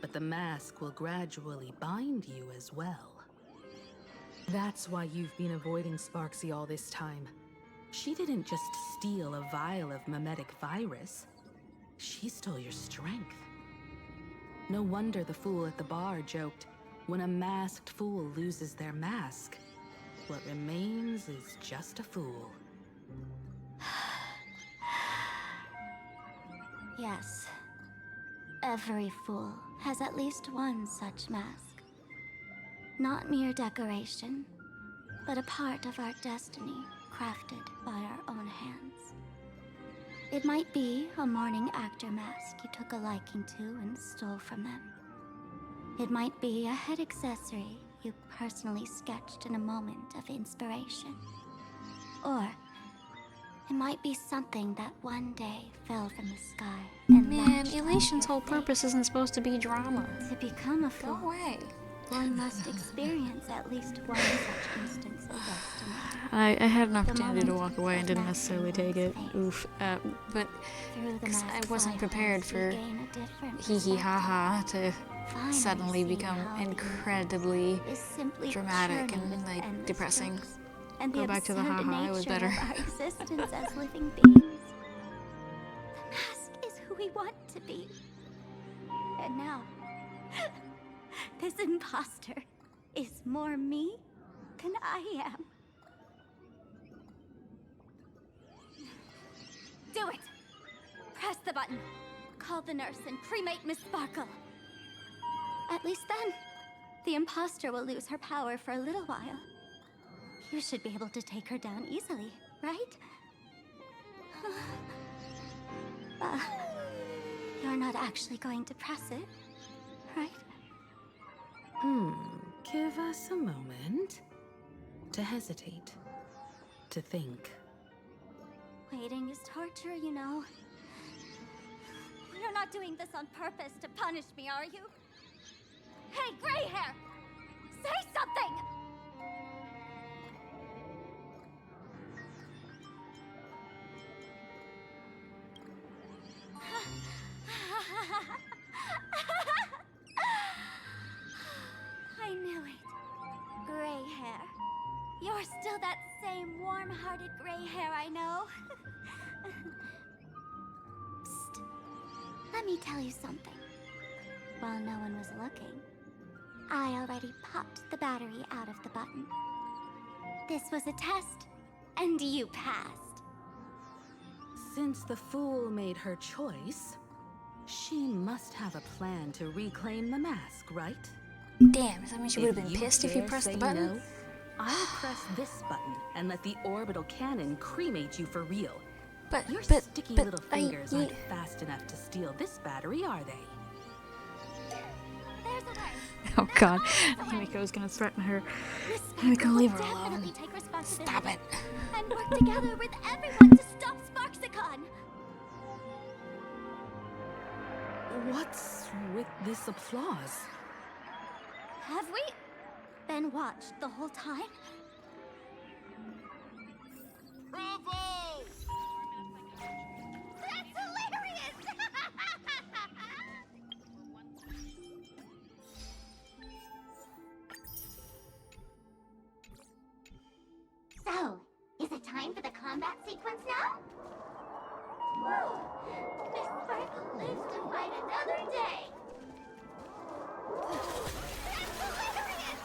but the mask will gradually bind you as well. That's why you've been avoiding Sparksy all this time. She didn't just steal a vial of mimetic virus. She stole your strength. No wonder the fool at the bar joked, when a masked fool loses their mask, what remains is just a fool. Yes. Every fool has at least one such mask. Not mere decoration, but a part of our destiny crafted by our own hands. It might be a morning actor mask you took a liking to and stole from them. It might be a head accessory you personally sketched in a moment of inspiration. Or it might be something that one day fell from the sky and Man, latched Elation's onto whole your purpose isn't supposed to be drama. to become a fool, Go away. one must experience at least one such instance of destiny. I had an The opportunity to moment walk away and of didn't mastery necessarily take it. one's fate. Oof. But Through the 'cause I mask's wasn't eye prepared holes, you for gain a different hee hee ha ha to Finally suddenly seeing become how the incredibly is simply dramatic churning and with like endless depressing. jokes, and Go the back to the absurd ha-ha, it was nature better. of our existence as living beings. The mask is who we want to be. And now, this imposter is more me than I am. Do it! Press the button. Call the nurse and cremate Miss Sparkle. At least then, the imposter will lose her power for a little while. You should be able to take her down easily, right? You're not actually going to press it, right? Give us a moment to hesitate, to think. Waiting is torture, you know. You're not doing this on purpose to punish me, are you? Hey, gray hair! Say something! I knew it. Gray hair. You're still that same warm-hearted gray hair I know. Psst. Let me tell you something. While no one was looking, I already popped the battery out of the button. This was a test, and you passed. Since the fool made her choice, she must have a plan to reclaim the mask, right? Damn, does that mean she would have been pissed if you pressed the button? No, I'll press this button and let the orbital cannon cremate you for real. But your sticky little I- fingers aren't fast enough to steal this battery, are they? There's a way. Oh god, Himiko's gonna threaten her. Himiko, leave her alone. Definitely take responsibility. Stop it. And work together with everyone to stop Sparksicon. What's with this applause? Have we been watched the whole time? Bravo! That's hilarious! So, is it time for the combat sequence now? Woo! Miss Sparkle lives to fight another day! That's hilarious!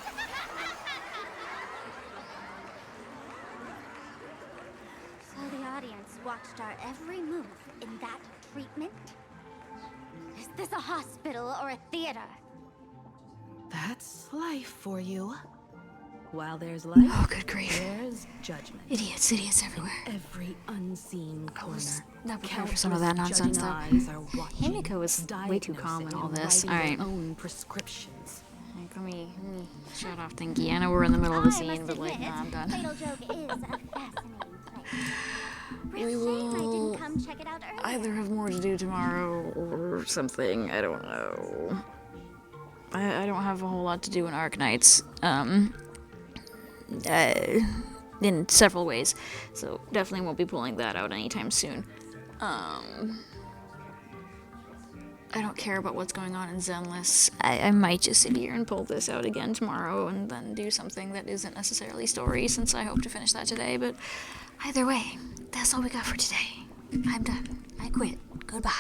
So the audience watched our every move in that treatment? Is this a hospital or a theater? That's life for you. While there's life, Oh, good grief. there's judgment. Idiots everywhere. In every unseen corner. Not prepared for some of that nonsense, though. Eyes are watching, Himiko is way too calm in all this. writing Alright. their own prescriptions. Let me shut off thingy. I know we're in the middle of the scene, but like, nah, I'm done. Fatal Joke is a fascinating place. We Real shame I will didn't come check it out earlier. either have more to do tomorrow or something. I don't know. I don't have a whole lot to do in Arknights. In several ways, so definitely won't be pulling that out anytime soon. I don't care about what's going on in Zenless. I might just sit here and pull this out again tomorrow and then do something that isn't necessarily story, since I hope to finish that today, but either way, that's all we got for today. I'm done. I quit. Goodbye.